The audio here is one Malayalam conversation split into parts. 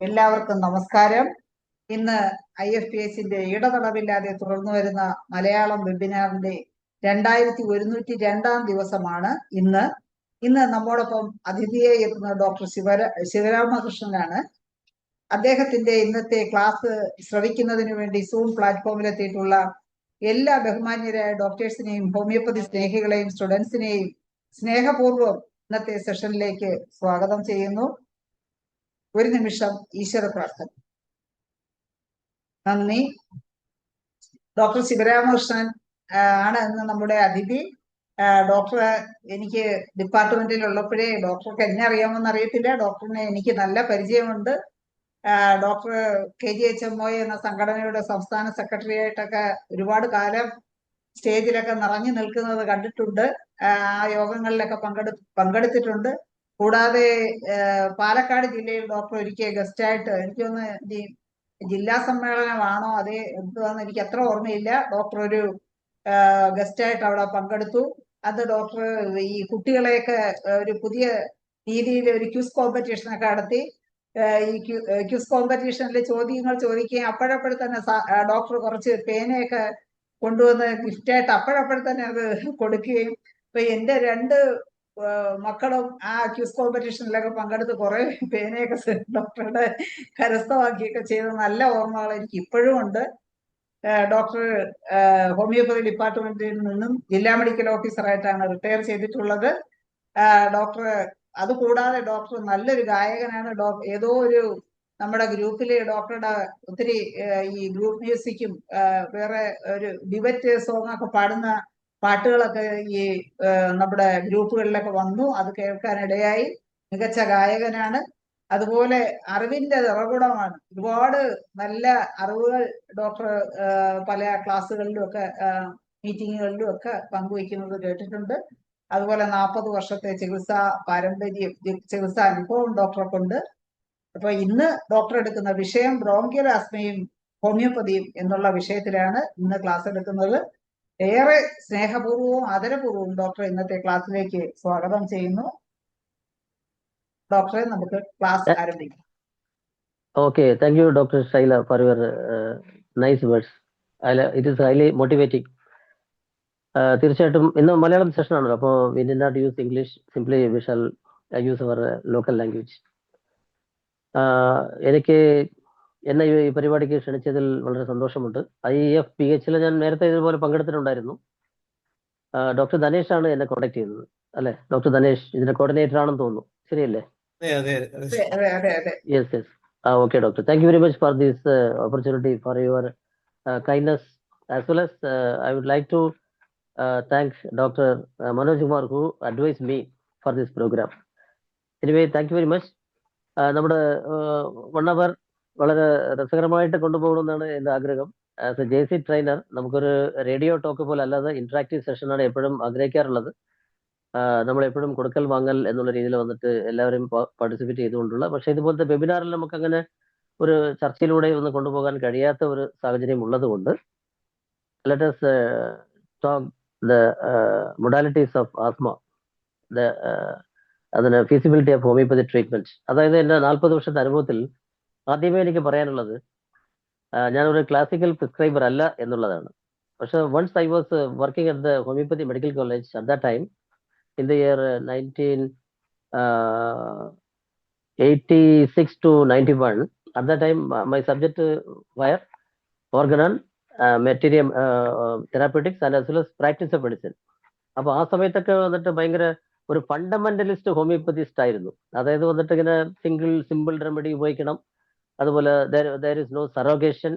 എല്ലാവർക്കും നമസ്കാരം. ഇന്ന് IFPHന്റെ ഇടതടവില്ലാതെ തുടർന്നു വരുന്ന മലയാളം വെബിനാറിന്റെ 2102 ദിവസമാണ് ഇന്ന്. നമ്മോടൊപ്പം അതിഥിയായി എത്തുന്ന ഡോക്ടർ ശിവരാമകൃഷ്ണനാണ്. അദ്ദേഹത്തിന്റെ ഇന്നത്തെ ക്ലാസ് ശ്രവിക്കുന്നതിന് വേണ്ടി സൂം പ്ലാറ്റ്ഫോമിലെത്തിയിട്ടുള്ള എല്ലാ ബഹുമാന്യരായ ഡോക്ടേഴ്സിനെയും ഹോമിയോപ്പതി സ്നേഹികളെയും സ്റ്റുഡൻസിനെയും സ്നേഹപൂർവ്വം ഇന്നത്തെ സെഷനിലേക്ക് സ്വാഗതം ചെയ്യുന്നു. ഒരു നിമിഷം ഈശ്വര പ്രാർത്ഥന. നന്ദി. ഡോക്ടർ ശിവരാമകൃഷ്ണൻ ആണ് ഇന്ന് നമ്മുടെ അതിഥി. ഡോക്ടർ എനിക്ക് ഡിപ്പാർട്ട്മെന്റിൽ ഉള്ളപ്പോഴേ ഡോക്ടർക്ക് എന്നെ അറിയാമെന്ന് അറിയത്തില്ല, ഡോക്ടറിനെ എനിക്ക് നല്ല പരിചയമുണ്ട്. ഡോക്ടർ KGHMO എന്ന സംഘടനയുടെ സംസ്ഥാന സെക്രട്ടറി ആയിട്ടൊക്കെ ഒരുപാട് കാലം സ്റ്റേജിലൊക്കെ നിറഞ്ഞു നിൽക്കുന്നത് കണ്ടിട്ടുണ്ട്. ആ യോഗങ്ങളിലൊക്കെ പങ്കെടുത്തിട്ടുണ്ട്. കൂടാതെ പാലക്കാട് ജില്ലയിൽ ഡോക്ടർ ഒരിക്കൽ ഗസ്റ്റായിട്ട്, എനിക്കൊന്ന് ജില്ലാ സമ്മേളനമാണോ അതേ എന്തുവാന്ന് എനിക്ക് അത്ര ഓർമ്മയില്ല, ഡോക്ടർ ഒരു ഗസ്റ്റായിട്ട് അവിടെ പങ്കെടുത്തു. അത് ഡോക്ടർ ഈ കുട്ടികളെയൊക്കെ ഒരു പുതിയ രീതിയിൽ ഒരു ക്യൂസ് കോമ്പറ്റീഷനൊക്കെ നടത്തി. ഈ ക്യൂസ് കോമ്പറ്റീഷനിൽ ചോദ്യങ്ങൾ ചോദിക്കുകയും അപ്പോഴപ്പോഴും തന്നെ ഡോക്ടർ കുറച്ച് പേനയൊക്കെ കൊണ്ടുവന്ന് ഗിഫ്റ്റായിട്ട് അപ്പോഴപ്പോഴും തന്നെ അത് കൊടുക്കുകയും, അപ്പൊ എൻ്റെ 2 മക്കളും ആ ക്യൂസ് കോമ്പറ്റീഷനിലൊക്കെ പങ്കെടുത്ത് കുറെ പേനയൊക്കെ ഡോക്ടറുടെ കരസ്ഥമാക്കിയൊക്കെ ചെയ്ത നല്ല ഓർമ്മകൾ എനിക്ക് ഇപ്പോഴും ഉണ്ട്. ഡോക്ടർ ഹോമിയോപ്പതി ഡിപ്പാർട്ട്മെന്റിൽ നിന്നും ജില്ലാ മെഡിക്കൽ ഓഫീസറായിട്ടാണ് റിട്ടയർ ചെയ്തിട്ടുള്ളത്. ഡോക്ടർ അതുകൂടാതെ ഡോക്ടർ നല്ലൊരു ഗായകനാണ്. ഏതോ ഒരു നമ്മുടെ ഗ്രൂപ്പില് ഡോക്ടറുടെ ഒത്തിരി ഈ ഗ്രൂപ്പ് മ്യൂസിക്കും വേറെ ഒരു ഡിബറ്റ് സോങ് ഒക്കെ പാടുന്ന പാട്ടുകളൊക്കെ ഈ നമ്മുടെ ഗ്രൂപ്പുകളിലൊക്കെ വന്നു. അത് കേൾക്കാനിടയായി. മികച്ച ഗായകനാണ്. അതുപോലെ അറിവിന്റെ നിറകുടമാണ്. ഒരുപാട് നല്ല അറിവുകൾ ഡോക്ടർ പല ക്ലാസ്സുകളിലും ഒക്കെ മീറ്റിങ്ങുകളിലും ഒക്കെ പങ്കുവയ്ക്കുന്നത് കേട്ടിട്ടുണ്ട്. അതുപോലെ 40 വർഷത്തെ ചികിത്സാ അനുഭവം ഡോക്ടർക്കുണ്ട്. അപ്പൊ ഇന്ന് ഡോക്ടർ എടുക്കുന്ന വിഷയം ബ്രോങ്കിയൽ ആസ്മയും ഹോമിയോപ്പതിയും എന്നുള്ള വിഷയത്തിലാണ് ഇന്ന് ക്ലാസ് എടുക്കുന്നത്. ഏറെ സ്നേഹപൂർവ്വവും ആദരപൂർവ്വവും ഡോക്ടർ ഇന്നത്തെ ക്ലാസ്സിലേക്ക് സ്വാഗതം ചെയ്യുന്നു. ഡോക്ടറെ, നമുക്ക് ക്ലാസ് ആരംഭിക്കാം. Okay, thank you, Dr. Shaila, for your nice words. It is highly motivating. തീർച്ചയായിട്ടും ഇന്ന് മലയാളം സെഷൻ ആണല്ലോ, അപ്പോൾ we did not use English, simply we shall use our local language. എനിക്ക് എന്നെ ഈ പരിപാടിക്ക് ക്ഷണിച്ചതിൽ വളരെ സന്തോഷമുണ്ട്. IFPH ഞാൻ നേരത്തെ ഇതുപോലെ പങ്കെടുത്തിട്ടുണ്ടായിരുന്നു. ഡോക്ടർ ധനേഷ് ആണ് എന്നെ കോൺടാക്ട് ചെയ്തത്, അല്ലെ? ഡോക്ടർ ധനേഷ് ഇതിന്റെ കോർഡിനേറ്റർ ആണെന്ന് തോന്നുന്നു, ശരിയല്ലേ? Yes. Okay, doctor. Thank you very much for this opportunity, for your kindness, as well as I would like to thank Dr. Manoj Kumar, who advised me for this program. Anyway, thank you very much. നമ്മുടെ 1 hour വളരെ രസകരമായിട്ട് കൊണ്ടുപോകണമെന്നാണ് എൻ്റെ ആഗ്രഹം. ആസ് എ JC ട്രെയിനർ നമുക്കൊരു റേഡിയോ ടോക്ക് പോലെ അല്ലാതെ ഇന്ററാക്റ്റീവ് സെഷനാണ് എപ്പോഴും ആഗ്രഹിക്കാറുള്ളത്. നമ്മളെപ്പോഴും കൊടുക്കൽ വാങ്ങൽ എന്നുള്ള രീതിയിൽ വന്നിട്ട് എല്ലാവരും പാർട്ടിസിപ്പേറ്റ് ചെയ്തുകൊണ്ടുള്ള, പക്ഷേ ഇതുപോലത്തെ വെബിനാറിൽ നമുക്ക് അങ്ങനെ ഒരു ചർച്ചയിലൂടെ ഒന്ന് കൊണ്ടുപോകാൻ കഴിയാത്ത ഒരു സാഹചര്യം ഉള്ളത് കൊണ്ട് let us talk the modalities of asthma, അതിന് ഫീസിബിലിറ്റി ഓഫ് ഹോമിയോപ്പതി ട്രീറ്റ്മെന്റ്. അതായത് എൻ്റെ 40 വർഷത്തെ അനുഭവത്തിൽ ആദ്യമേ എനിക്ക് പറയാനുള്ളത്, ഞാനൊരു ക്ലാസിക്കൽ പ്രിസ്ക്രൈബർ അല്ല എന്നുള്ളതാണ്. പക്ഷെ once I was working at the homoeopathy medical college at that time in the year 1986 to 91. At that time, my subject were organ material therapeutics and as well as practice of medicine. അപ്പോൾ ആ സമയത്തൊക്കെ വന്നിട്ട് ഭയങ്കര ഒരു ഫണ്ടമെന്റലിസ്റ്റ് ഹോമിയോപ്പതിസ്റ്റ് ആയിരുന്നു. അതായത് വന്നിട്ട് ഇങ്ങനെ സിമ്പിൾ റെമഡി ഉപയോഗിക്കണം, അതുപോലെ there is no surrogation,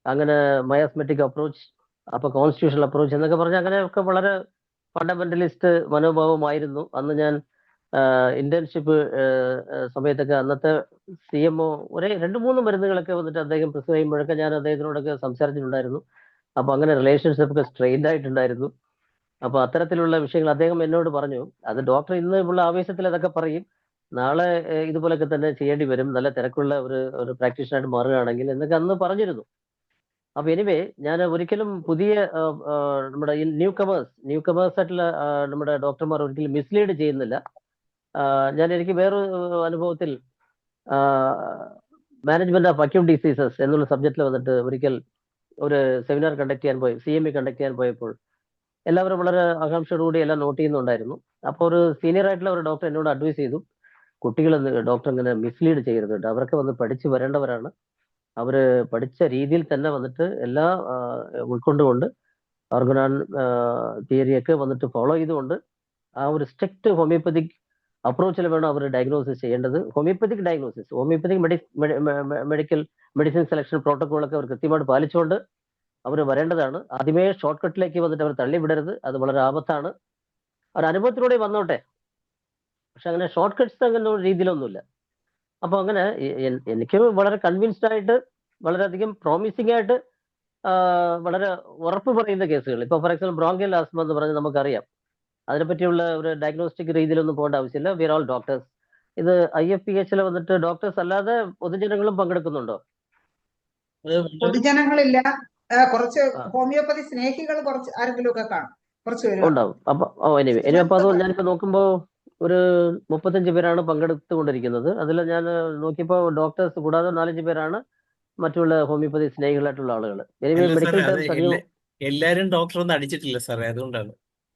അങ്ങനെ മയാസ്മെറ്റിക് അപ്രോച്ച്, അപ്പോൾ കോൺസ്റ്റിറ്റ്യൂഷണൽ അപ്രോച്ച് എന്നൊക്കെ പറഞ്ഞാൽ അങ്ങനെയൊക്കെ വളരെ ഫണ്ടമെന്റലിസ്റ്റ് മനോഭാവമായിരുന്നു. അന്ന് ഞാൻ ഇന്റേൺഷിപ്പ് സമയത്തൊക്കെ അന്നത്തെ CMO ഒരേ 2-3 മരുന്നുകളൊക്കെ വന്നിട്ട് അദ്ദേഹം പ്രിസ്ക്രൈബ് ചെയ്യുമ്പോഴൊക്കെ ഞാൻ അദ്ദേഹത്തിനോടൊക്കെ സംസാരിച്ചിട്ടുണ്ടായിരുന്നു. അപ്പോൾ അങ്ങനെ റിലേഷൻഷിപ്പ് ഒക്കെ സ്ട്രെയിൻഡ് ആയിട്ടുണ്ടായിരുന്നു. അപ്പോൾ അത്തരത്തിലുള്ള വിഷയങ്ങൾ അദ്ദേഹം എന്നോട് പറഞ്ഞു. അത് ഡോക്ടർ ഇന്ന് ഉള്ള ആവേശത്തിൽ അതൊക്കെ പറയും, നാളെ ഇതുപോലൊക്കെ തന്നെ ചെയ്യേണ്ടി വരും, നല്ല തിരക്കുള്ള ഒരു പ്രാക്ടീഷണറായിട്ട് മാറുകയാണെങ്കിൽ എന്നൊക്കെ അന്ന് പറഞ്ഞിരുന്നു. അപ്പൊ എനിവേ ഞാൻ ഒരിക്കലും പുതിയ നമ്മുടെ ന്യൂ കമേഴ്സ് ആയിട്ടുള്ള നമ്മുടെ ഡോക്ടർമാർ ഒരിക്കലും മിസ്ലീഡ് ചെയ്യുന്നില്ല. എനിക്ക് വേറൊരു അനുഭവത്തിൽ മാനേജ്മെന്റ് ഓഫ് അക്യൂട്ട് ഡിസീസസ് എന്നുള്ള സബ്ജക്റ്റിൽ വന്നിട്ട് ഒരിക്കൽ ഒരു സെമിനാർ കണ്ടക്ട് ചെയ്യാൻ പോയി, CME കണ്ടക്ട് ചെയ്യാൻ പോയപ്പോൾ എല്ലാവരും വളരെ ആകാംക്ഷയോടുകൂടി എല്ലാം നോട്ട് ചെയ്യുന്നുണ്ടായിരുന്നു. അപ്പോൾ ഒരു സീനിയർ ആയിട്ടുള്ള ഒരു ഡോക്ടർ എന്നോട് അഡ്വൈസ് ചെയ്തു, കുട്ടികൾ ഡോക്ടർ ഇങ്ങനെ മിസ്ലീഡ് ചെയ്യരുത്, അവരൊക്കെ വന്ന് പഠിച്ചു വരേണ്ടവരാണ്, അവര് പഠിച്ച രീതിയിൽ തന്നെ വന്നിട്ട് എല്ലാ ഉൾക്കൊണ്ടുകൊണ്ട് ഓർഗനാൻ തിയറിയൊക്കെ വന്നിട്ട് ഫോളോ ചെയ്തുകൊണ്ട് ആ ഒരു സ്ട്രിക്റ്റ് ഹോമിയോപ്പതിക് അപ്രോച്ചിൽ വേണം അവർ ഡയഗ്നോസിസ് ചെയ്യേണ്ടത്. Homeopathic diagnosis, homeopathic medicine selection പ്രോട്ടോക്കോളൊക്കെ അവർ കൃത്യമായിട്ട് പാലിച്ചുകൊണ്ട് അവർ വരേണ്ടതാണ്. ആദ്യമേ ഷോർട്ട് കട്ടിലേക്ക് വന്നിട്ട് അവർ തള്ളിവിടരുത്, അത് വളരെ ആപത്താണ്. അവർ അനുഭവത്തിലൂടെ വന്നോട്ടെ, പക്ഷെ അങ്ങനെ ഷോർട്ട് കട്ട്സ് അങ്ങനെ രീതിയിലൊന്നുമില്ല. അപ്പൊ അങ്ങനെ എനിക്ക് വളരെ കൺവിൻസ്ഡ് ആയിട്ട്, വളരെയധികം പ്രോമിസിംഗ് ആയിട്ട്, വളരെ ഉറപ്പ് പറയുന്ന കേസുകൾ, ഇപ്പൊ ഫോർ എക്സാമ്പിൾ ബ്രോങ്കിയൽ ആസ്മ എന്ന് പറഞ്ഞ് നമുക്കറിയാം, അതിനെപ്പറ്റിയുള്ള ഒരു ഡയഗ്നോസ്റ്റിക് രീതിയിലൊന്നും പോകേണ്ട ആവശ്യമില്ല. We are all doctors. ഇത് IFPH വന്നിട്ട് ഡോക്ടേഴ്സ് അല്ലാതെ പൊതുജനങ്ങളും പങ്കെടുക്കുന്നുണ്ടോ? പൊതുജനങ്ങളില്ല, കുറച്ച് ഹോമിയോപ്പതി സ്നേഹികൾ കുറച്ച് ആരെങ്കിലും ഒക്കെ കാണും, കുറച്ച് പേര് ഉണ്ടാവും. അപ്പൊ അപ്പൊ അത് ഞാനിപ്പോ നോക്കുമ്പോ ഒരു 35 പേരാണ് പങ്കെടുത്തുകൊണ്ടിരിക്കുന്നത്. അതിൽ ഞാൻ നോക്കിയപ്പോ ഡോക്ടേഴ്സ് കൂടാതെ 4-5 പേരാണ് മറ്റുള്ള ഹോമിയോപ്പതി സ്നേഹികളായിട്ടുള്ള ആളുകൾ. മെഡിക്കൽ ടേംസ് എല്ലാരും ഡോക്ടർ ഒന്നും അടിച്ചിട്ടില്ല സാറേ, അതുകൊണ്ടാണ്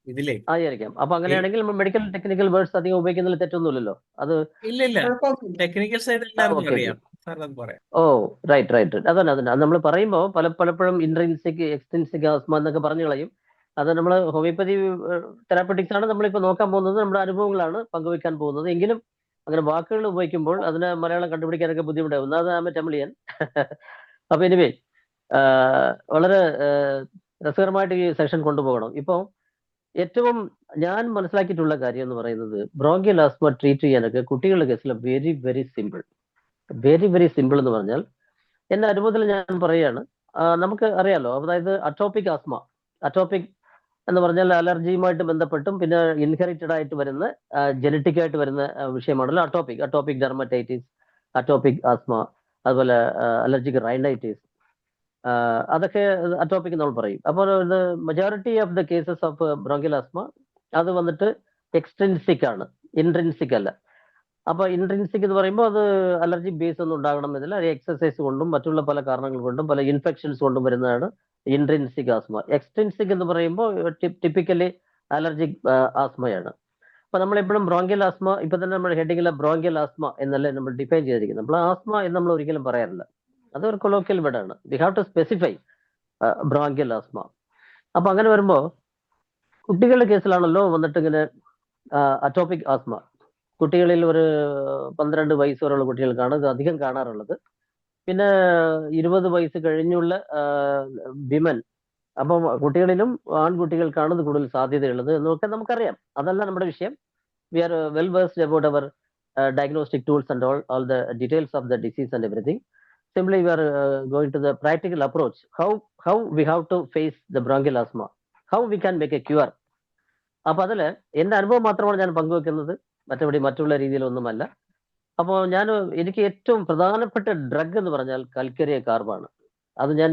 ഇതിലേ ആയിരിക്കാം. അപ്പൊ അങ്ങനെയാണെങ്കിൽ മെഡിക്കൽ ടെക്നിക്കൽ വേർഡ്സ് അധികം ഉപയോഗിക്കുന്നതിൽ തെറ്റൊന്നുമില്ലല്ലോ. അത് ഇല്ല, ടെക്നിക്കൽ സൈഡ് എല്ലാവർക്കും അറിയാം സാർ, അത് പറയാം. ഓ റൈറ്റ്. അതന്നെ അത് നമ്മൾ പറയുമ്പോൾ പലപ്പോഴും ഇൻട്രിൻസിക് എക്സ്ട്രിൻസിക് ആസ്മ എന്നൊക്കെ പറഞ്ഞു കളയും. അത് നമ്മൾ ഹോമിയോപ്പതി തെറാപ്പറ്റിക്സ് ആണ് നമ്മളിപ്പോൾ നോക്കാൻ പോകുന്നത്, നമ്മുടെ അനുഭവങ്ങളാണ് പങ്കുവെക്കാൻ പോകുന്നത്. എങ്കിലും അങ്ങനെ വാക്കുകൾ ഉപയോഗിക്കുമ്പോൾ അതിന് മലയാളം കണ്ടുപിടിക്കാനൊക്കെ ബുദ്ധിമുട്ടാവും. അത് ആമ ടെംലിയൻ. അപ്പൊ എനിവേ വളരെ രസകരമായിട്ട് ഈ സെഷൻ കൊണ്ടുപോകണം. ഇപ്പോൾ ഏറ്റവും ഞാൻ മനസ്സിലാക്കിയിട്ടുള്ള കാര്യം എന്ന് പറയുന്നത്, ബ്രോങ്കിയൽ ആസ്മ ട്രീറ്റ് ചെയ്യാനൊക്കെ കുട്ടികളുടെ കേസിൽ വെരി വെരി സിമ്പിൾ എന്ന് പറഞ്ഞാൽ, എന്റെ അനുഭവത്തിൽ ഞാൻ പറയുകയാണ്, നമുക്ക് അറിയാലോ, അതായത് അറ്റോപിക് ആസ്മ, അറ്റോപിക് എന്ന് പറഞ്ഞാൽ അലർജിയുമായിട്ട് ബന്ധപ്പെട്ടും പിന്നെ ഇൻഹെറിറ്റഡ് ആയിട്ട് വരുന്ന ജനറ്റിക് ആയിട്ട് വരുന്ന വിഷയമാണല്ലോ അറ്റോപിക് ഡെർമറ്റൈറ്റിസ്, അറ്റോപിക് ആസ്മ, അതുപോലെ അലർജിക് റൈനൈറ്റിസ്, അതൊക്കെ അറ്റോപിക് നമ്മൾ പറയും. അപ്പോൾ ഇത് majority of the cases of bronchial asthma അത് വന്നിട്ട് എക്സ്ട്രിൻസിക് ആണ്, ഇൻട്രിൻസിക് അല്ല. അപ്പൊ ഇൻട്രിൻസിക് എന്ന് പറയുമ്പോൾ അത് അലർജി ബേസ് ഒന്നും ഉണ്ടാകണമെന്നില്ല, അത് എക്സസൈസ് കൊണ്ടും മറ്റുള്ള പല കാരണങ്ങൾ കൊണ്ടും പല ഇൻഫെക്ഷൻസ് കൊണ്ടും വരുന്നതാണ് ഇൻട്രിൻസിക് ആസ്മ. എക്സ്ട്രിൻസിക് എന്ന് പറയുമ്പോൾ ടിപ്പിക്കലി അലർജിക് ആസ്മയാണ്. അപ്പൊ നമ്മളെപ്പോഴും ബ്രോങ്കിയൽ ആസ്മ, ഇപ്പൊ തന്നെ നമ്മുടെ ഹെഡിങ്ങിലെ ബ്രോങ്കിയൽ ആസ്മ എന്നല്ലേ നമ്മൾ ഡിഫൈൻ ചെയ്തിരിക്കുന്നത്. നമ്മൾ ആസ്മ എന്ന് നമ്മൾ ഒരിക്കലും പറയാറില്ല, അതൊരു കൊളോക്കിയൽ വേർഡാണ്. We have to specify bronchial asthma. അപ്പൊ അങ്ങനെ വരുമ്പോൾ കുട്ടികളുടെ കേസിലാണല്ലോ വന്നിട്ട് ഇങ്ങനെ അറ്റോപിക് ആസ്മ കുട്ടികളിൽ ഒരു 12 വയസ്സ് വരെയുള്ള കുട്ടികൾക്കാണ് ഇത് അധികം കാണാറുള്ളത്. പിന്നെ 20 വയസ്സ് കഴിഞ്ഞുള്ള വിമൻ, അപ്പം കുട്ടികളിലും ആൺകുട്ടികൾക്കാണ് ഇത് കൂടുതൽ സാധ്യതയുള്ളത് എന്നൊക്കെ നമുക്കറിയാം. അതല്ല നമ്മുടെ വിഷയം. We are well versed about our diagnostic tools and all the details of the disease and everything. Simply we are going to the practical approach, how we have to face the bronchial asthma, how we can make a cure. അപ്പൊ അതില് എന്റെ അനുഭവം മാത്രമാണ് ഞാൻ പങ്കുവെക്കുന്നത്, മറ്റുള്ള രീതിയിലൊന്നുമല്ല. അപ്പോൾ എനിക്ക് ഏറ്റവും പ്രധാനപ്പെട്ട ഡ്രഗ് എന്ന് പറഞ്ഞാൽ കൽക്കരിയ കാർബാണ്. അത് ഞാൻ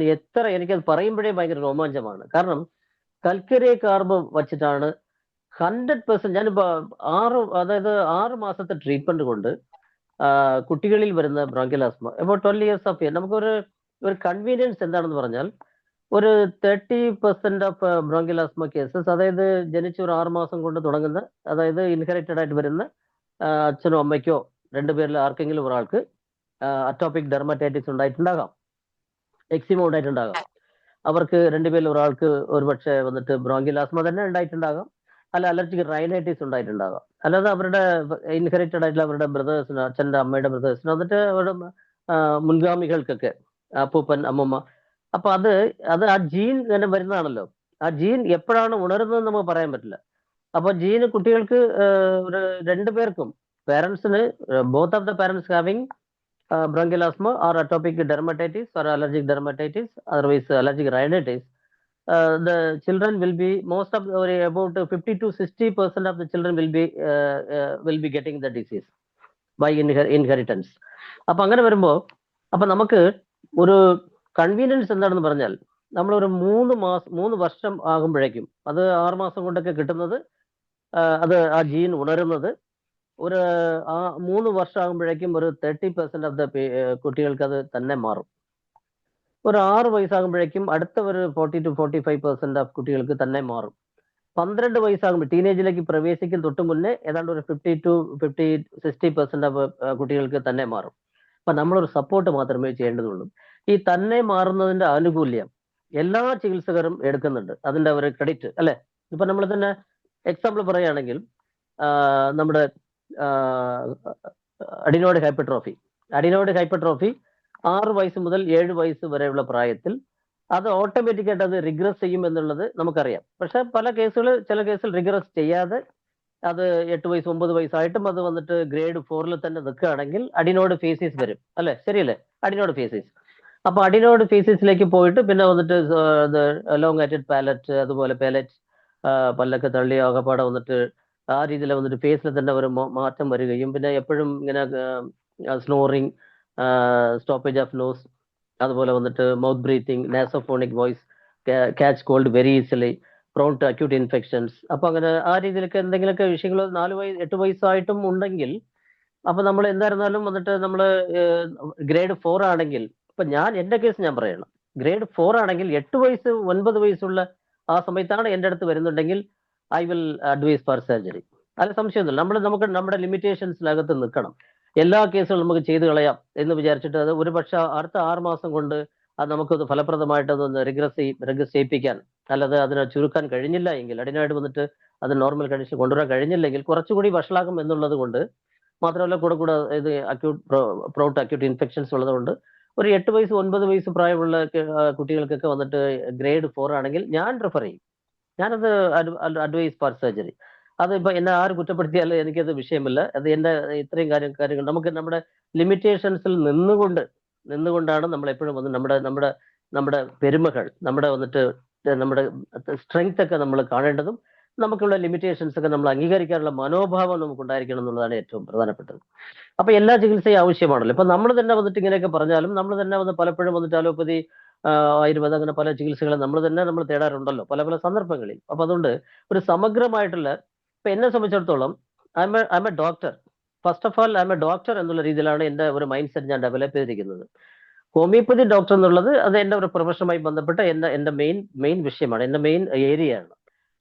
എനിക്കത് പറയുമ്പോഴേ ഭയങ്കര രോമാഞ്ചമാണ്. കാരണം കൽക്കരിയ കാർബ് വച്ചിട്ടാണ് 100%, ഞാനിപ്പോ 6 മാസത്തെ ട്രീറ്റ്മെന്റ് കൊണ്ട് കുട്ടികളിൽ വരുന്ന ബ്രോങ്കിയൽ ആസ്മ അപ്പോൾ 12 years ഓഫ് നമുക്കൊരു കൺവീനിയൻസ് എന്താണെന്ന് പറഞ്ഞാൽ, ഒരു 30% ഓഫ് ബ്രോങ്കിയൽ ആസ്മ കേസസ്, അതായത് ജനിച്ച ഒരു 6 മാസം കൊണ്ട് തുടങ്ങുന്ന, അതായത് ഇൻഹെറിറ്റഡ് ആയിട്ട് വരുന്ന അച്ഛനോ അമ്മയ്ക്കോ 2 പേരിൽ ആർക്കെങ്കിലും ഒരാൾക്ക് അറ്റോപിക് ഡെർമറ്റൈറ്റിസ് ഉണ്ടായിട്ടുണ്ടാകാം, എക്സിമ ഉണ്ടായിട്ടുണ്ടാകാം, അവർക്ക് 2 പേരിൽ ഒരാൾക്ക് ഒരുപക്ഷെ വന്നിട്ട് ബ്രോങ്കിയൽ ആസ്മ തന്നെ ഉണ്ടായിട്ടുണ്ടാകാം, അല്ല അലർജിക് റൈനൈറ്റിസ് ഉണ്ടായിട്ടുണ്ടാകാം. അല്ലാതെ അവരുടെ ഇൻഹെറിറ്റഡ് ആയിട്ടുള്ള അവരുടെ ബ്രദേഴ്സിന്, അച്ഛൻ്റെ അമ്മയുടെ ബ്രദേഴ്സിന്, എന്നിട്ട് അവരുടെ മുൻഗാമികൾക്കൊക്കെ, അപ്പൂപ്പൻ അമ്മൂമ്മ, അപ്പൊ അത് ആ ജീൻ തന്നെ വരുന്നതാണല്ലോ. ആ ജീൻ എപ്പോഴാണ് ഉണരുന്നതെന്ന് നമുക്ക് പറയാൻ പറ്റില്ല. അപ്പൊ ജീന് കുട്ടികൾക്ക് ഒരു 2 പേർക്കും, പേരൻസിന്, both of the parents having bronchial asthma or atopic dermatitis or allergic dermatitis, otherwise allergic rhinitis, the children will be about 50 to 60% of the children will be getting the disease by inheritance. അപ്പൊ അങ്ങനെ വരുമ്പോൾ അപ്പൊ നമുക്ക് ഒരു കൺവീനിയൻസ് എന്താണെന്ന് പറഞ്ഞാൽ, നമ്മളൊരു 3 വർഷം ആകുമ്പോഴേക്കും, അത് 6 മാസം കൊണ്ടൊക്കെ കിട്ടുന്നത്, അത് ആ ജീൻ ഉണരുന്നത്, ഒരു 3 വർഷം ആകുമ്പോഴേക്കും ഒരു 30% ഓഫ് ദ കുട്ടികൾക്ക് അത് തന്നെ മാറും. ഒരു 6 വയസ്സാകുമ്പോഴേക്കും അടുത്ത ഒരു 40-45% ഓഫ് കുട്ടികൾക്ക് തന്നെ മാറും. 12 വയസ്സാകുമ്പോൾ ടീനേജിലേക്ക് പ്രവേശിക്കും തൊട്ട് മുന്നേ ഏതാണ്ട് ഒരു 50-60% ഓഫ് കുട്ടികൾക്ക് തന്നെ മാറും. അപ്പൊ നമ്മളൊരു സപ്പോർട്ട് മാത്രമേ ചെയ്യേണ്ടതുള്ളൂ. ഈ തന്നെ മാറുന്നതിന്റെ ആനുകൂല്യം എല്ലാ ചികിത്സകരും എടുക്കുന്നുണ്ട്, അതിന്റെ ഒരു ക്രെഡിറ്റ് അല്ലെ. ഇപ്പൊ നമ്മൾ തന്നെ എക്സാമ്പിൾ പറയുകയാണെങ്കിൽ നമ്മുടെ അഡിനോയിഡ് ഹൈപ്പർട്രോഫി 6 വയസ്സ് മുതൽ 7 വയസ്സ് വരെയുള്ള പ്രായത്തിൽ അത് ഓട്ടോമാറ്റിക്കായിട്ട് അത് റിഗ്രസ് ചെയ്യും എന്നുള്ളത് നമുക്കറിയാം. പക്ഷെ ചില കേസിൽ റിഗ്രസ് ചെയ്യാതെ അത് 8 വയസ്സ് 9 വയസ്സായിട്ടും അത് വന്നിട്ട് ഗ്രേഡ് 4 തന്നെ നിൽക്കുകയാണെങ്കിൽ അഡിനോയിഡ് ഫേസിസ് വരും അല്ലെ, ശരിയല്ലേ? അഡിനോയിഡ് ഫേസിസ്. അപ്പൊ അഡിനോയിഡ് ഫേസിസിലേക്ക് പോയിട്ട് പിന്നെ വന്നിട്ട് എലോങ്ങേറ്റഡ് പാലറ്റ്, അതുപോലെ പാലറ്റ് പല്ലൊക്കെ തള്ളി ആകപ്പാടെ വന്നിട്ട് ആ രീതിയിൽ വന്നിട്ട് ഫേസിൽ തന്നെ ഒരു മാറ്റം വരികയും പിന്നെ എപ്പോഴും ഇങ്ങനെ സ്നോറിങ്, സ്റ്റോപ്പേജ് ഓഫ് നോസ്, അതുപോലെ വന്നിട്ട് mouth breathing, nasophonic voice, catch cold very easily, prone to acute infections. അപ്പൊ അങ്ങനെ ആ രീതിയിലൊക്കെ എന്തെങ്കിലുമൊക്കെ വിഷയങ്ങൾ 8 വയസ്സായിട്ടും ഉണ്ടെങ്കിൽ അപ്പൊ നമ്മൾ എന്തായിരുന്നാലും വന്നിട്ട് നമ്മൾ ഗ്രേഡ് 4 ആണെങ്കിൽ, ഇപ്പൊ എന്റെ കേസ് ഞാൻ പറയണം, ഗ്രേഡ് 4 ആണെങ്കിൽ 8 വയസ്സ് 9 വയസ്സുള്ള ആ സമയത്താണ് എൻ്റെ അടുത്ത് വരുന്നുണ്ടെങ്കിൽ I will advise for surgery. അതിൽ സംശയമൊന്നുമില്ല. നമുക്ക് നമ്മുടെ ലിമിറ്റേഷൻസിനകത്ത് നിൽക്കണം. എല്ലാ കേസുകളും നമുക്ക് ചെയ്തു കളയാം എന്ന് വിചാരിച്ചിട്ട് അത് ഒരു പക്ഷെ അടുത്ത 6 മാസം കൊണ്ട് അത് നമുക്കത് ഫലപ്രദമായിട്ട് അതൊന്ന് റിഗ്രസ് ചെയ്യിപ്പിക്കാൻ, അല്ലാതെ അതിനെ ചുരുക്കാൻ കഴിഞ്ഞില്ല എങ്കിൽ, അതിനായിട്ട് വന്നിട്ട് അത് നോർമൽ കണ്ടീഷൻ കൊണ്ടുവരാൻ കഴിഞ്ഞില്ലെങ്കിൽ കുറച്ചുകൂടി വഷളാകും എന്നുള്ളത് കൊണ്ട് മാത്രമല്ല കൂടെ ഇത് പ്രോൺ ടു അക്യൂട്ട് ഇൻഫെക്ഷൻസ് ഉള്ളതുകൊണ്ട് ഒരു 8 വയസ്സ് 9 വയസ്സ് പ്രായമുള്ള കുട്ടികൾക്കൊക്കെ വന്നിട്ട് ഗ്രേഡ് 4 ആണെങ്കിൽ ഞാൻ പ്രിഫർ ചെയ്യും, ഞാനത് അഡ്വൈസ് ഫോർ സർജറി. അത് ഇപ്പൊ എന്നെ ആര് കുറ്റപ്പെടുത്തിയാലും എനിക്കത് വിഷയമില്ല. അത് എന്റെ ഇത്രയും കാര്യങ്ങൾ നമുക്ക് നമ്മുടെ ലിമിറ്റേഷൻസിൽ നിന്നുകൊണ്ടാണ് നമ്മൾ എപ്പോഴും വന്ന് നമ്മുടെ പെരുമകൾ, നമ്മുടെ സ്ട്രെങ്ത് ഒക്കെ നമ്മൾ കാണേണ്ടതും നമുക്കുള്ള ലിമിറ്റേഷൻസ് ഒക്കെ നമ്മൾ അംഗീകരിക്കാനുള്ള മനോഭാവം നമുക്ക് ഉണ്ടായിരിക്കണം എന്നുള്ളതാണ് ഏറ്റവും പ്രധാനപ്പെട്ടത്. അപ്പൊ എല്ലാ ചികിത്സയും ആവശ്യമാണല്ലോ. ഇപ്പൊ നമ്മൾ തന്നെ വന്നിട്ട് ഇങ്ങനെയൊക്കെ പറഞ്ഞാലും നമ്മൾ തന്നെ വന്ന് പലപ്പോഴും വന്നിട്ട് അലോപ്പതി, ആയുർവേദം, അങ്ങനെ പല ചികിത്സകളും നമ്മൾ തേടാറുണ്ടല്ലോ പല സന്ദർഭങ്ങളിൽ. അപ്പൊ അതുകൊണ്ട് ഒരു സമഗ്രമായിട്ടുള്ള, ഇപ്പൊ എന്നെ സംബന്ധിച്ചിടത്തോളം I M A doctor. First of all I M A doctor എന്നുള്ള രീതിയിലാണ് എൻ്റെ ഒരു മൈൻഡ് സെറ്റ് ഞാൻ ഡെവലപ്പ് ചെയ്തിരിക്കുന്നത്. ഹോമിയോപ്പതി ഡോക്ടർ എന്നുള്ളത് അത് എൻ്റെ ഒരു പ്രൊഫഷനുമായി ബന്ധപ്പെട്ട എൻ്റെ മെയിൻ വിഷയമാണ്, എൻ്റെ മെയിൻ ഏരിയയാണ്.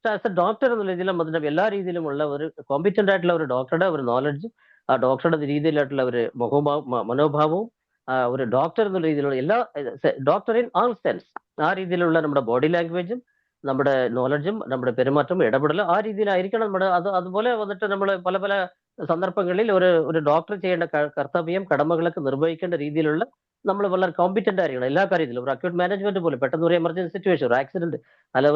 പക്ഷെ ആസ് എ ഡോക്ടർ എന്നുള്ള രീതിയിലും അതിന്റെ എല്ലാ രീതിയിലുമുള്ള ഒരു കോമ്പിറ്റന്റ് ആയിട്ടുള്ള ഒരു ഡോക്ടറുടെ ഒരു നോളജ്, ആ ഡോക്ടറുടെ രീതിയിലായിട്ടുള്ള ഒരു മനോഭാവവും, ഒരു ഡോക്ടർ എന്നുള്ള രീതിയിലുള്ള എല്ലാ ഡോക്ടർ ഇൻ ആൾ സെൻസ്, ആ രീതിയിലുള്ള നമ്മുടെ ബോഡി ലാംഗ്വേജും നമ്മുടെ നോളജും നമ്മുടെ പെരുമാറ്റവും ഇടപെടലും ആ രീതിയിലായിരിക്കണം നമ്മുടെ. അതുപോലെ വന്നിട്ട് നമ്മൾ പല സന്ദർഭങ്ങളിൽ ഒരു ഡോക്ടർ ചെയ്യേണ്ട കർത്തവ്യം, കടമകളൊക്കെ നിർവഹിക്കേണ്ട രീതിയിലുള്ള നമ്മൾ വളരെ കോമ്പിറ്റന്റ് ആയിരിക്കണം എല്ലാ കാര്യത്തിലും. ഒരു അക്യൂട്ട് മാനേജ്മെന്റ് പോലും പെട്ടെന്ന് ഒരു എമർജൻസി സിറ്റുവേഷൻ, ഒരു ആക്സിഡന്റ്, അല്ല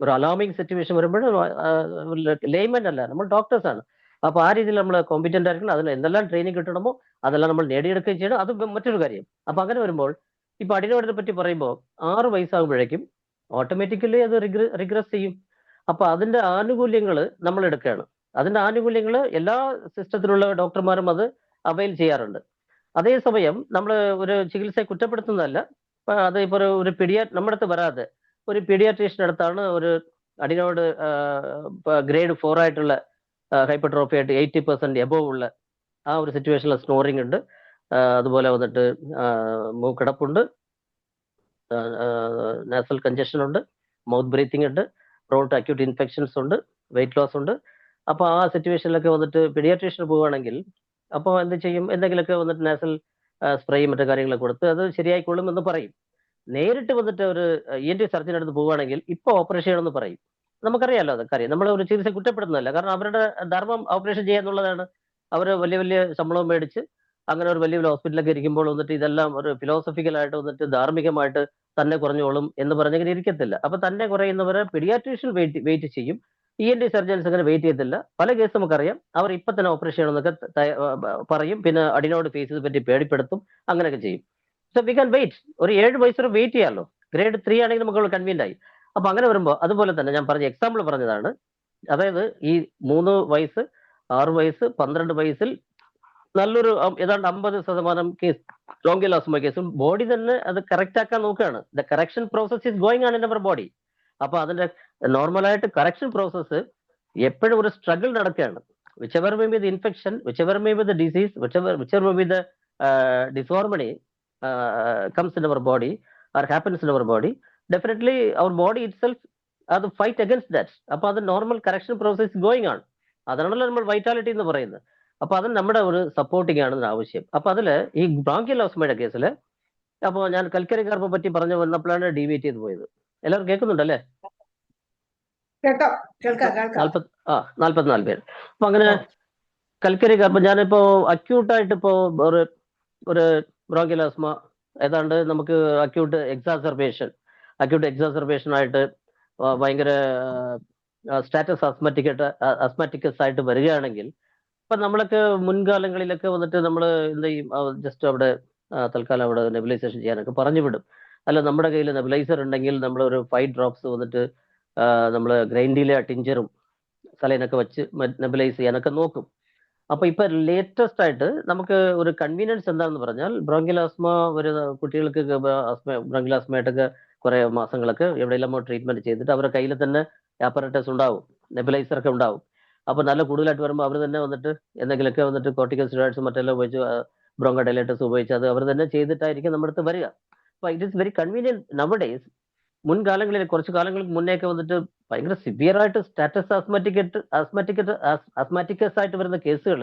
ഒരു അലാമിങ് സിറ്റുവേഷൻ വരുമ്പോഴും ലേമൻ അല്ല, നമ്മൾ ഡോക്ടേഴ്സ് ആണ്. അപ്പൊ ആ രീതിയിൽ നമ്മൾ കോമ്പിറ്റന്റ് ആയിരിക്കണം. അതിന് എന്തെല്ലാം ട്രെയിനിങ് കിട്ടണമോ അതെല്ലാം നമ്മൾ നേടിയെടുക്കുകയും ചെയ്യണം. അത് മറ്റൊരു കാര്യം. അപ്പൊ അങ്ങനെ വരുമ്പോൾ ഇപ്പൊ അഡിനോയിഡിനെ പറ്റി പറയുമ്പോൾ 6 വയസ്സാകുമ്പോഴേക്കും ഓട്ടോമാറ്റിക്കലി അത് റിഗ്രസ് ചെയ്യും. അപ്പൊ അതിന്റെ ആനുകൂല്യങ്ങൾ നമ്മൾ എടുക്കുകയാണ്. അതിന്റെ ആനുകൂല്യങ്ങൾ എല്ലാ സിസ്റ്റത്തിലുള്ള ഡോക്ടർമാരും അത് അവൈൽ ചെയ്യാറുണ്ട്. അതേസമയം നമ്മൾ ഒരു ചികിത്സയെ കുറ്റപ്പെടുത്തുന്നതല്ല. അത് ഇപ്പൊ നമ്മുടെ അടുത്ത് വരാതെ ഒരു പീഡിയാട്രീഷ്യൻ അടുത്താണ് ഒരു അഡിനോയിഡ് ഗ്രേഡ് 4 ആയിട്ടുള്ള ഹൈപ്പർട്രോഫി ആയിട്ട് 80% എബോവ് ഉള്ള ആ ഒരു സിറ്റുവേഷനിൽ സ്നോറിംഗ് ഉണ്ട്, അതുപോലെ വന്നിട്ട് മൂക്കടപ്പുണ്ട്, നാസൽ കഞ്ചഷൻ ഉണ്ട്, മൗത്ത് ബ്രീത്തിങ് ഉണ്ട്, പ്രോൺ ടു അക്യൂട്ട് ഇൻഫെക്ഷൻസ് ഉണ്ട്, വെയിറ്റ് ലോസ് ഉണ്ട്. അപ്പൊ ആ സിറ്റുവേഷനിലൊക്കെ വന്നിട്ട് പീഡിയാട്രീഷ്യന് പോവുകയാണെങ്കിൽ അപ്പോൾ എന്ത് ചെയ്യും, എന്തെങ്കിലുമൊക്കെ വന്നിട്ട് നാസൽ സ്പ്രേയും മറ്റു കാര്യങ്ങളൊക്കെ കൊടുത്ത് അത് ശരിയായിക്കൊള്ളും എന്ന് പറയും. നേരിട്ട് വന്നിട്ട് ഒരു ENT സർജൻ അടുത്ത് പോവുകയാണെങ്കിൽ ഇപ്പൊ ഓപ്പറേഷൻ ചെയ്യണമെന്ന് പറയും. നമുക്കറിയാലോ അത് കാര്യം. നമ്മൾ ഒരു ചികിത്സ കുറ്റപ്പെടുന്നതല്ല, കാരണം അവരുടെ ധർമ്മം ഓപ്പറേഷൻ ചെയ്യാന്നുള്ളതാണ്. അവർ വലിയ ശമ്പളവും മേടിച്ച് അങ്ങനെ ഒരു വലിയ ഹോസ്പിറ്റലൊക്കെ ഇരിക്കുമ്പോൾ വന്നിട്ട് ഇതെല്ലാം ഒരു ഫിലോസഫിക്കലായിട്ട് വന്നിട്ട് ധാർമ്മികമായിട്ട് തന്നെ കുറഞ്ഞോളും എന്ന് പറഞ്ഞങ്ങനെ ഇരിക്കത്തില്ല. അപ്പൊ തന്നെ കുറയുന്നവരെ പീഡിയാട്രീഷ്യൻ വെയിറ്റ് ചെയ്യും, ENT സർജൻസ് അങ്ങനെ വെയിറ്റ് ചെയ്യത്തില്ല. പല കേസ് നമുക്കറിയാം, അവർ ഇപ്പൊ തന്നെ ഓപ്പറേഷൻ ചെയ്യണമെന്നൊക്കെ പറയും, പിന്നെ അഡിനോയിഡ് ഫേസിനെ പറ്റി പേടിപ്പെടുത്തും, അങ്ങനെയൊക്കെ ചെയ്യും. സോ വി ക്യാൻ വെയിറ്റ്, ഒരു 7 വയസ്സ് വരെ വെയിറ്റ് ചെയ്യാമല്ലോ. ഗ്രേഡ് 3 ആണെങ്കിൽ നമുക്ക് കൺവീനിയന്റ് ആയി. അപ്പൊ അങ്ങനെ വരുമ്പോൾ അതുപോലെ തന്നെ ഞാൻ പറഞ്ഞ എക്സാമ്പിൾ പറഞ്ഞതാണ്. അതായത് ഈ 3 വയസ്സ് 6 വയസ്സ് 12 വയസ്സിൽ നല്ലൊരു ഏതാണ്ട് 50% കേസ് ബ്രോങ്കിയോലാസ്മ കേസും ബോഡി തന്നെ അത് കറക്റ്റ് ആക്കാൻ നോക്കുകയാണ്. The correction process is going on in our body. അപ്പൊ അതിന്റെ നോർമലായിട്ട് കറക്ഷൻ പ്രോസസ്സ് എപ്പോഴും ഒരു സ്ട്രഗിൾ നടക്കുകയാണ്. whichever may be the infection, whichever may be the disease, whichever may be the disharmony comes in our body or happens in our body, definitely our body itself അത് ഫൈറ്റ് അഗൻസ്റ്റ് ദാറ്റ്. അപ്പൊ അത് നോർമൽ കറക്ഷൻ പ്രോസസ് ഗോയിങ് ആണ്. അതാണല്ലോ നമ്മൾ വൈറ്റാലിറ്റി എന്ന് പറയുന്നത്. അപ്പൊ അത് നമ്മുടെ ഒരു സപ്പോർട്ടിങ് ആണ് ആവശ്യം. അപ്പൊ അതില് ഈ ബ്രോങ്കിയൽ ഓസ്മയുടെ കേസിൽ അപ്പൊ ഞാൻ കൽക്കരി കാർപ്പെ പറ്റി പറഞ്ഞു വന്നപ്പോഴാണ് ഡീവിയേറ്റ് ചെയ്ത് പോയത്. എല്ലാവരും കേൾക്കുന്നുണ്ടല്ലേ? കേൾക്കാം കേൾക്കാം കേൾക്കാം. 44 പേര്. അപ്പൊ അങ്ങനെ കൽക്കരി കാർപ്പെ ഞാനിപ്പോ അക്യൂട്ടായിട്ട് ഇപ്പോ ഒരു ബ്രോങ്കിയൽ ഓസ്മ ഏതാണ്ട് നമുക്ക് അക്യൂട്ട് എക്സാസർബേഷൻ ആയിട്ട് ഭയങ്കര സ്റ്റാറ്റസ് അസ്മാറ്റിക്കസ് ആയിട്ട് വരികയാണെങ്കിൽ ഇപ്പൊ നമ്മളൊക്കെ മുൻകാലങ്ങളിലൊക്കെ വന്നിട്ട് നമ്മൾ എന്ത് ചെയ്യും, ജസ്റ്റ് അവിടെ തൽക്കാലം അവിടെ നെബുലൈസേഷൻ ചെയ്യാനൊക്കെ പറഞ്ഞു വിടും. അല്ല നമ്മുടെ കയ്യിൽ നെബുലൈസർ ഉണ്ടെങ്കിൽ നമ്മൾ ഒരു 5 ഡ്രോപ്സ് വന്നിട്ട് നമ്മൾ ഗ്രൈൻഡിലെ ടിഞ്ചറും സലൈനൊക്കെ വെച്ച് നെബുലൈസ് ചെയ്യാനൊക്കെ നോക്കും. അപ്പൊ ഇപ്പൊ ലേറ്റസ്റ്റ് ആയിട്ട് നമുക്ക് ഒരു കൺവീനിയൻസ് എന്താണെന്ന് പറഞ്ഞാൽ ബ്രോങ്കിയൽ ആസ്മ വരുന്ന കുട്ടികൾക്ക് ബ്രോങ്കിയൽ ആസ്മയായിട്ടൊക്കെ കുറെ മാസങ്ങളൊക്കെ എവിടെയെല്ലാം ട്രീറ്റ്മെന്റ് ചെയ്തിട്ട് അവരുടെ കയ്യിൽ തന്നെ ആപ്പറേറ്റസ് ഉണ്ടാവും, നെബുലൈസർ ഒക്കെ ഉണ്ടാവും. അപ്പൊ നല്ല കൂടുതലായിട്ട് വരുമ്പോൾ അവർ തന്നെ വന്നിട്ട് എന്തെങ്കിലുമൊക്കെ വന്നിട്ട് കോർട്ടിക്കോസ്റ്റെറോയിഡ്സും മറ്റെല്ലാം ഉപയോഗിച്ച് ബ്രോങ്കോഡൈലേറ്റേഴ്സ് ഉപയോഗിച്ച് അത് അവർ തന്നെ ചെയ്തിട്ടായിരിക്കും നമ്മുടെ അടുത്ത് വരിക. അപ്പൊ it is very convenient nowadays. മുൻകാലങ്ങളിൽ കുറച്ച് കാലങ്ങൾക്ക് മുന്നേയൊക്കെ വന്നിട്ട് ഭയങ്കര സിവിയർ ആയിട്ട് സ്റ്റാറ്റസ് അസ്മാറ്റിക്കസ് ആയിട്ട് വരുന്ന കേസുകൾ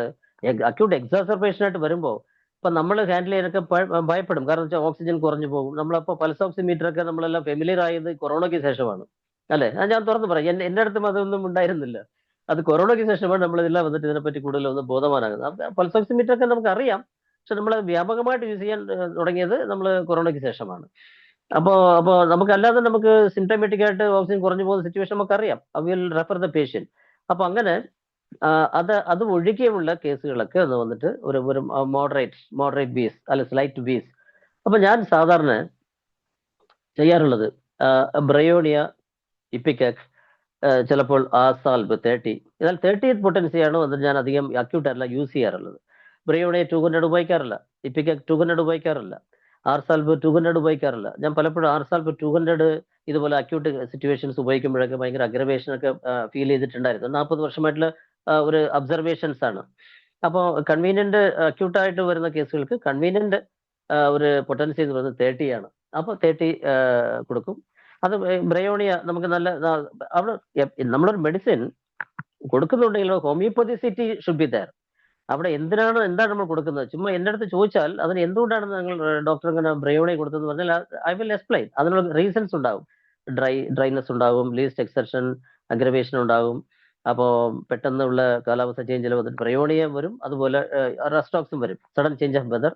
അക്യൂട്ട് എക്സാസർബേഷൻ ആയിട്ട് വരുമ്പോൾ ഇപ്പൊ നമ്മൾ ഹാൻഡിൽ ചെയ്യാനൊക്കെ ഭയപ്പെടും. കാരണം വെച്ചാൽ ഓക്സിജൻ കുറഞ്ഞു പോകും. നമ്മളപ്പോൾ പൾസ് ഓക്സിമീറ്റർ ഒക്കെ നമ്മളെല്ലാം ഫെമിലിയർ ആയത് കൊറോണയ്ക്ക് ശേഷമാണ് അല്ലെ? ഞാൻ തുറന്നു പറയാം, എന്റെ അടുത്തും അതൊന്നും ഉണ്ടായിരുന്നില്ല. അത് കൊറോണയ്ക്ക് ശേഷമാണ് നമ്മളിതെല്ലാം വന്നിട്ട് ഇതിനെപ്പറ്റി കൂടുതലൊന്ന് ബോധവാനാകുന്നത്. പൾസ് ഓക്സിമീറ്റർ ഒക്കെ നമുക്ക് അറിയാം, പക്ഷെ നമ്മൾ വ്യാപകമായിട്ട് യൂസ് ചെയ്യാൻ തുടങ്ങിയത് നമ്മൾ കൊറോണയ്ക്ക് ശേഷമാണ്. അപ്പോൾ നമുക്കല്ലാതെ നമുക്ക് സിംറ്റമാറ്റിക് ആയിട്ട് ഓക്സിജൻ കുറഞ്ഞു പോകുന്ന സിറ്റുവേഷൻ നമുക്കറിയാം. Will refer the patient. അപ്പൊ അങ്ങനെ അത് ഒഴികെയുള്ള കേസുകളൊക്കെ ഒന്ന് വന്നിട്ട് ഒരു മോഡറേറ്റ് ബീസ് അല്ലെ സ്ലൈറ്റ് ബീസ്. അപ്പൊ ഞാൻ സാധാരണ ചെയ്യാറുള്ളത് ബ്രയോണിയ, ഇപ്പിക്കാക്സ്, ചിലപ്പോൾ ആസാൽബ് 30. എന്നാൽ 30th പൊട്ടൻസിയാണ് വന്നിട്ട് ഞാൻ അധികം അക്യൂട്ട് അല്ല യൂസ് ചെയ്യാറുള്ളത്. ബ്രയോണിയ 200 ഉപയോഗിക്കാറില്ല, ഇപ്പിക്കാക്സ് 200 ഉപയോഗിക്കാറില്ല, ആർസാൽബ് 200 ഉപയോഗിക്കാറില്ല. ഞാൻ പലപ്പോഴും ആർസാൽബ് 200 ഇതുപോലെ അക്യൂട്ട് സിറ്റുവേഷൻസ് ഉപയോഗിക്കുമ്പോഴൊക്കെ ഭയങ്കര അഗ്രവേഷൻ ഒക്കെ ഫീൽ ചെയ്തിട്ടുണ്ടായിരുന്നു. 40 വർഷമായിട്ടുള്ള ഒരു ഒബ്സർവേഷൻസ് ആണ്. അപ്പോൾ കൺവീനിയന്റ് അക്യൂട്ടായിട്ട് വരുന്ന കേസുകൾക്ക് കൺവീനിയന്റ് ഒരു പൊട്ടൻസി എന്ന് പറയുന്നത് 30 ആണ്. അപ്പോൾ 30 കൊടുക്കും. അത് ബ്രയോണിയ നമുക്ക് നല്ല അവിടെ നമ്മളൊരു മെഡിസിൻ കൊടുക്കുന്നുണ്ടെങ്കിലോ ഹോമിയോപ്പതിസിറ്റി ഷുഡ് ബി ദയർ. അവിടെ എന്താണ് നമ്മൾ കൊടുക്കുന്നത്? ചുമ്മാ എൻ്റെ അടുത്ത് ചോദിച്ചാൽ അതിന് എന്തുകൊണ്ടാണ് നിങ്ങൾ ഡോക്ടർ ഇങ്ങനെ ബ്രയോണിയ കൊടുത്തതെന്ന് പറഞ്ഞാൽ ഐ വിൽ എക്സ്പ്ലെയിൻ. അതിനുള്ള റീസൺസ് ഉണ്ടാവും. ഡ്രൈനെസ് ഉണ്ടാവും, ലീസ്റ്റ് എക്സർഷൻ, അഗ്രവേഷൻ ഉണ്ടാവും. അപ്പോൾ പെട്ടെന്നുള്ള കാലാവസ്ഥ ചേഞ്ചിൽ വന്നിട്ട് ബ്രയോണിയ വരും, അതുപോലെ റെസ്റ്റോക്സും വരും, സഡൻ ചേഞ്ച് ഓഫ് വെതർ.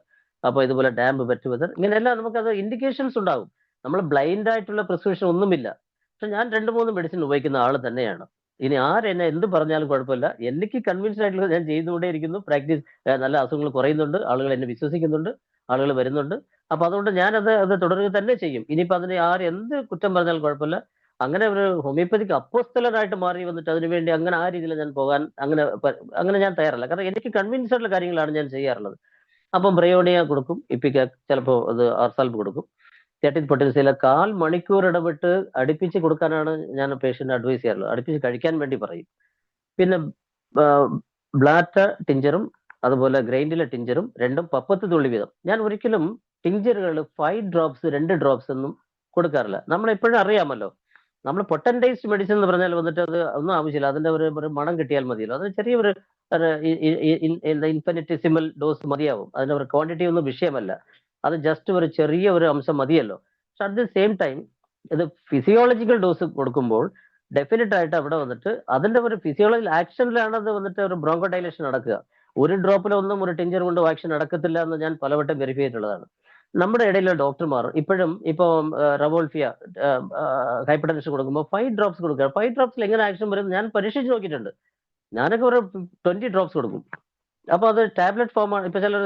അപ്പോൾ ഇതുപോലെ ഡാമ്പ് വെറ്റ് വെതർ, ഇങ്ങനെയെല്ലാം നമുക്കത് ഇൻഡിക്കേഷൻസ് ഉണ്ടാവും. നമ്മൾ ബ്ലൈൻഡ് ആയിട്ടുള്ള പ്രിസ്ക്രിപ്ഷൻ ഒന്നുമില്ല. പക്ഷെ ഞാൻ 2-3 മെഡിസിൻ ഉപയോഗിക്കുന്ന ആൾ തന്നെയാണ്. ഇനി ആരെന്നെ എന്ത് പറഞ്ഞാലും കുഴപ്പമില്ല, എനിക്ക് കൺവിൻസ്ഡ് ആയിട്ടുള്ളത് ഞാൻ ചെയ്തുകൊണ്ടേ ഇരിക്കുന്നു. പ്രാക്ടീസ്, നല്ല അസുഖങ്ങൾ കുറയുന്നുണ്ട്, ആളുകൾ എന്നെ വിശ്വസിക്കുന്നുണ്ട്, ആളുകൾ വരുന്നുണ്ട്. അപ്പൊ അതുകൊണ്ട് ഞാനത് തുടരുക തന്നെ ചെയ്യും. ഇനിയിപ്പോ അതിന് എന്ത് കുറ്റം പറഞ്ഞാലും കുഴപ്പമില്ല. അങ്ങനെ ഒരു ഹോമിയോപ്പതിക്ക് അപ്പോസ്തലനായിട്ട് മാറി വന്നിട്ട് അതിനുവേണ്ടി അങ്ങനെ ആ രീതിയിൽ ഞാൻ പോകാൻ അങ്ങനെ ഞാൻ തയ്യാറല്ല. കാരണം എനിക്ക് കൺവിൻസ്ഡ് ആയിട്ടുള്ള കാര്യങ്ങളാണ് ഞാൻ ചെയ്യാറുള്ളത്. അപ്പം ബ്രയോണിയ കൊടുക്കും, ഇപ്പിക്കാക്സ്, ചിലപ്പോൾ അത് ആർസാൽബ് കൊടുക്കും. 30th പൊട്ടൻസിയിൽ 1/4 മണിക്കൂർ ഇടവിട്ട് അടുപ്പിച്ച് കൊടുക്കാനാണ് ഞാൻ പേഷ്യന്റ് അഡ്വൈസ് ചെയ്യാറുള്ളത്. അടുപ്പിച്ച് കഴിക്കാൻ വേണ്ടി പറയും. പിന്നെ ബ്ലാറ്റ ടിഞ്ചറും അതുപോലെ ഗ്രൈൻഡിലെ ടിഞ്ചറും രണ്ടും 10 തുള്ളി വീതം. ഞാൻ ഒരിക്കലും ടിഞ്ചറുകൾ 5 ഡ്രോപ്സ് 2 ഡ്രോപ്സ് ഒന്നും കൊടുക്കാറില്ല. നമ്മളെപ്പോഴും അറിയാമല്ലോ, നമ്മൾ പൊട്ടൻറ്റൈസ്ഡ് മെഡിസിൻ എന്ന് പറഞ്ഞാൽ വന്നിട്ട് അത് ഒന്നും ആവശ്യമില്ല, അതിന്റെ ഒരു മണം കിട്ടിയാൽ മതിയല്ലോ. അത് ചെറിയൊരു ഇൻഫിനിറ്റിസിമൽ ഡോസ് മതിയാവും. അതിന്റെ ഒരു ക്വാണ്ടിറ്റി ഒന്നും വിഷയമല്ല. അത് ജസ്റ്റ് ഒരു ചെറിയ ഒരു അംശം മതിയല്ലോ. പക്ഷെ അറ്റ് ദി സെയിം ടൈം ഇത് ഫിസിയോളജിക്കൽ ഡോസ് കൊടുക്കുമ്പോൾ ഡെഫിനറ്റ് ആയിട്ട് അവിടെ വന്നിട്ട് അതിന്റെ ഒരു ഫിസിയോളജിക്കൽ ആക്ഷനിലാണ് അത് വന്നിട്ട് ഒരു ബ്രോങ്കോഡൈലേഷൻ നടക്കുക. ഒരു ഡ്രോപ്പിലൊന്നും ഒരു ടിഞ്ചർ കൊണ്ട് ആക്ഷൻ നടക്കത്തില്ല എന്ന് ഞാൻ പലവട്ടം വെരിഫൈ ചെയ്തിട്ടുള്ളതാണ്. നമ്മുടെ ഇടയിലെ ഡോക്ടർമാർ ഇപ്പോഴും റവോൾഫിയ ഹൈപ്പർ ടെൻഷൻ കൊടുക്കുമ്പോൾ 5 ഡ്രോപ്സ് കൊടുക്കുക. 5 ഡ്രോപ്സിൽ എങ്ങനെ ആക്ഷൻ വരും ഞാൻ പരീക്ഷിച്ച് നോക്കിയിട്ടുണ്ട്. ഞാനൊക്കെ ഒരു 20 ഡ്രോപ്സ് കൊടുക്കും. അപ്പൊ അത് ടാബ്ലറ്റ് ഫോമാണ്. ഇപ്പൊ ചിലർ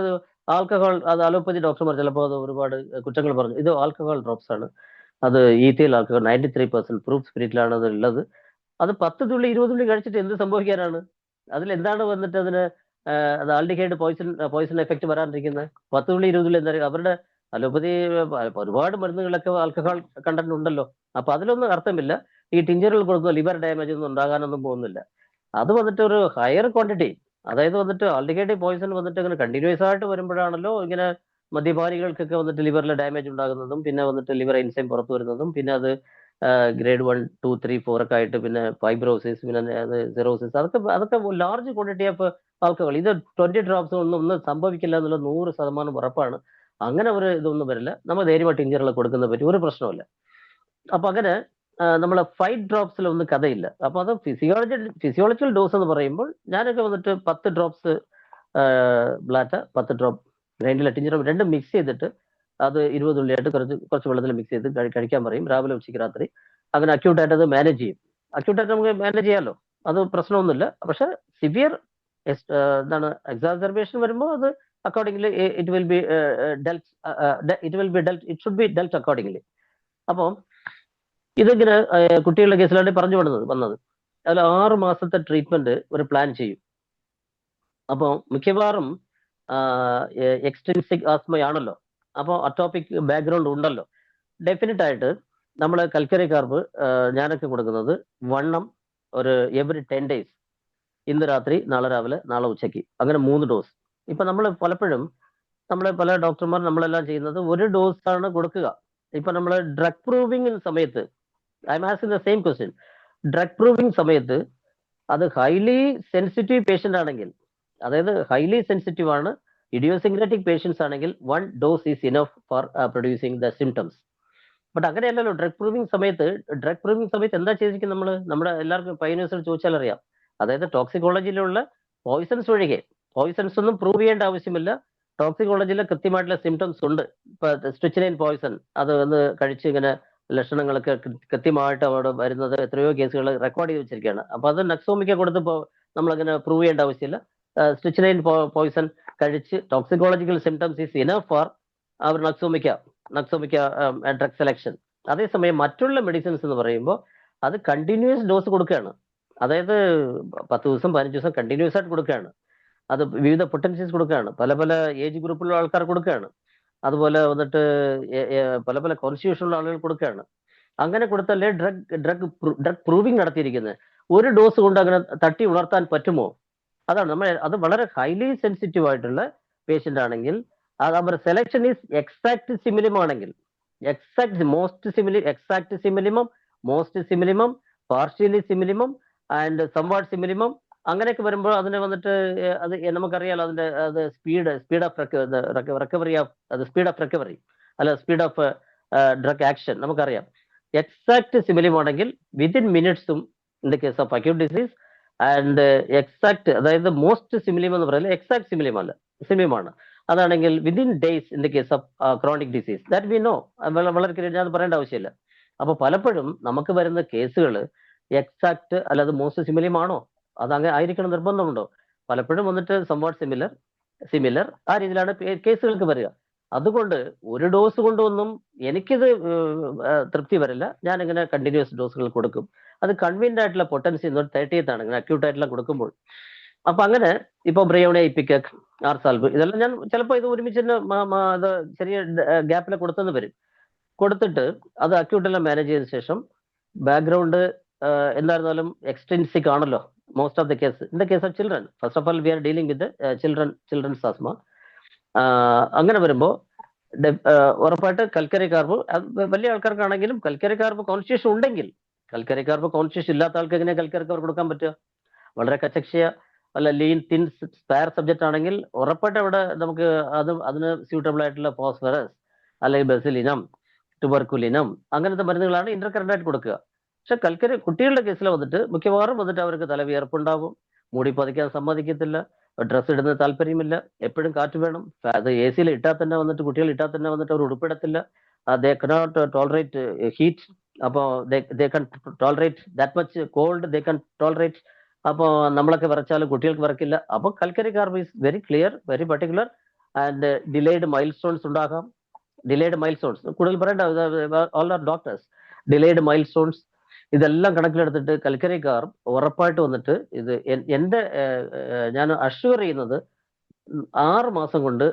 ആൽക്കഹോൾ, അത് അലോപ്പതി ഡോക്ടർമാർ ചിലപ്പോൾ അത് ഒരുപാട് കുറ്റങ്ങൾ പറഞ്ഞു. ഇത് ആൽക്കഹോൾ ഡ്രോപ്സ് ആണ്. അത് ഈഥൈൽ ആൽക്കഹോൾ 93% പ്രൂഫ് സ്പിരിറ്റിലാണ് അത് ഉള്ളത്. അത് 10 തുള്ളി 20 തുള്ളി കഴിച്ചിട്ട് എന്ത് സംഭവിക്കാനാണ്? അതിലെന്താണ് വന്നിട്ട് അതിന് അത് ആൽഡിഹൈഡ് പോയിസൺ എഫക്ട് വരാണ്ടിരിക്കുന്നത്? 10 തുള്ളി 20 തുള്ളി എന്താ? അവരുടെ അലോപ്പതി ഒരുപാട് മരുന്നുകളൊക്കെ ആൽക്കഹോൾ കണ്ടന്റ് ഉണ്ടല്ലോ. അപ്പൊ അതിലൊന്നും അർത്ഥമില്ല. ഈ ടിഞ്ചറുകൾ കൊടുക്കുന്ന ലിവർ ഡാമേജ് ഒന്നും ഉണ്ടാകാനൊന്നും പോകുന്നില്ല. അത് വന്നിട്ട് ഒരു ഹയർ ക്വാണ്ടിറ്റി, അതായത് വന്നിട്ട് ആൾട്ടിക്കേറ്റീവ് പോയിസൺ വന്നിട്ട് ഇങ്ങനെ കണ്ടിന്യൂസ് ആയിട്ട് വരുമ്പോഴാണല്ലോ ഇങ്ങനെ മദ്യപാനികൾക്കൊക്കെ വന്നിട്ട് ലിവറിൽ ഡാമേജ് ഉണ്ടാകുന്നതും പിന്നെ വന്നിട്ട് ലിവർ എൻസൈം പുറത്തു വരുന്നതും പിന്നെ അത് ഗ്രേഡ് 1, 2, 3, 4 ഒക്കെ ആയിട്ട് പിന്നെ ഫൈബ്രോസിസ് പിന്നെ അത് സിറോസിസ് അതൊക്കെ ലാർജ് ക്വാണ്ടിറ്റി ഓഫ് ആൽക്കഹോൾ. ഇത് 20 ഡ്രോപ്സ് ഒന്നും സംഭവിക്കില്ല എന്നുള്ള 100% ഉറപ്പാണ്. അങ്ങനെ ഒരു ഇതൊന്നും വരില്ല. നമ്മൾ ധൈര്യമായിട്ട് ഇഞ്ചിനുള്ള കൊടുക്കുന്ന പറ്റി ഒരു പ്രശ്നമില്ല. അപ്പൊ അങ്ങനെ നമ്മൾ 5 ഡ്രോപ്സിലൊന്നും കഥയില്ല. അപ്പൊ അത് ഫിസിയോളജിക്കൽ ഡോസ് എന്ന് പറയുമ്പോൾ ഞാനൊക്കെ വന്നിട്ട് 10 ഡ്രോപ്സ് ബ്ലാറ്റ, 10 ഡ്രോപ്പ് ഗ്രൈൻഡിൽ ടിഞ്ചറും രണ്ടും മിക്സ് ചെയ്തിട്ട് അത് 20 തുള്ളിയായിട്ട് കുറച്ച് വെള്ളത്തിൽ മിക്സ് ചെയ്ത് കഴിക്കാൻ പറയും രാവിലെ ഉച്ചയ്ക്ക് രാത്രി. അങ്ങനെ അക്യൂട്ടായിട്ട് അത് മാനേജ് ചെയ്യും. അക്യൂട്ടായിട്ട് നമുക്ക് മാനേജ് ചെയ്യാമല്ലോ, അത് പ്രശ്നമൊന്നുമില്ല. പക്ഷെ സിവിയർ എന്താണ് എക്സാസർബേഷൻ വരുമ്പോൾ അത് accordingly it will be dealt accordingly. അപ്പോൾ ഇതിങ്ങനെ കുട്ടികളുടെ കേസിലാണ് പറഞ്ഞു വന്നത്. അതിൽ 6 മാസത്തെ ട്രീറ്റ്മെന്റ് ഒരു പ്ലാൻ ചെയ്യും. അപ്പോൾ മിക്കവാറും എക്സ്ട്രിൻസിക് ആസ്മയാണല്ലോ, അപ്പോൾ അറ്റോപിക് ബാക്ക്ഗ്രൗണ്ട് ഉണ്ടല്ലോ. ഡെഫിനറ്റ് ആയിട്ട് നമ്മൾ കൽക്കരി കാർബ് ഞാനൊക്കെ കൊടുക്കുന്നത് വണ്ണം ഒരു എവറി 10 days, ഇന്ന് രാത്രി നാളെ രാവിലെ നാളെ ഉച്ചയ്ക്ക്, അങ്ങനെ 3 ഡോസ്. ഇപ്പൊ നമ്മൾ പലപ്പോഴും പല ഡോക്ടർമാർ നമ്മളെല്ലാം ചെയ്യുന്നത് ഒരു ഡോസാണ് കൊടുക്കുക. ഇപ്പൊ നമ്മൾ ഡ്രഗ് പ്രൂവിംഗ് സമയത്ത് I M asking the same question. Drug proving സമയത്ത് അത് ഹൈലി സെൻസിറ്റീവ് പേഷ്യന്റ് ആണെങ്കിൽ, അതായത് ഹൈലി സെൻസിറ്റീവ് ആണ്, ഇഡിയോസിങ്ക്രാറ്റിക് പേഷ്യൻസ് ആണെങ്കിൽ 1 dose is enough four producing the symptoms. But അങ്ങനെയല്ലല്ലോ ഡ്രഗ് പ്രൂവിംഗ് സമയത്ത് എന്താ ചെയ്തിരിക്കും നമ്മുടെ എല്ലാവർക്കും പൈനേഴ്സിൽ ചോദിച്ചാൽ അറിയാം. അതായത് ടോക്സിക്കോളജിയിലുള്ള പോയിസൺസ് ഒഴികെ, പോയിസൺസ് ഒന്നും പ്രൂവ് ചെയ്യേണ്ട ആവശ്യമില്ല. ടോക്സിക്കോളജിയിൽ കൃത്യമായിട്ടുള്ള സിംറ്റംസ് ഉണ്ട്. ഇപ്പൊ സ്ട്രിച്നൈൻ പോയിസൺ അത് ഒന്ന് കഴിച്ച് ഇങ്ങനെ ലക്ഷണങ്ങളൊക്കെ കൃത്യമായിട്ട് അവിടെ വരുന്നത് എത്രയോ കേസുകൾ റെക്കോർഡ് ചെയ്ത് വെച്ചിരിക്കുകയാണ്. അപ്പൊ അത് നക്സോമിക്ക കൊടുത്തപ്പോൾ നമ്മളങ്ങനെ പ്രൂവ് ചെയ്യേണ്ട ആവശ്യമില്ല. സ്ട്രിച്നൈൻ പോയിസൺ കഴിച്ച് toxicological symptoms is enough for our nux vomica drug selection. അതേസമയം മറ്റുള്ള മെഡിസിൻസ് എന്ന് പറയുമ്പോൾ അത് കണ്ടിന്യൂസ് ഡോസ് കൊടുക്കുകയാണ്. അതായത് 10 ദിവസം 15 ദിവസം കണ്ടിന്യൂസ് ആയിട്ട് കൊടുക്കുകയാണ്. അത് വിവിധ പൊട്ടൻഷ്യസ് കൊടുക്കുകയാണ്, പല ഏജ് ഗ്രൂപ്പിലുള്ള ആൾക്കാർ കൊടുക്കുകയാണ്. അതുപോലെ വന്നിട്ട് പല കോൺസ്റ്റിറ്റ്യൂഷനുള്ള ആളുകൾ കൊടുക്കുകയാണ്. അങ്ങനെ കൊടുത്തല്ലേ ഡ്രഗ് പ്രൂവിംഗ് നടത്തിയിരിക്കുന്നത്. ഒരു ഡോസ് കൊണ്ട് അങ്ങനെ തട്ടി ഉണർത്താൻ പറ്റുമോ? അതാണ് അത് വളരെ ഹൈലി സെൻസിറ്റീവ് ആയിട്ടുള്ള പേഷ്യന്റ് ആണെങ്കിൽ അത് അവരുടെ സെലക്ഷൻ ഈസ് എക്സാക്ട് സിമിലിമം ആണെങ്കിൽ exact similimum, most similimum, partially similimum and somewhat similimum അങ്ങനെയൊക്കെ വരുമ്പോൾ അതിനെ വന്നിട്ട് അത് നമുക്കറിയാലോ അതിന്റെ അത് സ്പീഡ് ഓഫ് റിക്കവറി അല്ല സ്പീഡ് ഓഫ് ഡ്രഗ് ആക്ഷൻ നമുക്കറിയാം. എക്സാക്ട് സിമിലിമം ആണെങ്കിൽ വിതിൻ മിനിറ്റ്സും in the case of acute disease and exact അതായത് മോസ്റ്റ് സിമിലിമം എന്ന് പറയുന്നത് എക്സാക്ട് സിമിലിമാണ്. അതാണെങ്കിൽ within days in the case of chronic disease that we know. വളരെ ഞാൻ പറയേണ്ട ആവശ്യമില്ല. അപ്പൊ പലപ്പോഴും നമുക്ക് വരുന്ന കേസുകൾ എക്സാക്ട് അല്ലാതെ മോസ്റ്റ് സിമിലിമാണോ അതങ്ങനെ ആയിരിക്കണം നിർബന്ധമുണ്ടോ? പലപ്പോഴും വന്നിട്ട് സംവാട്ട് സിമിലർ ആ രീതിയിലാണ് കേസുകൾക്ക് വരിക. അതുകൊണ്ട് ഒരു ഡോസ് കൊണ്ടൊന്നും എനിക്കിത് തൃപ്തി വരില്ല. ഞാനിങ്ങനെ കണ്ടിന്യൂസ് ഡോസുകൾ കൊടുക്കും. അത് കൺവീൻഡ് ആയിട്ടുള്ള പൊട്ടൻസി 30th ആണ് ഇങ്ങനെ അക്യൂട്ട് ആയിട്ടുള്ള കൊടുക്കുമ്പോൾ. അപ്പൊ അങ്ങനെ ഇപ്പൊ ബ്രയോണി, ഇപ്പിക്കക്, ആർസാൽബ് ഇതെല്ലാം ഞാൻ ചിലപ്പോൾ ഇത് ഒരുമിച്ച് അത് ചെറിയ ഗ്യാപ്പിൽ കൊടുത്തെന്ന് വരും. കൊടുത്തിട്ട് അത് അക്യൂട്ടെല്ലാം മാനേജ് ചെയ്ത ശേഷം ബാക്ക്ഗ്രൗണ്ട് എന്തായിരുന്നാലും എക്സ്ട്രിൻസിക് ആണല്ലോ most of the case. In the case of children, first of all we are dealing with the children's asthma. അങ്ങനെ വരുമ്പോൾ ഉറപ്പായിട്ട് കൽക്കരി കാർബ് വലിയ ആൾക്കാർക്കാണെങ്കിലും കൽക്കരി കാർബ് കോൺസ്റ്റിറ്റ്യൂഷൻ ഉണ്ടെങ്കിൽ, കൽക്കരി കാർബ് കോൺസ്റ്റിറ്റ്യൂഷൻ ഇല്ലാത്ത ആൾക്ക് എങ്ങനെ കൽക്കരി കാർബ് കൊടുക്കാൻ പറ്റുക? വളരെ കച്ചക്ഷിയ അല്ല ലീൻ തിൻ സ്പയർ സബ്ജക്റ്റ് ആണെങ്കിൽ ഉറപ്പായിട്ട് അവിടെ നമുക്ക് അതിന് സ്യൂട്ടബിൾ ആയിട്ടുള്ള ഫോസ്ഫറസ് അല്ലെങ്കിൽ ബെസിലിനം, ട്യൂബർക്കുലിനം അങ്ങനത്തെ മരുന്നുകളാണ് ഇന്റർകറന്റ് ആയിട്ട് കൊടുക്കുക. പക്ഷെ കൽക്കരി കുട്ടികളുടെ കേസിൽ വന്നിട്ട് മിക്കവാറും വന്നിട്ട് അവർക്ക് തലവിയർപ്പുണ്ടാവും, മൂടി പതിക്കാൻ സമ്മതിക്കത്തില്ല, ഡ്രസ്സ് ഇടുന്ന താല്പര്യമില്ല, എപ്പോഴും കാറ്റ് വേണം. അത് എ സിയിൽ ഇട്ടാൽ തന്നെ വന്നിട്ട് കുട്ടികൾ ഇട്ടാൽ തന്നെ വന്നിട്ട് അവർ ഉടുപ്പിടത്തില്ല. They cannot tolerate heat. അപ്പോൾ they can tolerate that much cold they can tolerate. അപ്പോൾ നമ്മളൊക്കെ വിറച്ചാലും കുട്ടികൾക്ക് വിറക്കില്ല. അപ്പോൾ calcarea carb is very clear, very particular. And delayed milestones ഉണ്ടാകാം. ഡിലേഡ് മൈൽ സ്റ്റോൺസ് കൂടുതൽ പറയേണ്ട, all are doctors. Delayed milestones ഇതെല്ലാം കണക്കിലെടുത്തിട്ട് കൽക്കരി കാർബ് ഉറപ്പായിട്ട് വന്നിട്ട് ഇത് ഞാൻ അഷ്യൂർ ചെയ്യുന്നത് 6 മാസം കൊണ്ട്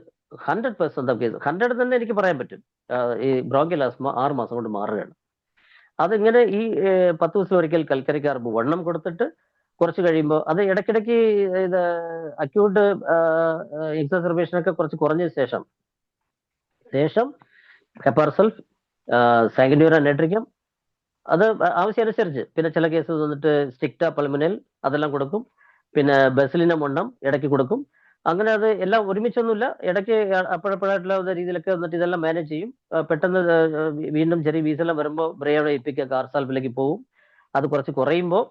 100% ഓഫ് കേസ് 100 തന്നെ എനിക്ക് പറയാൻ പറ്റും. ഈ ബ്രോങ്കിയൽ ആസ്മ 6 മാസം കൊണ്ട് മാറുകയാണ്. അതിങ്ങനെ ഈ 10 ദിവസം ഒരിക്കൽ കൽക്കരി കാർബ് വണ്ണം കൊടുത്തിട്ട് കുറച്ച് കഴിയുമ്പോൾ അത് ഇടയ്ക്കിടയ്ക്ക് ഇത് അക്യൂട്ട് എക്സസർബേഷനൊക്കെ കുറച്ച് കുറഞ്ഞ ശേഷം ഹെപ്പാർസൾഫ്, സാങ്കുനേറിയം നൈട്രിക്കം അത് ആവശ്യമനുസരിച്ച്, പിന്നെ ചില കേസ് വന്നിട്ട് സ്റ്റിക്റ്റ പൾമിനൽ അതെല്ലാം കൊടുക്കും, പിന്നെ ബെസിലിനം വണ്ണം ഇടയ്ക്ക് കൊടുക്കും. അങ്ങനെ അത് എല്ലാം ഒരുമിച്ചൊന്നുമില്ല, ഇടയ്ക്ക് അപ്പോഴപ്പോഴായിട്ടുള്ള രീതിയിലൊക്കെ വന്നിട്ട് ഇതെല്ലാം മാനേജ് ചെയ്യും. പെട്ടെന്ന് വീണ്ടും ചെറിയ വീസെല്ലാം വരുമ്പോൾ ബ്രേയോടെ ഇപ്പിക്കൊക്കെ ആർസാൽഫിലേക്ക് പോകും. അത് കുറച്ച് കുറയുമ്പോൾ,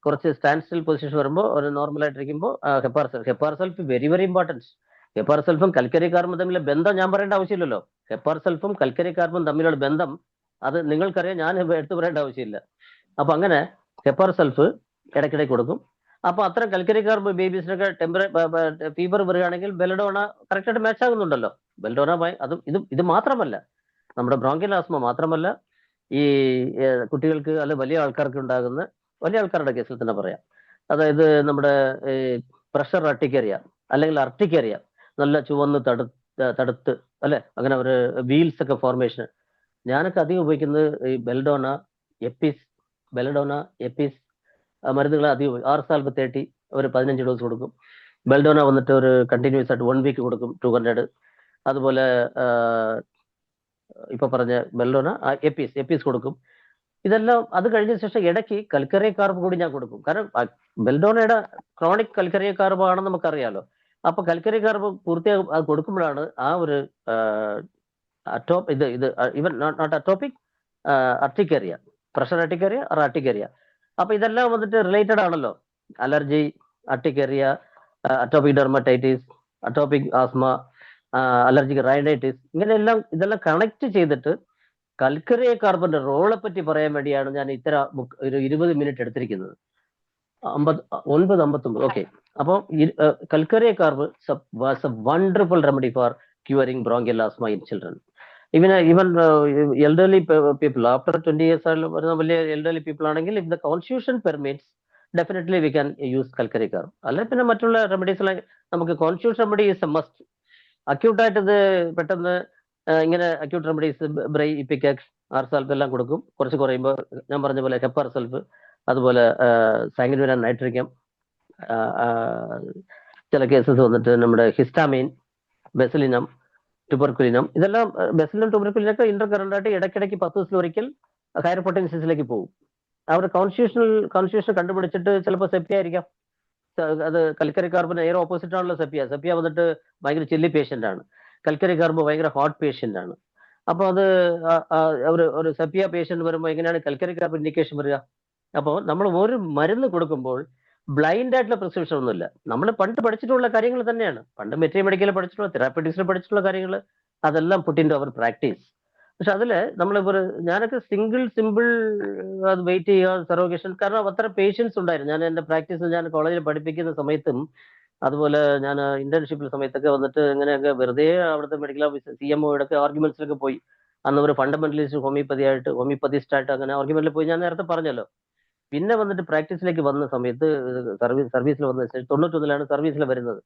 കുറച്ച് സ്റ്റാൻഡ് സ്റ്റിൽ പൊസിഷൻ വരുമ്പോൾ, ഒരു നോർമലായിട്ടിരിക്കുമ്പോൾ ഹെപ്പാർസൾഫ് വെരി വെരി ഇമ്പോർട്ടൻസ്. ഹെപ്പാർസൾഫും കൽക്കരി കാർബും തമ്മിലെ ബന്ധം ഞാൻ പറയേണ്ട ആവശ്യമില്ലല്ലോ. ഹെപ്പാർസൾഫും കൽക്കരി കാർബും തമ്മിലുള്ള ബന്ധം അത് നിങ്ങൾക്കറിയാം, ഞാൻ എടുത്തു പറയേണ്ട ആവശ്യമില്ല. അപ്പൊ അങ്ങനെ ഹെപ്പാർസൾഫ് ഇടയ്ക്കിടയ്ക്ക് കൊടുക്കും. അപ്പൊ അത്തരം കൽക്കരി കാർബ് ബേബീസിനൊക്കെ ഫീവർ വരികയാണെങ്കിൽ ബെലഡോണ കറക്റ്റായിട്ട് മാച്ച് ആകുന്നുണ്ടല്ലോ. ബെലഡോണ ഇത് മാത്രമല്ല, നമ്മുടെ ബ്രോങ്കിയൽ ആസ്മ മാത്രമല്ല, ഈ കുട്ടികൾക്ക് അല്ലെ വലിയ ആൾക്കാർക്ക് ഉണ്ടാകുന്ന, വലിയ ആൾക്കാരുടെ കേസിൽ തന്നെ പറയാം, അതായത് നമ്മുടെ പ്രഷർ അർട്ടിക്കേറിയ അല്ലെങ്കിൽ അർട്ടിക്കേറിയ, നല്ല ചുവന്ന് തടുത്ത് അല്ലെ, അങ്ങനെ ഒരു വീൽസ് ഒക്കെ ഫോർമേഷൻ, ഞാനൊക്കെ അധികം ഉപയോഗിക്കുന്നത് ഈ ബെൽഡോണ എപ്പിസ് മരുന്നുകൾ അധികം ആർസാൽഫ് 30 ഒരു 15 ഡോസ് കൊടുക്കും. ബെൽഡോണ വന്നിട്ട് ഒരു കണ്ടിന്യൂസ് ആയിട്ട് 1 വീക്ക് കൊടുക്കും 200. അതുപോലെ ഇപ്പൊ പറഞ്ഞ ബെൽഡോണ എപ്പിസ് കൊടുക്കും. ഇതെല്ലാം അത് കഴിഞ്ഞ ശേഷം ഇടയ്ക്ക് കൽക്കറി കാർബ് കൂടി ഞാൻ കൊടുക്കും. കാരണം ബെൽഡോണയുടെ ക്രോണിക് കൽക്കറി കാർബ് ആണെന്ന് നമുക്കറിയാലോ. അപ്പൊ കൽക്കരി കാർബ് പൂർത്തിയാകും അത് കൊടുക്കുമ്പോഴാണ് ആ ഒരു ഇവൻ not atopic urticaria, pressure urticaria or urticaria. അപ്പൊ ഇതെല്ലാം വന്നിട്ട് റിലേറ്റഡ് ആണല്ലോ. Allergy, urticaria, atopic dermatitis, atopic asthma, allergic rhinitis, ഇങ്ങനെയെല്ലാം ഇതെല്ലാം കണക്ട് ചെയ്തിട്ട് കൽക്കറി കാർബന്റെ റോളെ പറ്റി പറയാൻ വേണ്ടിയാണ് ഞാൻ ഒരു 20 മിനിറ്റ് എടുത്തിരിക്കുന്നത്. 9:59. ഓക്കെ. അപ്പോൾ calcarea carb was a wonderful remedy for curing bronchial asthma in children. Even elderly people after 20 years വരുന്ന വലിയ എൽഡർലി പീപ്പിൾ ആണെങ്കിൽ, if the constitution permits, definitely we can use calcarea carb. അല്ലെ പിന്നെ മറ്റുള്ള റെമഡീസ്, നമുക്ക് constitution remedy is a must. അക്യൂട്ടായിട്ട് ഇത് പെട്ടെന്ന് ഇങ്ങനെ അക്യൂട്ട് റെമഡീസ് ബ്രൈ, ഇപ്പിക്കാക്സ്, ആർസാൽഫ് എല്ലാം കൊടുക്കും. കുറച്ച് കുറയുമ്പോൾ ഞാൻ പറഞ്ഞ പോലെ ഹെപ്പാർസൾഫ്, അതുപോലെ സാങ്കുനേറിയം നൈട്രിക്കം, ചില കേസസ് വന്നിട്ട് നമ്മുടെ ഹിസ്റ്റാമൈൻ, ബെസിലിനം, ട്യൂബർക്കുലിനം, ഇതെല്ലാം ബെസിലിനം ട്യൂബർക്കുലിനൊക്കെ ഇന്റർകറന്റ് ഇടയ്ക്കിടയ്ക്ക് 10 ദിവസത്തിൽ ഒരിക്കൽ ഹയർ പൊട്ടൻഷ്യസിലേക്ക് പോകും. അവർ കോൺസ്റ്റിറ്റ്യൂഷൻ കണ്ടുപിടിച്ചിട്ട് ചിലപ്പോൾ സെപ്പി ആയിരിക്കാം. അത് കൽക്കരി കാർബിന് നേരെ ഓപ്പോസിറ്റ് ആണല്ലോ സെപ്പിയ വന്നിട്ട് ഭയങ്കര ചില്ലി പേഷ്യന്റ് ആണ്. കൽക്കരി കാർബ് ഭയങ്കര ഹോട്ട് പേഷ്യന്റ് ആണ്. അപ്പോൾ അത് ഒരു സെപ്പിയ പേഷ്യന്റ് വരുമ്പോൾ എങ്ങനെയാണ് കൽക്കരി കാർബ് ഇൻഡിക്കേഷൻ വരിക? അപ്പോൾ നമ്മൾ ഒരു മരുന്ന് കൊടുക്കുമ്പോൾ ബ്ലൈൻഡ് ആയിട്ടുള്ള പ്രിസ്ക്രിപ്ഷൻ ഒന്നുമില്ല. നമ്മൾ പണ്ട് പഠിച്ചിട്ടുള്ള കാര്യങ്ങൾ തന്നെയാണ്, പണ്ട് മെറ്റീരിയൽ പഠിച്ചിട്ടുള്ള, തെറാപ്യൂട്ടിക്സിൽ പഠിച്ചിട്ടുള്ള കാര്യങ്ങൾ, അതെല്ലാം put into our practice. പക്ഷെ അതില് നമ്മളിപ്പോൾ ഞാനൊക്കെ സിമ്പിൾ അത് വെയിറ്റ് ചെയ്യുക, സെറോഗേഷൻ, കാരണം അത്ര പേഷ്യൻസ് ഉണ്ടായിരുന്നു. ഞാൻ എൻ്റെ പ്രാക്ടീസ് ഞാൻ കോളേജിൽ പഠിപ്പിക്കുന്ന സമയത്തും അതുപോലെ ഞാൻ ഇന്റേൺഷിപ്പിൽ സമയത്തൊക്കെ വന്നിട്ട് ഇങ്ങനെയൊക്കെ വെറുതെ അവിടുത്തെ മെഡിക്കൽ ഓഫീസർ CMOയുടെ ആർഗ്യുമെന്റ്സിലൊക്കെ പോയി, അന്ന് ഒരു ഫണ്ടമെന്റലിസ്റ്റ് ഹോമിയോപ്പതിസ്റ്റ് ആയിട്ട് അങ്ങനെ ആർഗ്യുമെന്റിൽ പോയി, ഞാൻ നേരത്തെ പറഞ്ഞല്ലോ. പിന്നെ വന്നിട്ട് പ്രാക്ടീസിലേക്ക് വന്ന സമയത്ത് സർവീസിൽ വന്ന 91 സർവീസിൽ വരുന്നത്.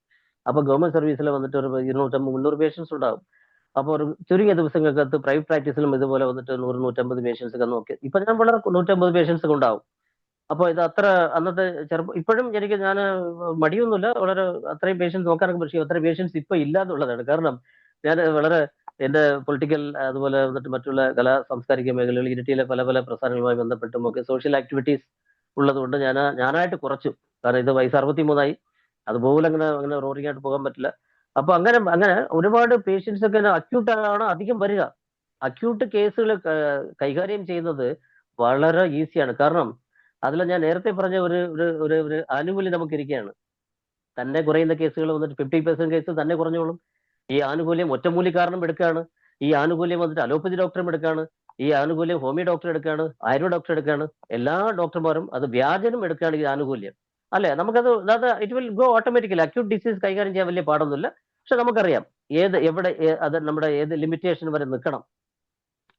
അപ്പൊ ഗവൺമെന്റ് സർവീസിൽ വന്നിട്ട് ഒരു 250-300 പേഷ്യൻസ് ഉണ്ടാവും. അപ്പോൾ ഒരു ചുരുങ്ങിയ ദിവസങ്ങൾക്കകത്ത് പ്രൈവറ്റ് പ്രാക്ടീസിലും ഇതുപോലെ വന്നിട്ട് 100-150 പേഷ്യൻസ് ഒക്കെ നോക്കി. ഇപ്പൊ ഞാൻ വളരെ 150 പേഷ്യൻസ് ഒക്കെ ഉണ്ടാവും. അപ്പോൾ ഇത് അത്ര അന്നത്തെ ഇപ്പോഴും ഞാൻ മടിയൊന്നുമില്ല, വളരെ അത്രയും പേഷ്യൻസ് നോക്കാനൊക്കെ. പക്ഷേ അത്രയും പേഷ്യൻസ് ഇപ്പൊ ഇല്ല എന്നുള്ളതാണ്. കാരണം ഞാൻ വളരെ എന്റെ പൊളിറ്റിക്കൽ, അതുപോലെ വന്നിട്ട് മറ്റുള്ള കലാ സാംസ്കാരിക മേഖലകൾ, ഇരിട്ടിയിലെ പല പ്രസ്ഥാനങ്ങളുമായി ബന്ധപ്പെട്ടും ഒക്കെ സോഷ്യൽ ആക്ടിവിറ്റീസ് ഉള്ളതുകൊണ്ട് ഞാനായിട്ട് കുറച്ചു. കാരണം ഇത് വയസ്സ് 63ആയി, അതുപോലെ അങ്ങനെ റോറിംഗ് ആയിട്ട് പോകാൻ പറ്റില്ല. അപ്പൊ അങ്ങനെ ഒരുപാട് പേഷ്യൻസ് ഒക്കെ അക്യൂട്ടാണ് അധികം വരിക. അക്യൂട്ട് കേസുകൾ കൈകാര്യം ചെയ്യുന്നത് വളരെ ഈസിയാണ്. കാരണം അതിൽ ഞാൻ നേരത്തെ പറഞ്ഞ ഒരു ആനുകൂല്യം നമുക്കിരിക്കുകയാണ്. തന്നെ കുറയുന്ന കേസുകൾ വന്നിട്ട് 50% കേസ് തന്നെ കുറഞ്ഞോളും. ഈ ആനുകൂല്യം ഒറ്റമൂലി കാരണം എടുക്കുകയാണ്. ഈ ആനുകൂല്യം വന്നിട്ട് അലോപ്പതി ഡോക്ടറും എടുക്കുകയാണ്. ഈ ആനുകൂല്യം ഹോമിയോ ഡോക്ടർ എടുക്കുകയാണ്, ആയുർവേദ ഡോക്ടർ എടുക്കുകയാണ്. എല്ലാ ഡോക്ടർമാരും അത് വ്യാജനും എടുക്കുകയാണ് ഈ ആനുകൂല്യം. അല്ലെ, നമുക്കത് it will go automatically. Acute disease കൈകാര്യം ചെയ്യാൻ വലിയ പാടൊന്നുമില്ല. പക്ഷെ നമുക്കറിയാം എവിടെ അത് നമ്മുടെ ഏത് ലിമിറ്റേഷൻ വരെ നിൽക്കണം.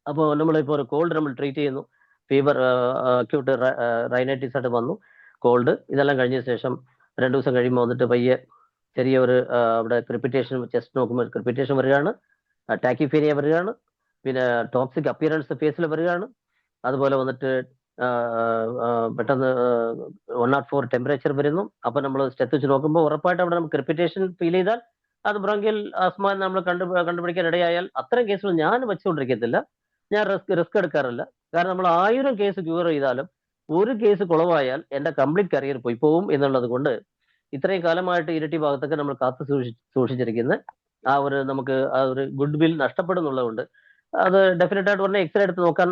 അപ്പോൾ നമ്മളിപ്പോൾ ഒരു കോൾഡ് നമ്മൾ ട്രീറ്റ് ചെയ്യുന്നു, ഫീവർ, അക്യൂട്ട് റൈനൈറ്റിസ് ആയിട്ട് വന്നു, കോൾഡ്, ഇതെല്ലാം കഴിഞ്ഞ ശേഷം 2 ദിവസം കഴിയുമ്പോൾ വന്നിട്ട് പയ്യെ ചെറിയ അവിടെ ക്രിപ്പിറ്റേഷൻ, ചെസ്റ്റ് നോക്കുമ്പോൾ ക്രിപ്പിറ്റേഷൻ വരികയാണ്, ടാക്കിഫീനിയ വരികയാണ്, പിന്നെ ടോക്സിക് അപ്പിയറൻസ് ഫേസിൽ വരികയാണ്, അതുപോലെ വന്നിട്ട് പെട്ടെന്ന് 104 ടെമ്പറേച്ചർ വരുന്നു. അപ്പൊ നമ്മൾ സ്റ്റെത്ത് വെച്ച് നോക്കുമ്പോൾ ഉറപ്പായിട്ട് അവിടെ നമുക്ക് ക്രിപ്പിറ്റേഷൻ ഫീൽ ചെയ്താൽ അത് ബ്രോങ്കിയൽ ആസ്മ നമ്മൾ കണ്ടുപിടിക്കാൻ ഇടയായാൽ അത്തരം കേസുകൾ ഞാൻ വെച്ചുകൊണ്ടിരിക്കത്തില്ല. ഞാൻ റിസ്ക് എടുക്കാറില്ല. കാരണം നമ്മൾ 1000 കേസ് ക്യൂർ ചെയ്താലും ഒരു കേസ് കുളവായാൽ എൻ്റെ കംപ്ലീറ്റ് കരിയർ പോയി പോവും എന്നുള്ളത് കൊണ്ട് ഇത്രയും കാലമായിട്ട് ഇരട്ടി ഭാഗത്തൊക്കെ നമ്മൾ കാത്തു സൂക്ഷിച്ചിരിക്കുന്ന നമുക്ക് ആ ഒരു ഗുഡ് വിൽ നഷ്ടപ്പെടുന്നുള്ളതുകൊണ്ട് അത് ഡെഫിനറ്റ് ആയിട്ട് പറഞ്ഞാൽ എക്സ്റേ എടുത്ത് നോക്കാൻ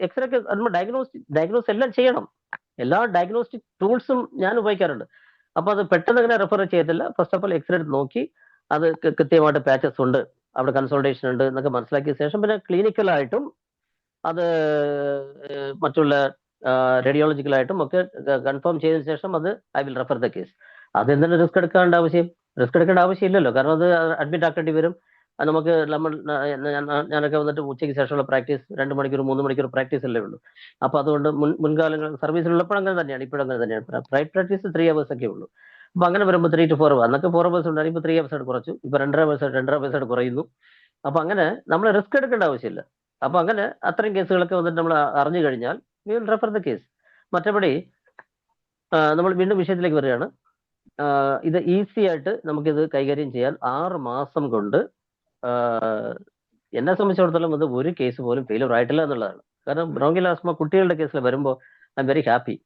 എക്സ്റേ ഒക്കെ നമ്മൾ ഡയഗ്നോസ് എല്ലാം ചെയ്യണം. എല്ലാ ഡയഗ്നോസ്റ്റിക് ടൂൾസും ഞാൻ ഉപയോഗിക്കാറുണ്ട്. അപ്പൊ അത് പെട്ടെന്ന് അങ്ങനെ റെഫർ ചെയ്യത്തില്ല. ഫസ്റ്റ് ഓഫ് ഓൾ എക്സ്റേ എടുത്ത് നോക്കി അത് കൃത്യമായിട്ട് പാച്ചസ് ഉണ്ട്, അവിടെ കൺസൾട്ടേഷൻ ഉണ്ട് എന്നൊക്കെ മനസ്സിലാക്കിയ ശേഷം പിന്നെ ക്ലിനിക്കലായിട്ടും അത് മറ്റുള്ള റേഡിയോളജിക്കലായിട്ടും ഒക്കെ കൺഫേം ചെയ്തതിനു ശേഷം അത് I will refer the case. അതെന്താണ് റിസ്ക് എടുക്കേണ്ട ആവശ്യമില്ലല്ലോ. കാരണം അത് അഡ്മിറ്റ് ആക്കേണ്ടി വരും. നമുക്ക് ഞാനൊക്കെ വന്നിട്ട് ഉച്ചയ്ക്ക് ശേഷമുള്ള പ്രാക്ടീസ് 2 മണിക്കൂർ 3 മണിക്കൂർ പ്രാക്ടീസ് അല്ലേ ഉള്ളൂ. അപ്പൊ അതുകൊണ്ട് മുൻകാലങ്ങൾ സർവീസിലുള്ളപ്പോൾ അങ്ങനെ തന്നെയാണ്, ഇപ്പോഴും അങ്ങനെ തന്നെയാണ്. പ്രൈവറ്റ് പ്രാക്ടീസ് 3 hours ഒക്കെ ഉള്ളൂ. അപ്പൊ അങ്ങനെ വരുമ്പോൾ 3 to 4 hours, അന്നൊക്കെ 4 hours ഉണ്ടായിരുന്നു, ഇപ്പൊ 3 hours ആയിട്ട് കുറച്ചു, ഇപ്പൊ 2.5 hours കുറയുന്നു. അപ്പൊ അങ്ങനെ നമ്മൾ റിസ്ക് എടുക്കേണ്ട ആവശ്യമില്ല. അപ്പൊ അങ്ങനെ അത്തരം കേസുകളൊക്കെ വന്നിട്ട് നമ്മൾ അറിഞ്ഞു കഴിഞ്ഞാൽ we will refer the case. മറ്റപടി നമ്മൾ വീണ്ടും വിഷയത്തിലേക്ക് വരികയാണ്. ഇത് ഈസി ആയിട്ട് നമുക്കിത് കൈകാര്യം ചെയ്യാൻ 6 മാസം കൊണ്ട് എന്നെ സംബന്ധിച്ചിടത്തോളം അത് ഒരു കേസ് പോലും ഫെയിലിയർ ആയിട്ടില്ല എന്നുള്ളതാണ്. കാരണം ബ്രോങ്കിയൽ ആസ്മ കുട്ടികളുടെ കേസിൽ വരുമ്പോൾ ഐ എം വെരി ഹാപ്പി.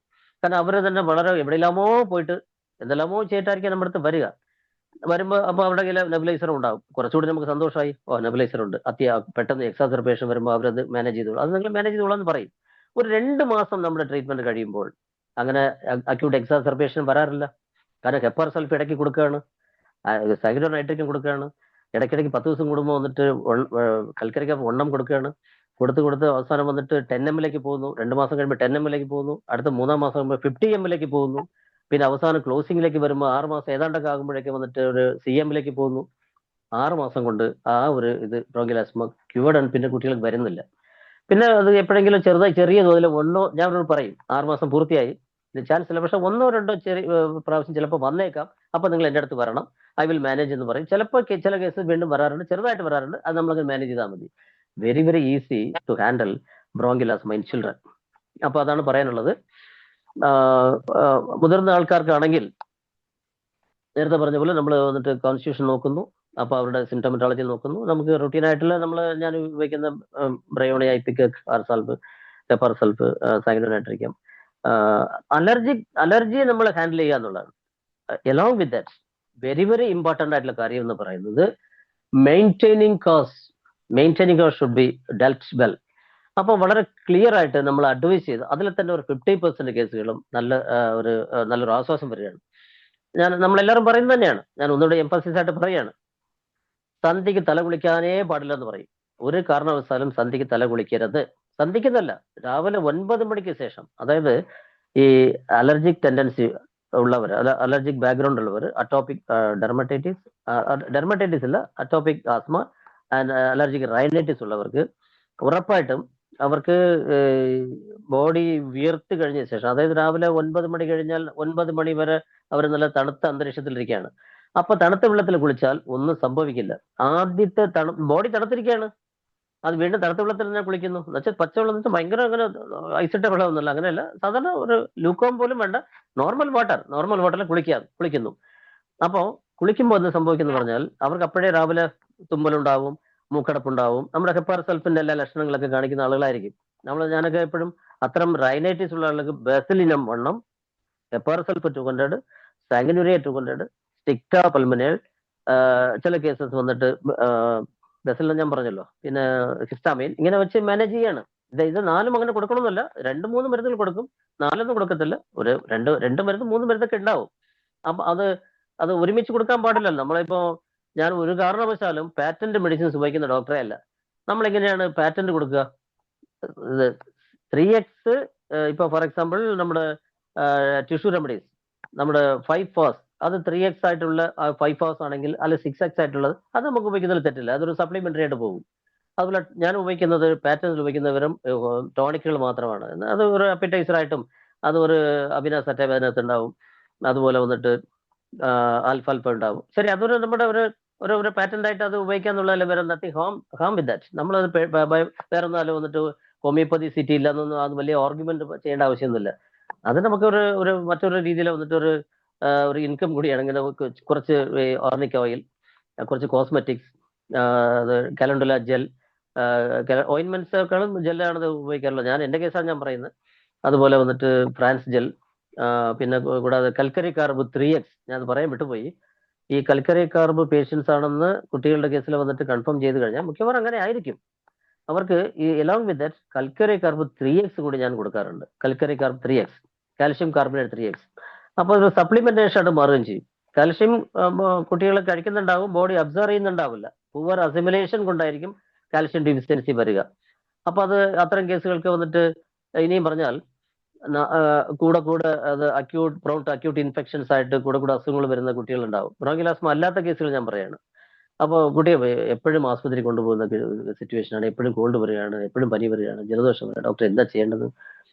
കാരണം അവർ തന്നെ വളരെ എവിടെയെല്ലാമോ പോയിട്ട് എന്തെല്ലാമോ ചെയ്തിട്ടായിരിക്കും നമ്മുടെ അടുത്ത് വരുമ്പോൾ അപ്പോൾ അവിടെ നെബുലൈസർ ഉണ്ടാവും. കുറച്ചുകൂടി നമുക്ക് സന്തോഷമായി, നെബുലൈസർ ഉണ്ട്, പെട്ടെന്ന് എക്സാസർബേഷൻ വരുമ്പോൾ അവരത് മാനേജ് ചെയ്തോളൂ, അത് നിങ്ങൾ മാനേജ് ചെയ്തോളാം എന്ന് പറയും. ഒരു 2 മാസം നമ്മുടെ ട്രീറ്റ്മെന്റ് കഴിയുമ്പോൾ അങ്ങനെ അക്യൂട്ട് എക്സാസർബേഷൻ വരാറില്ല. കാരണം ഹെപ്പാർ സൾഫ് ഇടയ്ക്ക് കൊടുക്കുകയാണ്, സൈക്ലോൺ നൈട്രേറ്റും കൊടുക്കുകയാണ്, ഇടയ്ക്കിടയ്ക്ക് 10 ദിവസം കൂടുമ്പോൾ വന്നിട്ട് കൽക്കരിക്ക വണ്ണം കൊടുക്കുകയാണ്. കൊടുത്ത് അവസാനം വന്നിട്ട് 10 ml പോകുന്നു, 2 മാസം കഴിയുമ്പോൾ 10 ml പോകുന്നു, അടുത്ത 3-ാം മാസം കഴിയുമ്പോൾ 50 ml പോകുന്നു, പിന്നെ അവസാനം ക്ലോസിംഗിലേക്ക് വരുമ്പോൾ 6 മാസം ഏതാണ്ടൊക്കെ ആകുമ്പോഴേക്ക് വന്നിട്ട് ഒരു CM പോകുന്നു. 6 മാസം കൊണ്ട് ആ ഒരു ഇത് ബ്രോങ്കിയൽ ആസ്മ ക്യൂർഡ് ആണ്. പിന്നെ കുട്ടികൾക്ക് വരുന്നില്ല. പിന്നെ അത് എപ്പോഴെങ്കിലും ചെറിയ തോതിൽ ഞാൻ പറയും 6 മാസം പൂർത്തിയായി, ചാൻസ് ഇല്ല, പക്ഷെ 1-2 പ്രാവശ്യം ചിലപ്പോൾ വന്നേക്കാം. അപ്പൊ നിങ്ങൾ എൻ്റെ അടുത്ത് വരണം, ഐ വിൽ മാനേജ് എന്ന് പറയും. ചിലപ്പോൾ ചില കേസ് വീണ്ടും വരാറുണ്ട്, ചെറുതായിട്ട് വരാറുണ്ട്, അത് നമ്മളത് മാനേജ് ചെയ്താൽ മതി. Very very easy to handle bronchial asthma in children. അപ്പൊ അതാണ് പറയാനുള്ളത്. മുതിർന്ന ആൾക്കാർക്കാണെങ്കിൽ നേരത്തെ പറഞ്ഞ പോലെ നമ്മൾ വന്നിട്ട് കോൺസ്റ്റിറ്റ്യൂഷൻ നോക്കുന്നു, അപ്പൊ അവരുടെ സിംറ്റമറ്റോളജി നോക്കുന്നു. നമുക്ക് റൂട്ടീനായിട്ടുള്ള ഞാൻ ഉപയോഗിക്കുന്ന ബ്രയോണി, ഐപിക്, ആർസാൽഫ്, പെപ്പർ സൾഫ്, സൈക്ലോനൈട്രിക്കം, അലർജി നമ്മൾ ഹാൻഡിൽ ചെയ്യുക എന്നുള്ളതാണ്. Along with that very very important ആയിട്ടുള്ള കാര്യം എന്ന് പറയുന്നത് maintaining cause should be dealt well. അപ്പൊ വളരെ ക്ലിയർ ആയിട്ട് നമ്മൾ അഡ്വൈസ് ചെയ്ത് അതിൽ തന്നെ ഒരു 50% കേസുകളും നല്ലൊരു ആശ്വാസം വരികയാണ്. നമ്മളെല്ലാവരും പറയുന്നത് തന്നെയാണ്, ഞാൻ ഒന്നുകൂടെ എംഫസിസ് ആയിട്ട് പറയാണ്, സന്ധിക്ക് തല കുളിക്കാനേ പാടില്ല എന്ന് പറയും. ഒരു കാരണവശാലും സന്ധിക്ക് തല കുളിക്കരുത്. സന്ധിക്കുന്നല്ല, രാവിലെ 9 മണിക്ക് ശേഷം. അതായത് ഈ അലർജിക് ടെൻഡൻസി ഉള്ളവർ, അലർജിക് ബാക്ക്ഗ്രൗണ്ട് ഉള്ളവർ, അറ്റോപിക് ഡെർമറ്റൈറ്റിസ് ഇല്ല, atopic asthma and allergic rhinitis ഉള്ളവർക്ക് ഉറപ്പായിട്ടും അവർക്ക് ബോഡി വിയർത്ത് കഴിഞ്ഞ ശേഷം, അതായത് രാവിലെ 9 മണി കഴിഞ്ഞാൽ 9 മണി വരെ അവർ നല്ല തണുത്ത അന്തരീക്ഷത്തിലിരിക്കുകയാണ്. അപ്പൊ തണുത്ത വെള്ളത്തിൽ കുളിച്ചാൽ ഒന്നും സംഭവിക്കില്ല. ആദ്യത്തെ ബോഡി തണുത്തിരിക്കുകയാണ്, അത് വീണ്ടും തണുത്ത വെള്ളത്തിൽ തന്നെ കുളിക്കുന്നു. എന്നുവെച്ചാൽ പച്ചവെള്ളം എന്ന് വെച്ചാൽ ഭയങ്കര അങ്ങനെ ഐസിട്ട വെള്ളമൊന്നുമല്ല, അങ്ങനെയല്ല, സാധാരണ ഒരു ലൂക്കോം പോലും വേണ്ട, നോർമൽ വാട്ടറിൽ കുളിക്കുന്നു. അപ്പോൾ കുളിക്കുമ്പോൾ എന്ത് സംഭവിക്കുന്നു പറഞ്ഞാൽ അവർക്ക് അപ്പോഴേ രാവിലെ തുമ്മലുണ്ടാവും, മൂക്കടപ്പുണ്ടാവും, നമ്മുടെ ഹെപ്പാർ സൾഫിന്റെ എല്ലാ ലക്ഷണങ്ങളൊക്കെ കാണിക്കുന്ന ആളുകളായിരിക്കും. ഞാനൊക്കെ എപ്പോഴും അത്തരം റൈനൈറ്റിസ് ഉള്ള ആളുകൾക്ക് ബെസിലിനം 1, ഹെപ്പാർ സൾഫ് 200, സാങ്കുനൂരിയ 200, സ്റ്റിക്ട പൾമനേൽ, ചില കേസസ് വന്നിട്ട് ബെസിലിനം ഞാൻ പറഞ്ഞല്ലോ, പിന്നെ ഹിസ്റ്റാമൈൻ, ഇങ്ങനെ വെച്ച് മാനേജ് ചെയ്യാണ്. ഇത് 4 അങ്ങനെ കൊടുക്കണമെന്നല്ല, 2-3 മരുന്നുകൾ കൊടുക്കും, 4 കൊടുക്കത്തില്ല, ഒരു 2 മരുന്ന് 3 മരുന്നൊക്കെ ഉണ്ടാവും. അപ്പൊ അത് ഒരുമിച്ച് കൊടുക്കാൻ പാടില്ലല്ലോ. നമ്മളിപ്പോ ഞാൻ ഒരു കാരണവശാലും പാറ്റന്റ് മെഡിസിൻസ് ഉപയോഗിക്കുന്ന ഡോക്ടറെ അല്ല. നമ്മൾ എങ്ങനെയാണ് പാറ്റന്റ് കൊടുക്കുക? 3x ഇപ്പൊ ഫോർ എക്സാമ്പിൾ നമ്മുടെ ടിഷ്യൂ റെമഡീസ്, നമ്മുടെ 5-FOS, അത് 3x ആയിട്ടുള്ള 5-FOS ആണെങ്കിൽ, അല്ല 6x ആയിട്ടുള്ളത്, അത് നമുക്ക് ഉപയോഗിക്കുന്നതിൽ തെറ്റില്ല, അതൊരു സപ്ലിമെന്ററി ആയിട്ട് പോകും. അതുപോലെ ഞാൻ ഉപയോഗിക്കുന്നത്, പാറ്റന്റിൽ ഉപയോഗിക്കുന്നവരും ടോണിക്കുകൾ മാത്രമാണ്. അത് ഒരു അപ്പിറ്റൈസർ ആയിട്ടും, അത് ഒരു അബിനാസെറ്റ അതിനകത്ത് ഉണ്ടാവും, അതുപോലെ വന്നിട്ട് ആൽഫ ഉണ്ടാവും. ശരി, അതൊരു നമ്മുടെ ഒരു പാറ്റന്റ് ആയിട്ട് അത് ഉപയോഗിക്കാന്നുള്ളതല്ല, വേറെ നത്തിങ് ഹാം വിത്ത് ദാറ്റ്. നമ്മളത് വേറെ ഒന്നാലും വന്നിട്ട് ഹോമിയോപ്പതി സിറ്റി ഇല്ലെന്നൊന്നും അത് വലിയ ആർഗ്യുമെന്റ് ചെയ്യേണ്ട ആവശ്യമൊന്നുമില്ല. അത് നമുക്ക് ഒരു മറ്റൊരു രീതിയിൽ വന്നിട്ട് ഒരു ഇൻകം കൂടിയാണ്. ഇങ്ങനെ കുറച്ച് ഓർണിക് ഓയിൽ, കുറച്ച് കോസ്മെറ്റിക്സ്, കലണ്ടുല ജെൽ, ഓയിൻമെന്റ്സേക്കാളും ജെല്ലാണ് ഉപയോഗിക്കാറുള്ളത്. എൻ്റെ കേസാണ് ഞാൻ പറയുന്നത്. അതുപോലെ വന്നിട്ട് ഫ്രാൻസ് ജെൽ, പിന്നെ കൂടാതെ കൽക്കരി കാർബ് 3x, ഞാൻ പറയാൻ വിട്ടുപോയി. ഈ കൽക്കരി കാർബ് പേഷ്യൻസ് ആണെന്ന് കുട്ടികളുടെ കേസിൽ വന്നിട്ട് കൺഫേം ചെയ്ത് കഴിഞ്ഞാൽ മിക്കവാറും അങ്ങനെ ആയിരിക്കും. അവർക്ക് ഈ എലോങ് വിത്ത് ദാറ്റ് കൽക്കരി കാർബ് 3x കൂടി ഞാൻ കൊടുക്കാറുണ്ട്. കൽക്കരി carb 3x, calcium carbonate 3x. അപ്പോൾ ഒരു സപ്ലിമെന്റേഷൻ ആയിട്ട് മാറുകയും ചെയ്യും. കാൽഷ്യം കുട്ടികൾ കഴിക്കുന്നുണ്ടാവും, ബോഡി അബ്സർവ് ചെയ്യുന്നുണ്ടാവില്ല. പുവർ അസിമുലേഷൻ കൊണ്ടായിരിക്കും കാൽഷ്യം ഡെഫിഷ്യൻസി വരിക. അപ്പൊ അത് അത്തരം കേസുകൾക്ക് വന്നിട്ട് ഇനിയും പറഞ്ഞാൽ കൂടെ അത് അക്യൂട്ട് ഇൻഫെക്ഷൻസ് ആയിട്ട് കൂടെ അസുഖങ്ങൾ വരുന്ന കുട്ടികളുണ്ടാവും. ബ്രോങ്കിലാസ്മ അല്ലാത്ത കേസുകൾ ഞാൻ പറയാണ്. അപ്പോൾ കുട്ടിയെ എപ്പോഴും ആസ്പത്രി കൊണ്ടുപോകുന്ന സിറ്റുവേഷനാണ്. എപ്പോഴും കോൾഡ് വരികയാണ്, എപ്പോഴും പനി വരികയാണ്, ജലദോഷം വരിക. ഡോക്ടർ എന്താ ചെയ്യേണ്ടത്?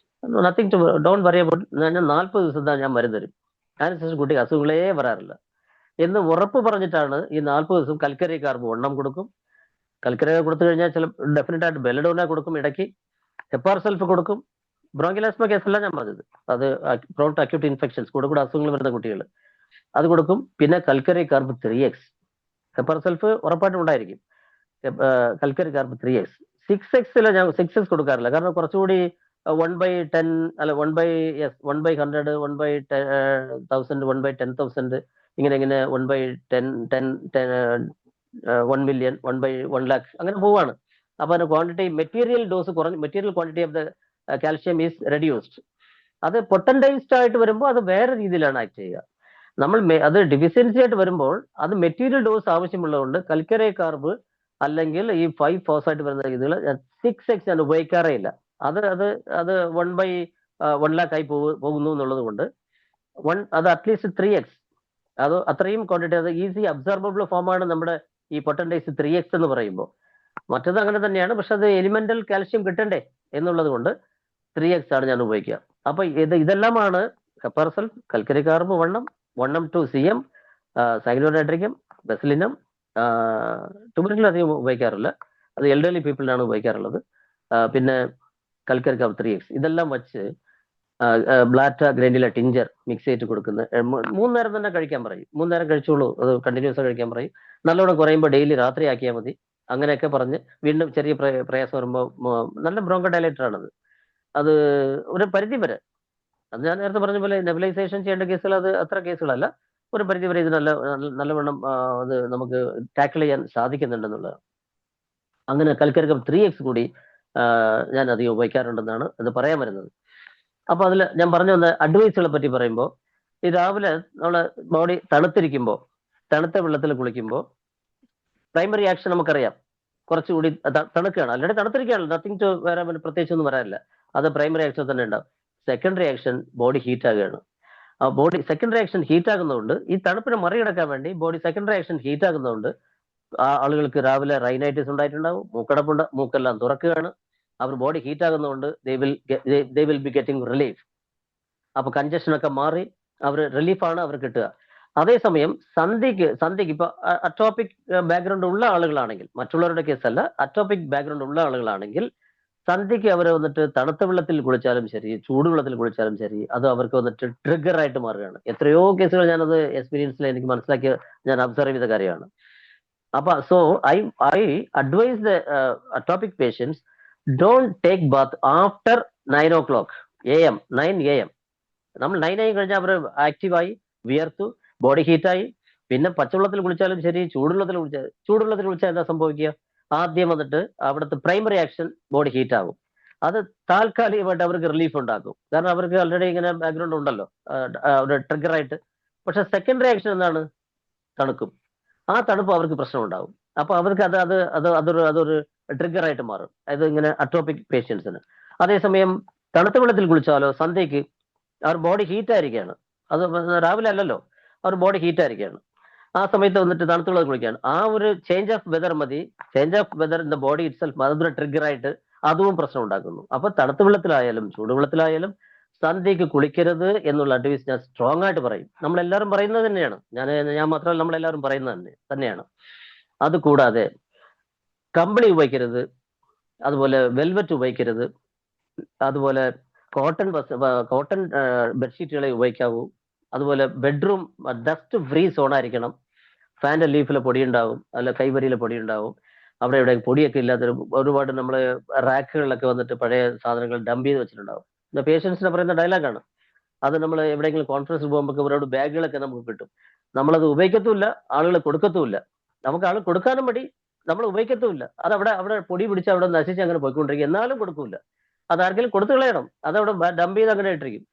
Nothing to don't worry about. ഞാൻ 40 ദിവസം ഞാൻ മരുന്ന് തരും. അതിനുശേഷം കുട്ടിക്ക് അസുഖങ്ങളേ വരാറില്ല എന്ന് ഉറപ്പ് പറഞ്ഞിട്ടാണ് ഈ 40 ദിവസം കൽക്കരി കാർബ് 1 കൊടുക്കും. കൽക്കരി കൊടുത്തു കഴിഞ്ഞാൽ ചില ഡെഫിനറ്റ് ആയിട്ട് ബെലഡോന കൊടുക്കും, ഇടയ്ക്ക് ഹെപ്പാർ സൾഫ് കൊടുക്കും. ബ്രോങ്കിലാസ്മ കേസല്ല ഞാൻ പറഞ്ഞത്, അത് പ്രോൺ ടു അക്യൂട്ട് ഇൻഫെക്ഷൻസ് കൂടെ അസുഖങ്ങൾ വരുന്ന കുട്ടികൾ അത് കൊടുക്കും. പിന്നെ കൽക്കരി കാർബ് 3x, ഹെപ്പാർ സൾഫ് ഉറപ്പായിട്ടും ഉണ്ടായിരിക്കും. കൽക്കരി കാർബ് 3x. 6x ഞാൻ 6x കൊടുക്കാറില്ല, കാരണം കുറച്ചുകൂടി 1/10 അല്ല 1/100, 1/1000, 1/10,000 ഇങ്ങനെ 1/10, 1 million, 1/1 lakh അങ്ങനെ പോവാണ്. അപ്പൊ അതിന് ക്വാണ്ടിറ്റി മെറ്റീരിയൽ ഡോസ് കുറഞ്ഞ്, material quantity of the calcium is reduced. അത് പൊട്ടൻഡൈസ്ഡ് ആയിട്ട് വരുമ്പോൾ അത് വേറെ രീതിയിലാണ് ആക്ട് ചെയ്യുക. നമ്മൾ അത് ഡെഫിഷ്യൻസി ആയിട്ട് വരുമ്പോൾ അത് മെറ്റീരിയൽ ഡോസ് ആവശ്യമുള്ളതുകൊണ്ട് കൽക്കരി കാർബ് അല്ലെങ്കിൽ ഈ 5-ഫോസ്ഫേറ്റ് വരുന്ന രീതികൾ 6x ഞാൻ ഉപയോഗിക്കാറേ ഇല്ല. അത് 1/1 lakh ആയി പോകുന്നു എന്നുള്ളത് കൊണ്ട് അത് അറ്റ്ലീസ്റ്റ് 3x, അത് അത്രയും ക്വാണ്ടിറ്റി, അത് ഈസി അബ്സർവബിൾ ഫോമാണ് നമ്മുടെ ഈ പൊട്ടൻഡൈസ് 3x എന്ന് പറയുമ്പോൾ. മറ്റത് അങ്ങനെ തന്നെയാണ്, പക്ഷെ അത് എലിമെന്റൽ കാൽഷ്യം കിട്ടണ്ടേ എന്നുള്ളത് കൊണ്ട് 3x ആണ് ഞാൻ ഉപയോഗിക്കുക. അപ്പൊ ഇതെല്ലാമാണ് ഹെപ്പാർ സൾഫ്, കൽക്കരി കാർബ് 1M2 CM, സൈക്ലോനൈട്രിക്കം, ബെസിലിനം. ട്യൂബറിൽ അധികം ഉപയോഗിക്കാറില്ല, അത് എൽഡർലി പീപ്പിളിനാണ് ഉപയോഗിക്കാറുള്ളത്. പിന്നെ കൽക്കരി കാർബ് 3x ഇതെല്ലാം വച്ച് ബ്ലാറ്റ ഗ്രൈൻഡില ടിഞ്ചർ മിക്സ് ചെയ്തിട്ട് കൊടുക്കുന്ന 3 നേരം തന്നെ കഴിക്കാൻ പറയും. 3 നേരം കഴിച്ചോളൂ, അത് കണ്ടിന്യൂസ് കഴിക്കാൻ പറയും. നല്ലോണം കുറയുമ്പോൾ ഡെയിലി രാത്രി ആക്കിയാൽ മതി. അങ്ങനെയൊക്കെ പറഞ്ഞ് വീണ്ടും ചെറിയ പ്രയാസം വരുമ്പോൾ നല്ല ബ്രോങ്കോ ഡയലേറ്റർ ആണത്. അത് ഒരു പരിധി വരെ, അത് ഞാൻ നേരത്തെ പറഞ്ഞ പോലെ നെബുലൈസേഷൻ ചെയ്യേണ്ട കേസുകൾ അത് അത്ര കേസുകളല്ല. ഒരു പരിധി വരെ ഇത് നല്ലവണ്ണം അത് നമുക്ക് ടാക്കിൾ ചെയ്യാൻ സാധിക്കുന്നുണ്ടെന്നുള്ളത്. അങ്ങനെ കൽക്കരി കാർബ് 3x കൂടി ഞാൻ അധികം ഉപയോഗിക്കാറുണ്ടെന്നാണ് അത് പറയാൻ വരുന്നത്. അപ്പൊ അതിൽ ഞാൻ പറഞ്ഞു വന്ന അഡ്വൈസുകളെ പറ്റി പറയുമ്പോൾ, ഈ രാവിലെ നമ്മളെ ബോഡി തണുത്തിരിക്കുമ്പോൾ, തണുത്ത വെള്ളത്തിൽ കുളിക്കുമ്പോൾ പ്രൈമറി ആക്ഷൻ നമുക്കറിയാം, കുറച്ചുകൂടി തണുക്കുകയാണ്. ആൾറെഡി തണുത്തിരിക്കുകയാണ്, നത്തിങ് ടു വേറെ പ്രത്യേകിച്ചൊന്നും വരാനില്ല. അത് പ്രൈമറി ആക്ഷൻ തന്നെ ഉണ്ടാവും. സെക്കൻഡറി ആക്ഷൻ ബോഡി ഹീറ്റ് ആകുകയാണ്. ആ ബോഡി സെക്കൻഡറി ആക്ഷൻ ഹീറ്റ് ആകുന്നതുകൊണ്ട് ഈ തണുപ്പിനെ മറികടക്കാൻ വേണ്ടി ബോഡി സെക്കൻഡറി ആക്ഷൻ ഹീറ്റ് ആകുന്നതുകൊണ്ട് ആളുകൾക്ക് രാവിലെ റൈനൈറ്റിസ് ഉണ്ടായിട്ടുണ്ടാവും, മൂക്കെല്ലാം തുറക്കുകയാണ്. അവർ ബോഡി ഹീറ്റ് ആകുന്നതുകൊണ്ട് they will be getting relief. അപ്പൊ കൺജഷൻ ഒക്കെ മാറി അവർ റിലീഫാണ് അവർ കിട്ടുക. അതേസമയം സന്ധ്യക്ക് ഇപ്പൊ അറ്റോപിക് ബാക്ക്ഗ്രൗണ്ട് ഉള്ള ആളുകളാണെങ്കിൽ, മറ്റുള്ളവരുടെ കേസല്ല, അറ്റോപിക് ബാക്ക്ഗ്രൗണ്ട് ഉള്ള ആളുകളാണെങ്കിൽ സന്ധ്യക്ക് അവർ വന്നിട്ട് തണുത്ത വെള്ളത്തിൽ കുളിച്ചാലും ശരി, ചൂടുവെള്ളത്തിൽ കുളിച്ചാലും ശരി, അത് അവർക്ക് വന്നിട്ട് ട്രിഗർ ആയിട്ട് മാറുകയാണ്. എത്രയോ കേസുകൾ ഞാനത് എക്സ്പീരിയൻസിൽ എനിക്ക് മനസ്സിലാക്കിയ, ഞാൻ ഒബ്സർവ് ചെയ്ത കാര്യമാണ്. അപ്പൊ so I advise the atopic patients, don't take bath after 9 o'clock AM, 9 AM. നമ്മൾ 9 ആയി കഴിഞ്ഞാൽ അവർ ആക്റ്റീവായി, വിയർത്തു, ബോഡി ഹീറ്റായി. പിന്നെ പച്ചവെള്ളത്തിൽ കുളിച്ചാലും ശരി, ചൂടുവെള്ളത്തിൽ കുളിച്ചാൽ എന്താ സംഭവിക്കുക? ആദ്യം വന്നിട്ട് അവിടുത്തെ പ്രൈമറി ആക്ഷൻ ബോഡി ഹീറ്റ് ആകും. അത് താൽക്കാലികമായിട്ട് അവർക്ക് റിലീഫ് ഉണ്ടാക്കും, കാരണം അവർക്ക് ഓൾറെഡി ഇങ്ങനെ ബാക്ക്ഗ്രൗണ്ട് ഉണ്ടല്ലോ ഒരു ട്രിഗറായിട്ട്. പക്ഷെ സെക്കൻഡറി ആക്ഷൻ എന്താണ്? തണുക്കും. ആ തണുപ്പ് അവർക്ക് പ്രശ്നം ഉണ്ടാകും. അപ്പൊ അവർക്ക് അതൊരു ട്രിഗറായിട്ട് മാറും. അത് ഇങ്ങനെ അറ്റോപിക് പേഷ്യൻസിന്. അതേസമയം തണുത്ത വെള്ളത്തിൽ കുളിച്ചാലോ സന്ധ്യക്ക് അവർ ബോഡി ഹീറ്റ് ആയിരിക്കുകയാണ്. അത് രാവിലെ അല്ലല്ലോ, അവർ ബോഡി ഹീറ്റ് ആയിരിക്കുകയാണ്. ആ സമയത്ത് വന്നിട്ട് തണുത്ത വെള്ളത്തിൽ കുളിക്കുകയാണ്. ആ ഒരു ചേഞ്ച് ഓഫ് വെതർ മതി. Change of weather in the body itself അതൊരു ട്രിഗറായിട്ട് അതും പ്രശ്നം ഉണ്ടാക്കുന്നു. അപ്പൊ തണുത്ത വെള്ളത്തിലായാലും ചൂടുവെള്ളത്തിലായാലും സന്ധ്യക്ക് കുളിക്കരുത് എന്നുള്ള അഡ്വൈസ് ഞാൻ സ്ട്രോങ് ആയിട്ട് പറയും. നമ്മളെല്ലാവരും പറയുന്നത് തന്നെയാണ്, ഞാൻ മാത്രമല്ല, നമ്മളെല്ലാവരും പറയുന്നത് തന്നെയാണ്. അത് കൂടാതെ കമ്പിളി ഉപയോഗിക്കരുത്, അതുപോലെ വെൽവെറ്റ് ഉപയോഗിക്കരുത്, അതുപോലെ കോട്ടൺ ബെഡ്ഷീറ്റുകളെ ഉപയോഗിക്കാവൂ, അതുപോലെ ബെഡ്റൂം ഡസ്റ്റ് ഫ്രീ സോണായിരിക്കണം. ഫാൻ്റെ ലീഫിലെ പൊടി ഉണ്ടാവും, അല്ല കൈവരിയിലെ പൊടി ഉണ്ടാവും, അവിടെ ഇവിടെ പൊടിയൊക്കെ ഇല്ലാത്തൊരു ഒരുപാട് നമ്മൾ റാക്കുകളിലൊക്കെ വന്നിട്ട് പഴയ സാധനങ്ങൾ ഡംപ് ചെയ്ത് വെച്ചിട്ടുണ്ടാവും. പിന്നെ പേഷ്യൻസിനെ പറയുന്ന ഡയലോഗാണ് അത്. നമ്മൾ എവിടെയെങ്കിലും കോൺഫറൻസിൽ പോകുമ്പോൾ ഇവരോട് ബാഗുകളൊക്കെ നമുക്ക് കിട്ടും, നമ്മളത് ഉപയോഗിക്കത്തുമില്ല, ആളുകൾ കൊടുക്കത്തുമില്ല. നമുക്ക് ആൾ കൊടുക്കാനും മടി, നമ്മൾ ഉപയോഗിക്കത്തുമില്ല. അത് അവിടെ പൊടി പിടിച്ച് അവിടെ നശിച്ച് അങ്ങനെ പോയിക്കൊണ്ടിരിക്കും, എന്നാലും കൊടുക്കൂല. അതാർക്കെങ്കിലും കൊടുത്തു കളയണം, അതവിടെ ഡംപ് ചെയ്ത് അങ്ങനെ ഇട്ടിരിക്കും.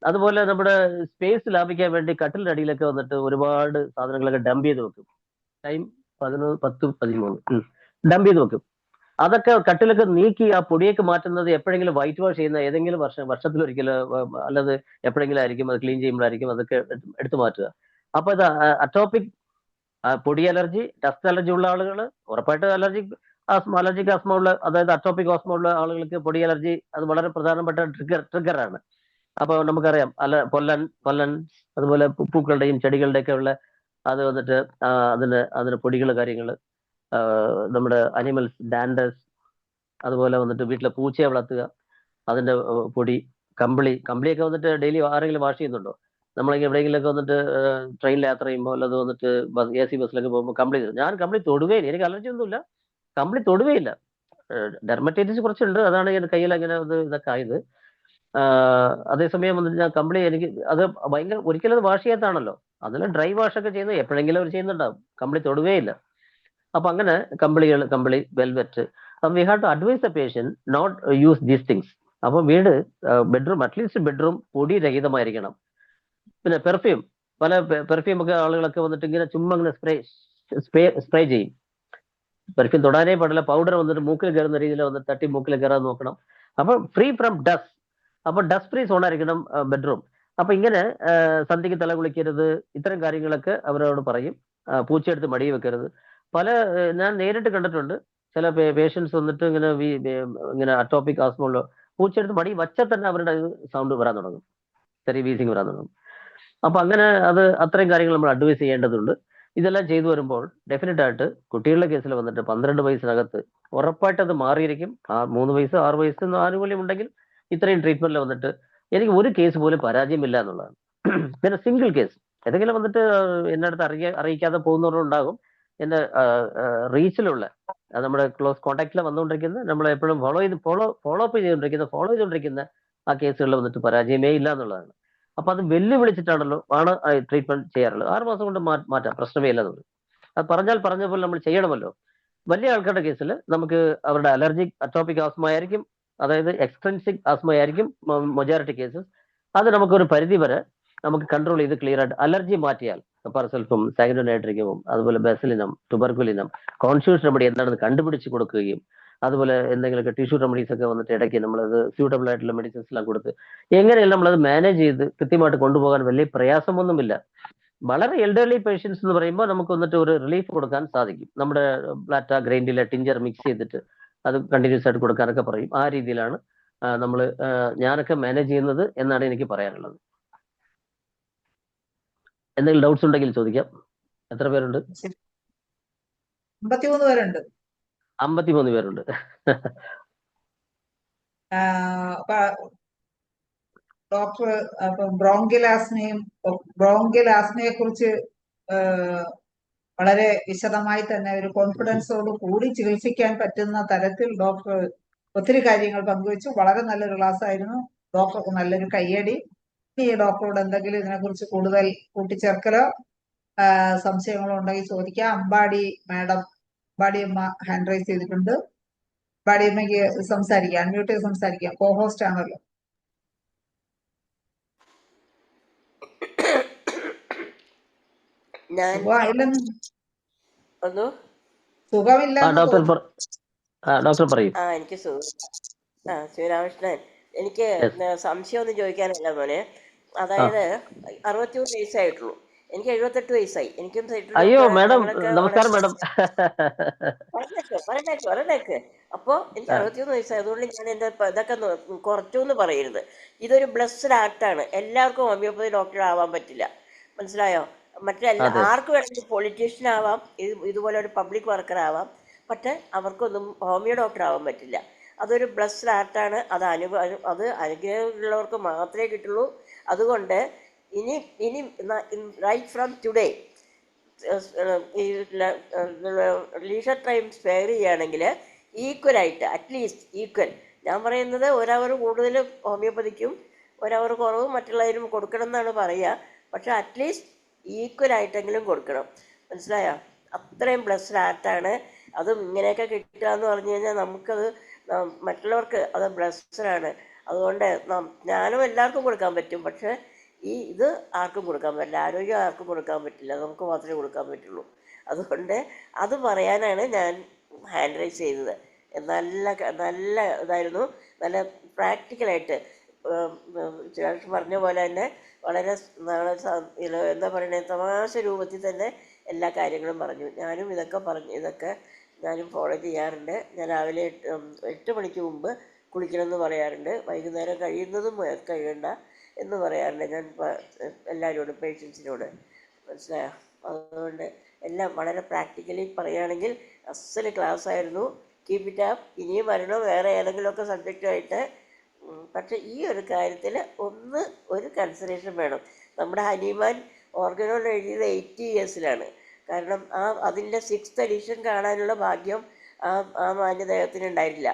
അതുപോലെ നമ്മുടെ സ്പേസ് ലാഭിക്കാൻ വേണ്ടി കട്ടിലിന്റെ അടിയിലൊക്കെ വന്നിട്ട് ഒരുപാട് സാധനങ്ങളൊക്കെ ഡംപ് ചെയ്ത് വെക്കും. ടൈം 11:10-13 ഡംപ് ചെയ്ത് വെക്കും. അതൊക്കെ കട്ടിലൊക്കെ നീക്കി ആ പൊടിയൊക്കെ മാറ്റുന്നത് എപ്പോഴെങ്കിലും വൈറ്റ് വാഷ് ചെയ്യുന്ന ഏതെങ്കിലും വർഷത്തിലൊരിക്കലോ അല്ലാതെ എപ്പോഴെങ്കിലും ആയിരിക്കും അത് ക്ലീൻ ചെയ്യുമ്പോഴായിരിക്കും അതൊക്കെ എടുത്തു മാറ്റുക. അപ്പൊ ഇത് അറ്റോപിക് പൊടി അലർജി, ഡസ്റ്റ് അലർജി ഉള്ള ആളുകൾ ഉറപ്പായിട്ട് അലർജിക് ആസ്മ ഉള്ള, അതായത് അറ്റോപിക് ആസ്മ ഉള്ള ആളുകൾക്ക് പൊടി അലർജി അത് വളരെ പ്രധാനപ്പെട്ട ട്രിഗറാണ്. അപ്പൊ നമുക്കറിയാം പൊല്ലൻ അതുപോലെ പൂക്കളുടെയും ചെടികളുടെയൊക്കെ ഉള്ള അത് വന്നിട്ട് അതിന് പൊടികൾ കാര്യങ്ങൾ, നമ്മുടെ അനിമൽസ് ഡാൻഡേഴ്സ്, അതുപോലെ വന്നിട്ട് വീട്ടിലെ പൂച്ചയെ വളർത്തുക അതിന്റെ പൊടി, കമ്പിളിയൊക്കെ വന്നിട്ട് ഡെയിലി ആരെങ്കിലും വാഷ് ചെയ്യുന്നുണ്ടോ? നമ്മളെങ്കിൽ എവിടെയെങ്കിലൊക്കെ വന്നിട്ട് ട്രെയിനിൽ യാത്ര ചെയ്യുമ്പോൾ അല്ലാതെ വന്നിട്ട് AC ബസ്സിലൊക്കെ പോകുമ്പോൾ ഞാൻ കമ്പിളി തൊടുകയില്ല, എനിക്ക് അലർജി ഒന്നുമില്ല, കമ്പിളി തൊടുകയില്ല. ഡെർമറ്റൈറ്റിസ് കുറച്ചുണ്ട്, അതാണ് എൻ്റെ കയ്യിൽ അങ്ങനെ ഇതൊക്കെ ആയത്. അതേസമയം വന്നിട്ട് ഞാൻ കമ്പിളി എനിക്ക് അത് ഭയങ്കര ഒരിക്കലും അത് വാഷ് ചെയ്യാത്താണല്ലോ, അതിൽ ഡ്രൈ വാഷ് ഒക്കെ ചെയ്യുന്നത് എപ്പോഴെങ്കിലും അവർ ചെയ്യുന്നുണ്ടാവും, കമ്പിളി തൊടുകയില്ല. അപ്പൊ അങ്ങനെ കമ്പിളി വെൽവെറ്റ്, അപ്പൊ we have to advise the patient not use these things. അപ്പൊ ബെഡ്റൂം അറ്റ്ലീസ്റ്റ് ബെഡ്റൂം പൊടി രഹിതമായിരിക്കണം. പിന്നെ പല പെർഫ്യൂം ഒക്കെ ആളുകളൊക്കെ വന്നിട്ട് ഇങ്ങനെ ചുമ്മാ ഇങ്ങനെ സ്പ്രേ ചെയ്യും. പെർഫ്യൂം തൊടാനേ പാടില്ല, പൗഡർ വന്നിട്ട് മൂക്കിൽ കയറുന്ന രീതിയിൽ വന്നിട്ട് തട്ടി മൂക്കിൽ കയറാൻ നോക്കണം. അപ്പൊ ഫ്രീ ഫ്രം ഡസ്റ്റ്, അപ്പൊ ഡസ്റ്റ് ഫ്രീ സോണായിരിക്കണം ബെഡ്റൂം. അപ്പൊ ഇങ്ങനെ സന്ധ്യക്ക് തല കുളിക്കരുത്, ഇത്തരം കാര്യങ്ങളൊക്കെ അവരോട് പറയും. പൂച്ചയെടുത്ത് മടി വെക്കരുത്. ഞാൻ നേരിട്ട് കണ്ടിട്ടുണ്ട് ചില പേഷ്യൻസ് വന്നിട്ട് ഇങ്ങനെ അറ്റോപിക് ആസ്മ പൂച്ചയെടുത്ത് മടി വച്ചാൽ തന്നെ അവരുടെ സൗണ്ട് വരാൻ തുടങ്ങും, ചെറിയ വീസിങ് വരാൻ തുടങ്ങും. അപ്പൊ അങ്ങനെ അത്രയും കാര്യങ്ങൾ നമ്മൾ അഡ്വൈസ് ചെയ്യേണ്ടതുണ്ട്. ഇതെല്ലാം ചെയ്തു വരുമ്പോൾ ഡെഫിനറ്റ് ആയിട്ട് കുട്ടികളുടെ കേസിൽ വന്നിട്ട് 12 വയസ്സിനകത്ത് ഉറപ്പായിട്ട് അത് മാറിയിരിക്കും. 3 വയസ്സ് 6 വയസ്സ് ആനുകൂല്യം ഉണ്ടെങ്കിൽ ഇത്രയും ട്രീറ്റ്മെന്റിൽ വന്നിട്ട് എനിക്ക് ഒരു കേസ് പോലും പരാജയമില്ല എന്നുള്ളതാണ്. പിന്നെ സിംഗിൾ കേസ് ഏതെങ്കിലും വന്നിട്ട് എന്നെ അടുത്ത് അറിയിക്കാതെ പോകുന്നവരുണ്ടാകും. എന്റെ റീച്ചിലുള്ള നമ്മുടെ ക്ലോസ് കോൺടാക്റ്റിൽ വന്നുകൊണ്ടിരിക്കുന്ന, നമ്മൾ എപ്പോഴും ഫോളോ അപ്പ് ചെയ്തുകൊണ്ടിരിക്കുന്ന ആ കേസുകളിൽ വന്നിട്ട് പരാജയമേ ഇല്ല എന്നുള്ളതാണ്. അപ്പൊ അത് ആണ് ട്രീറ്റ്മെന്റ് ചെയ്യാറുള്ളത്. 6 മാസം കൊണ്ട് മാറ്റാം, പ്രശ്നമേ ഇല്ല എന്നുള്ളത്. അത് പറഞ്ഞ പോലെ നമ്മൾ ചെയ്യണമല്ലോ. വലിയ ആൾക്കാരുടെ കേസിൽ നമുക്ക് അവരുടെ അലർജിക് അറ്റോപിക് ആസ്മ ആയിരിക്കും, അതായത് എക്സ്ട്രിൻസിക് ആസ്മ ആയിരിക്കും മൊജോറിറ്റി കേസസ്. അത് നമുക്കൊരു പരിധി വരെ നമുക്ക് കൺട്രോൾ ചെയ്ത് ക്ലിയർ ആയിട്ട് അലർജി മാറ്റിയാൽ പർസൽഫും സൈനോനൈട്രിക്കും അതുപോലെ ബെസിലിനം ട്യൂബർകുലിനം കോൺഷ്യൂസ് റെമഡി എന്താണെന്ന് കണ്ടുപിടിച്ച് കൊടുക്കുകയും അതുപോലെ എന്തെങ്കിലുമൊക്കെ ടിഷ്യൂ റെമഡീസ് ഒക്കെ വന്നിട്ട് ഇടയ്ക്ക് നമ്മളത് സ്യൂട്ടബിൾ ആയിട്ടുള്ള മെഡിസിൻസ് എല്ലാം കൊടുത്ത് എങ്ങനെയെല്ലാം നമ്മളത് മാനേജ് ചെയ്ത് കൃത്യമായിട്ട് കൊണ്ടുപോകാൻ വലിയ പ്രയാസമൊന്നുമില്ല. വളരെ എൽഡർലി പേഷ്യൻസ് എന്ന് പറയുമ്പോൾ നമുക്ക് വന്നിട്ട് ഒരു റിലീഫ് കൊടുക്കാൻ സാധിക്കും. നമ്മുടെ ബ്ലാറ്റ ഗ്രൈൻഡിലെ ടിഞ്ചർ മിക്സ് ചെയ്തിട്ട് അത് കണ്ടിന്യൂസ് ആയിട്ട് കൊടുക്കാനൊക്കെ പറയും. ആ രീതിയിലാണ് ഞാനൊക്കെ മാനേജ് ചെയ്യുന്നത് എന്നാണ് എനിക്ക് പറയാനുള്ളത്. എന്തെങ്കിലും ഡൗട്ട്സ് ഉണ്ടെങ്കിൽ ചോദിക്കാം. എത്ര പേരുണ്ട്? 53 പേരുണ്ട്. 53 പേരുണ്ട്. ഡോക്ടർ ബ്രോങ്കിയൽ ആസ്മയെ കുറിച്ച് വളരെ വിശദമായി തന്നെ ഒരു കോൺഫിഡൻസോട് കൂടി ചികിത്സിക്കാൻ പറ്റുന്ന തരത്തിൽ ഡോക്ടർ ഒത്തിരി കാര്യങ്ങൾ പങ്കുവച്ചു. വളരെ നല്ലൊരു ക്ലാസ് ആയിരുന്നു. ഡോക്ടർക്ക് നല്ലൊരു കയ്യടി. ഈ ഡോക്ടറോട് എന്തെങ്കിലും ഇതിനെക്കുറിച്ച് കൂടുതൽ കൂട്ടിച്ചേർക്കലോ സംശയങ്ങളോ ഉണ്ടെങ്കിൽ ചോദിക്കാം. അമ്പാടിയമ്മ ഹാൻഡ് റൈസ് ചെയ്തിട്ടുണ്ട്. അമ്പാടിയമ്മയ്ക്ക് സംസാരിക്കാം, അൺമ്യൂട്ട് ചെയ്ത് സംസാരിക്കാം. കോഹോസ്റ്റ് ആണല്ലോ. സുഖമില്ലെന്ന് ഡോക്ടർ പറയും. എനിക്ക് ശിവരാമകൃഷ്ണൻ, എനിക്ക് സംശയം ഒന്നും ചോദിക്കാനല്ല മോനെ. അതായത് 61 വയസ്സായിട്ടുള്ളൂ, എനിക്ക് 78 വയസ്സായി. എനിക്കും അയ്യോ മാഡം, നമസ്കാരം മാഡം. പറഞ്ഞേക്ക്. അപ്പൊ എനിക്ക് 61 വയസ്സായി. അതുകൊണ്ട് ഞാൻ എന്റെ ഇതൊക്കെ കുറച്ചു എന്ന് പറയരുത്. ഇതൊരു ബ്ലെസ്ഡ് ആക്ടാണ്. എല്ലാവർക്കും ഹോമിയോപ്പതി ഡോക്ടർ ആവാൻ പറ്റില്ല, മനസ്സിലായോ? ആർക്ക് വേണമെങ്കിലും പൊളിറ്റീഷ്യൻ ആവാം, ഇതുപോലെ ഒരു പബ്ലിക് വർക്കർ ആവാം. പക്ഷെ അവർക്കൊന്നും ഹോമിയോ ഡോക്ടർ ആവാൻ പറ്റില്ല. അതൊരു ബ്ലസ്ഡ് ആർട്ടാണ്. അത് അത് അനുഗ്രഹമുള്ളവർക്ക് മാത്രമേ കിട്ടുള്ളൂ. അതുകൊണ്ട് ഇനി ഇനി റൈറ്റ് ഫ്രം ടുഡേ ഈ ലീഷർ ടൈം സ്പെയർ ചെയ്യുകയാണെങ്കിൽ ഈക്വലായിട്ട്, അറ്റ്ലീസ്റ്റ് ഈക്വൽ, ഞാൻ പറയുന്നത് 1 അവർ കൂടുതൽ ഹോമിയോപ്പതിക്കും 1 അവർ കുറവ് മറ്റുള്ളവരും കൊടുക്കണം എന്നാണ് പറയുക. പക്ഷെ അറ്റ്ലീസ്റ്റ് ഈക്വലായിട്ടെങ്കിലും കൊടുക്കണം. മനസ്സിലായോ? അത്രയും ബ്ലസ്ഡ് ആർട്ടാണ്. അതും ഇങ്ങനെയൊക്കെ കിട്ടുക എന്ന് പറഞ്ഞു കഴിഞ്ഞാൽ നമുക്കത് മറ്റുള്ളവർക്ക് അത് ബ്ലസ്ഡാണ്. അതുകൊണ്ട് ഞാനും എല്ലാവർക്കും കൊടുക്കാൻ പറ്റും. പക്ഷേ ഇത് ആർക്കും കൊടുക്കാൻ പറ്റില്ല. ആരോഗ്യം ആർക്കും കൊടുക്കാൻ പറ്റില്ല, നമുക്ക് മാത്രമേ കൊടുക്കാൻ പറ്റുള്ളൂ. അതുകൊണ്ട് അത് പറയാനാണ് ഞാൻ ഹാൻഡ് റൈസ് ചെയ്തത്. നല്ല നല്ല ഇതായിരുന്നു. നല്ല പ്രാക്ടിക്കലായിട്ട് പറഞ്ഞ പോലെ തന്നെ വളരെ എന്താ പറയുക, തമാശ രൂപത്തിൽ തന്നെ എല്ലാ കാര്യങ്ങളും പറഞ്ഞു. ഞാനും ഇതൊക്കെ ഞാനും ഫോളോ ചെയ്യാറുണ്ട്. ഞാൻ രാവിലെ 8 മണിക്ക് മുമ്പ് കുളിക്കണമെന്ന് പറയാറുണ്ട്. വൈകുന്നേരം കഴിയുന്നതും കഴിയണ്ട എന്ന് പറയാറുണ്ട് ഞാൻ എല്ലാവരോടും, പേഷ്യൻസിനോട്. മനസ്സിലായോ? അതുകൊണ്ട് എല്ലാം വളരെ പ്രാക്ടിക്കലി പറയുകയാണെങ്കിൽ അസല് ക്ലാസ് ആയിരുന്നു. Keep it up. ഇനിയും വരണം വേറെ ഏതെങ്കിലുമൊക്കെ സബ്ജക്റ്റുമായിട്ട്. പക്ഷേ ഈ ഒരു കാര്യത്തിൽ ഒരു കൺസിഡറേഷൻ വേണം. നമ്മുടെ ഹനുമാൻ ഓർഗനോൺ എഴുതിയത് 80 ഇയേഴ്സിലാണ്. കാരണം അതിൻ്റെ 6th എഡിഷൻ കാണാനുള്ള ഭാഗ്യം ആ മാന്യദേഹത്തിന് ഉണ്ടായിട്ടില്ല.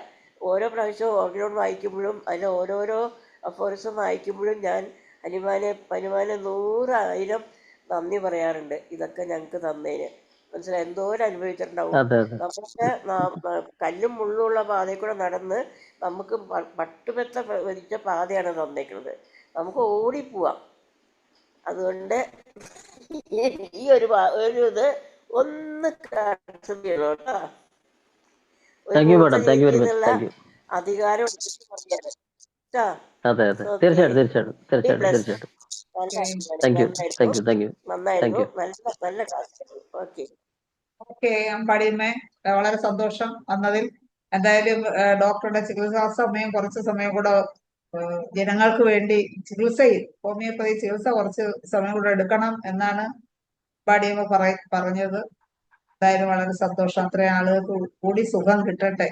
ഓരോ പ്രാവശ്യവും ഓർഗനോൺ വായിക്കുമ്പോഴും അതിൽ ഓരോരോ അഫോറിസം വായിക്കുമ്പോഴും ഞാൻ ഹനുമാനെ 100,000 നന്ദി പറയാറുണ്ട്. ഇതൊക്കെ ഞങ്ങൾക്ക് തന്നതിന്. മനസ്സിലായി? എന്തോരം അനുഭവിച്ചിട്ടുണ്ടാവും. നമുക്ക് കല്ലും മുള്ളുള്ള പാതയിൽ കൂടെ നടന്ന് നമുക്ക് പട്ടുമെത്ത വരിച്ച പാതയാണ് തന്നേക്കുന്നത്. നമുക്ക് ഓടിപ്പോവാം. അതുകൊണ്ട് ഈ ഒരു ഇത് ഒന്ന് കൺസിഡർ ചെയ്യണം കേട്ടോ. എന്നുള്ള അധികാരം നന്നായിരുന്നു. നല്ല ക്ലാസ്. ഓക്കെ അമ്പാടിയമ്മേ, വളരെ സന്തോഷം വന്നതിൽ. എന്തായാലും ഡോക്ടറുടെ ചികിത്സാ സമയം കുറച്ച് സമയം കൂടെ ജനങ്ങൾക്ക് വേണ്ടി ഹോമിയോപ്പതി ചികിത്സ കുറച്ച് സമയം കൂടെ എടുക്കണം എന്നാണ് അമ്പാടിയമ്മ പറഞ്ഞത്. എന്തായാലും വളരെ സന്തോഷം. അത്രയും ആളുകൾക്ക് കൂടി സുഖം കിട്ടട്ടെ.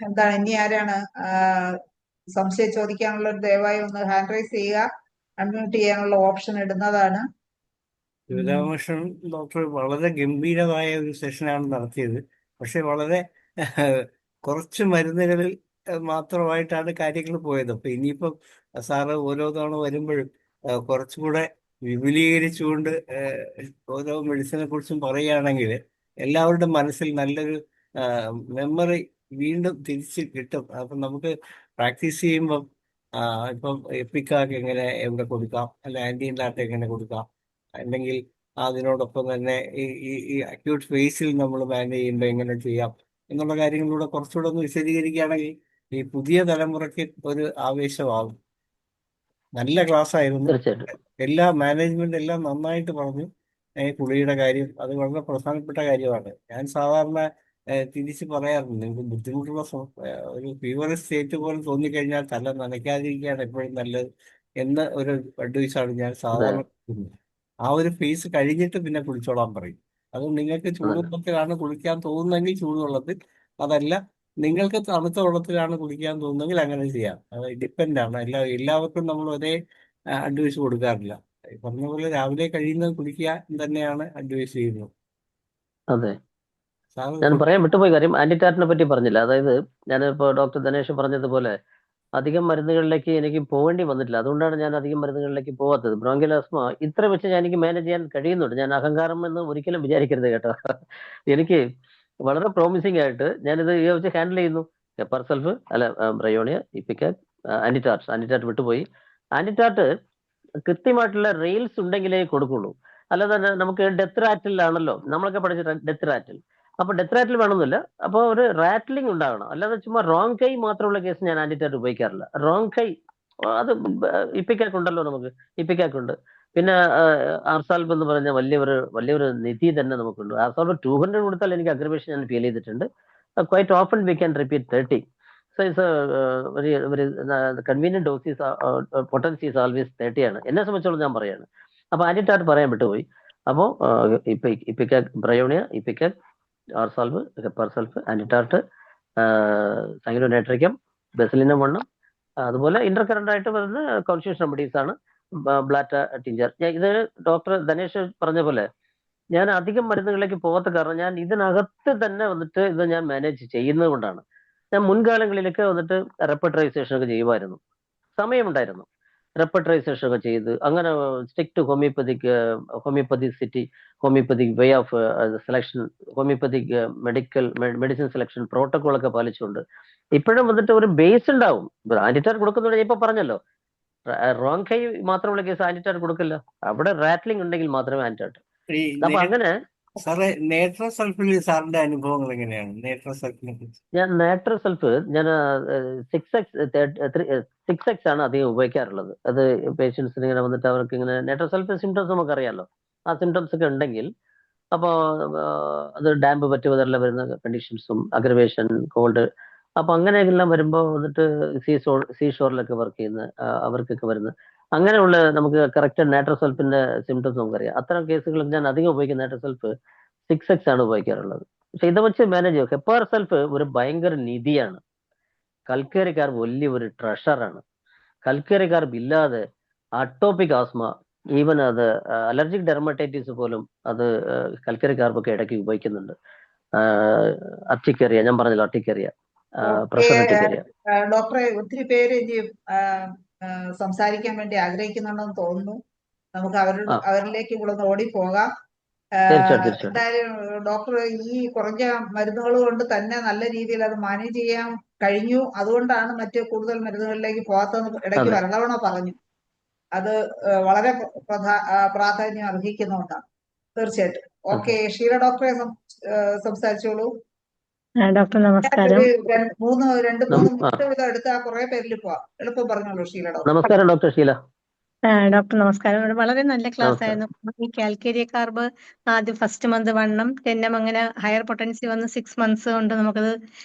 എന്താണ് ഇനി ആരാണ് സംശയം ചോദിക്കാനുള്ള? ദയവായി ഒന്ന് ഹാൻഡ് റൈസ് ചെയ്യുക. അൺമ്യൂട്ട് ചെയ്യാനുള്ള ഓപ്ഷൻ ഇടുന്നതാണ്. ശിവരാമകൃഷ്ണൻ ഡോക്ടർ വളരെ ഗംഭീരമായ ഒരു സെഷനാണ് നടത്തിയത്. പക്ഷെ വളരെ കുറച്ച് മരുന്നുകളിൽ മാത്രമായിട്ടാണ് കാര്യങ്ങൾ പോയത്. അപ്പൊ ഇനിയിപ്പം സാറ് ഓരോ തവണ വരുമ്പോഴും കുറച്ചുകൂടെ വിപുലീകരിച്ചുകൊണ്ട് ഓരോ മെഡിസിനെ കുറിച്ചും പറയുകയാണെങ്കിൽ എല്ലാവരുടെ മനസ്സിൽ നല്ലൊരു മെമ്മറി വീണ്ടും തിരിച്ച് കിട്ടും. അപ്പം നമുക്ക് പ്രാക്ടീസ് ചെയ്യുമ്പം ഇപ്പം എപ്പിക്കാക്ക് എങ്ങനെ എവിടെ കൊടുക്കാം, അല്ല ആന്റിനാട്ട് എങ്ങനെ കൊടുക്കാം, അല്ലെങ്കിൽ അതിനോടൊപ്പം തന്നെ ഈ അക്യൂട്ട് ഫേസിൽ നമ്മൾ മാനേജ് ചെയ്യുമ്പോൾ എങ്ങനെ ചെയ്യാം എന്നുള്ള കാര്യങ്ങളിലൂടെ കുറച്ചുകൂടെ ഒന്ന് വിശദീകരിക്കുകയാണെങ്കിൽ ഈ പുതിയ തലമുറയ്ക്ക് ഒരു ആവേശമാകും. നല്ല ക്ലാസ് ആയിരുന്നു. എല്ലാ മാനേജ്മെന്റ് എല്ലാം നന്നായിട്ട് പറഞ്ഞു. കുളിയുടെ കാര്യം അത് വളരെ പ്രധാനപ്പെട്ട കാര്യമാണ്. ഞാൻ സാധാരണ തിരിച്ച് പറയാറുണ്ട്, നിങ്ങൾക്ക് ബുദ്ധിമുട്ടുള്ള ഒരു ഫീവർ സ്റ്റേറ്റ് പോലെ തോന്നിക്കഴിഞ്ഞാൽ തല നനയ്ക്കാതിരിക്കുകയാണ് എപ്പോഴും നല്ലത് എന്ന ഒരു അഡ്വൈസാണ് ഞാൻ സാധാരണ കൊടുക്കുന്നത്. ആ ഒരു ഫേസ് കഴിഞ്ഞിട്ട് പിന്നെ കുളിച്ചോളാൻ പറയും. അത് നിങ്ങൾക്ക് ചൂടുവെള്ളത്തിലാണ് കുളിക്കാൻ തോന്നുന്നെങ്കിൽ ചൂടുവെള്ളത്തിൽ, അതല്ല നിങ്ങൾക്ക് തണുത്ത വെള്ളത്തിലാണ് കുളിക്കാൻ തോന്നുന്നെങ്കിൽ അങ്ങനെ ചെയ്യാം. അത് ഡിപ്പെൻഡ് ആണ്. എല്ലാവർക്കും നമ്മൾ ഒരേ അഡ്വൈസ് കൊടുക്കാറില്ല. പറഞ്ഞ പോലെ രാവിലെ കഴിയുന്നത് കുളിക്കുക തന്നെയാണ് അഡ്വൈസ് ചെയ്യുന്നത്. അതെ, ഞാൻ പറയാൻ വിട്ടുപോയ കാര്യം ആന്റിറ്റാറ്റിനെ പറ്റി പറഞ്ഞില്ല. അതായത് ഞാനിപ്പോ ഡോക്ടർ ധനേഷ് പറഞ്ഞതുപോലെ അധികം മരുന്നുകളിലേക്ക് എനിക്ക് പോകേണ്ടി വന്നിട്ടില്ല. അതുകൊണ്ടാണ് ഞാൻ അധികം മരുന്നുകളിലേക്ക് പോകാത്തത്. ബ്രോങ്കിയൽ ആസ്മ ഇത്ര വെച്ച് എനിക്ക് മാനേജ് ചെയ്യാൻ കഴിയുന്നുണ്ട്. ഞാൻ അഹങ്കാരം എന്ന് ഒരിക്കലും വിചാരിക്കരുത് കേട്ടോ. എനിക്ക് വളരെ പ്രോമിസിംഗ് ആയിട്ട് ഞാനിത് വെച്ച് ഹാൻഡിൽ ചെയ്യുന്നു. പെപ്പർസൾഫ്, അല്ല ബ്രയോണിയ, ഇപ്പിക്കാക്, ആന്റിറ്റാറ്റ് വിട്ടുപോയി. ആന്റിറ്റാറ്റ് കൃത്യമായിട്ടുള്ള റെയിൽസ് ഉണ്ടെങ്കിലേ കൊടുക്കുള്ളൂ. അല്ലാതെ നമുക്ക് ഡെത്ത് റാറ്റിലാണല്ലോ നമ്മളൊക്കെ പഠിച്ച ഡെത്ത് റാറ്റിൽ. അപ്പൊ ഡെത്ത് റാറ്റിൽ വേണമെന്നില്ല. അപ്പോൾ ഒരു റാറ്റ്ലിംഗ് ഉണ്ടാകണം. അല്ലാതെ ചുമ്മാ റോങ് കൈ മാത്രമുള്ള കേസ് ഞാൻ ആന്റിറ്റാറ്റ് ഉപയോഗിക്കാറില്ല. റോങ് കൈ അത് ഇപ്പിക്കാക്ക് ഉണ്ടല്ലോ, നമുക്ക് ഇപ്പിക്കാക്ക് ഉണ്ട്. പിന്നെ ആർസാൽബ് എന്ന് പറഞ്ഞ വലിയൊരു നിധി തന്നെ നമുക്കുണ്ട്. ആർസാൽബ് 200 കൊടുത്താൽ എനിക്ക് അഗ്രവേഷൻ ഞാൻ ഫീൽ ചെയ്തിട്ടുണ്ട്. Quite often we can repeat 30. So it's a very convenient dose is potency is always 30 ആണ് എന്നെ സംബന്ധിച്ചോളം. ഞാൻ പറയാണ്. അപ്പൊ ആന്റിറ്റാറ്റ് പറയാൻ വിട്ടുപോയി. അപ്പോൾ ഇപ്പിക്കാക് ബ്രയോണിയ, ഇപ്പിക്കാക് ഓർസാൽവ്, ഹെപ്പാർസൾഫ്, ആന്റിടാർട്ട്, സാങ്ക്വിനോനൈട്രിക്കം, ബെസിലിനം 1, അതുപോലെ ഇന്റർകറന്റ് ആയിട്ട് വരുന്ന കോൺഷ്യസ് റെമഡീസ് ആണ് ബ്ലാറ്റ ടിഞ്ചർ. ഇത് ഡോക്ടർ ധനേഷ് പറഞ്ഞ പോലെ ഞാൻ അധികം മരുന്നുകളിലേക്ക് പോകാത്ത കാരണം ഞാൻ ഇതിനകത്ത് തന്നെ വന്നിട്ട് ഇത് ഞാൻ മാനേജ് ചെയ്യുന്നത് കൊണ്ടാണ്. ഞാൻ മുൻകാലങ്ങളിലൊക്കെ വന്നിട്ട് റെപ്പട്രൈസേഷൻ ഒക്കെ ചെയ്യുമായിരുന്നു, സമയമുണ്ടായിരുന്നു. റെപ്പട്രൈസേഷൻ ഒക്കെ ചെയ്ത് അങ്ങനെ strict homoeopathic way of selection, homoeopathic medicine selection protocol ഒക്കെ പാലിച്ചുകൊണ്ട് ഇപ്പോഴും വന്നിട്ട് ഒരു ബേസ് ഉണ്ടാവും. ആന്റിറ്റാർ കൊടുക്കുന്നുണ്ട്, ഞാൻ ഇപ്പൊ പറഞ്ഞല്ലോ, റോങ് കൈ മാത്രമുള്ള കേസ് ആന്റിറ്റാർ കൊടുക്കില്ല, അവിടെ റാറ്റ്ലിംഗ് ഉണ്ടെങ്കിൽ മാത്രമേ ആന്റിറ്റാർ. ഈ അപ്പൊ അങ്ങനെ സാറേ നേട്രോസൾഫിൽ സാറിന്റെ അനുഭവങ്ങൾ എങ്ങനെയാണ്? നേട്രോസൾഫിനെ കുറിച്ച് ഞാൻ നാട്രോസൾഫ് ഞാൻ 6x ആണ് അധികം ഉപയോഗിക്കാറുള്ളത്. അത് പേഷ്യൻസിന് ഇങ്ങനെ വന്നിട്ട് അവർക്ക് ഇങ്ങനെ നാട്രോസൾഫ് സിംറ്റംസ് നമുക്ക് അറിയാമല്ലോ, ആ സിംറ്റംസ് ഒക്കെ ഉണ്ടെങ്കിൽ അപ്പോൾ അത് ഡാമ്പ് പറ്റുവതെല്ലാം വരുന്ന കണ്ടീഷൻസും അഗ്രവേഷൻ, കോൾഡ്, അപ്പൊ അങ്ങനെയെല്ലാം വരുമ്പോൾ വന്നിട്ട് സീ ഷോറിലൊക്കെ വർക്ക് ചെയ്യുന്ന അവർക്കൊക്കെ വരുന്ന അങ്ങനെയുള്ള നമുക്ക് കറക്റ്റ് നാട്രോസൾഫിന്റെ സിംറ്റംസ് നമുക്കറിയാം. അത്തരം കേസുകളിൽ ഞാൻ അധികം ഉപയോഗിക്കുന്ന നാട്രോസൾഫ് 6x ആണ് ഉപയോഗിക്കാറുള്ളത്. പക്ഷെ ഇത് വെച്ച് മാനേജ് ചെയ്യും. ഹെപ്പാർസൾഫ് ഒരു ഭയങ്കര നിധിയാണ്. കൽക്കേറി കാർബ് വലിയ ഒരു ട്രഷറാണ്. കൽക്കേറി കാർബ് ഇല്ലാതെ അട്ടോപിക് ആസ്മ, ഈവൻ അത് അലർജിക് ഡെർമറ്റൈറ്റിസ് പോലും അത് കൽക്കേറി കാർബൊക്കെ ഇടയ്ക്ക് ഉപയോഗിക്കുന്നുണ്ട്. അർട്ടിക്കേറിയ, ഞാൻ പറഞ്ഞല്ലോ അർട്ടിക്കേറിയ, പ്രഷർ അർട്ടിക്കേറിയ. ഡോക്ടറെ, ഒത്തിരി പേര് ഇനി സംസാരിക്കാൻ വേണ്ടി ആഗ്രഹിക്കുന്നുണ്ടെന്ന് തോന്നുന്നു. നമുക്ക് അവരിലേക്ക് കൂടെ ഒന്ന് ഓടിപ്പോകാം. തീർച്ചയായിട്ടും. എന്തായാലും ഡോക്ടർ ഈ കുറഞ്ഞ മരുന്നുകൾ കൊണ്ട് തന്നെ നല്ല രീതിയിൽ അത് മാനേജ് ചെയ്യാൻ കഴിഞ്ഞു. അതുകൊണ്ടാണ് മറ്റ് കൂടുതൽ മരുന്നുകളിലേക്ക് പോകാത്തതെന്ന് ഇടയ്ക്ക് വരളവണ പറഞ്ഞു. അത് വളരെ പ്രാധാന്യം അർഹിക്കുന്നുണ്ടാണ് തീർച്ചയായിട്ടും. ഓക്കെ, ഷീല ഡോക്ടറെ സംസാരിച്ചോളൂ. ഡോക്ടർ നമസ്കാരം. 2-3 മിനിറ്റ് വീതം എടുത്താൽ കുറെ പേരിൽ പോവാം. എളുപ്പം പറഞ്ഞോളൂ ഷീല ഡോക്ടർ. നമസ്കാരം ഡോക്ടർ ഷീല. ഡോക്ടർ നമസ്കാരം. വളരെ നല്ല ക്ലാസ് ആയിരുന്നു. ഈ കാൽക്കേരിയ കാർബ് ആദ്യം ഫസ്റ്റ് മന്ത് 1 പിന്നെ അങ്ങനെ ഹയർ പൊട്ടൻസി വന്ന് 6 months കൊണ്ട് നമുക്കത്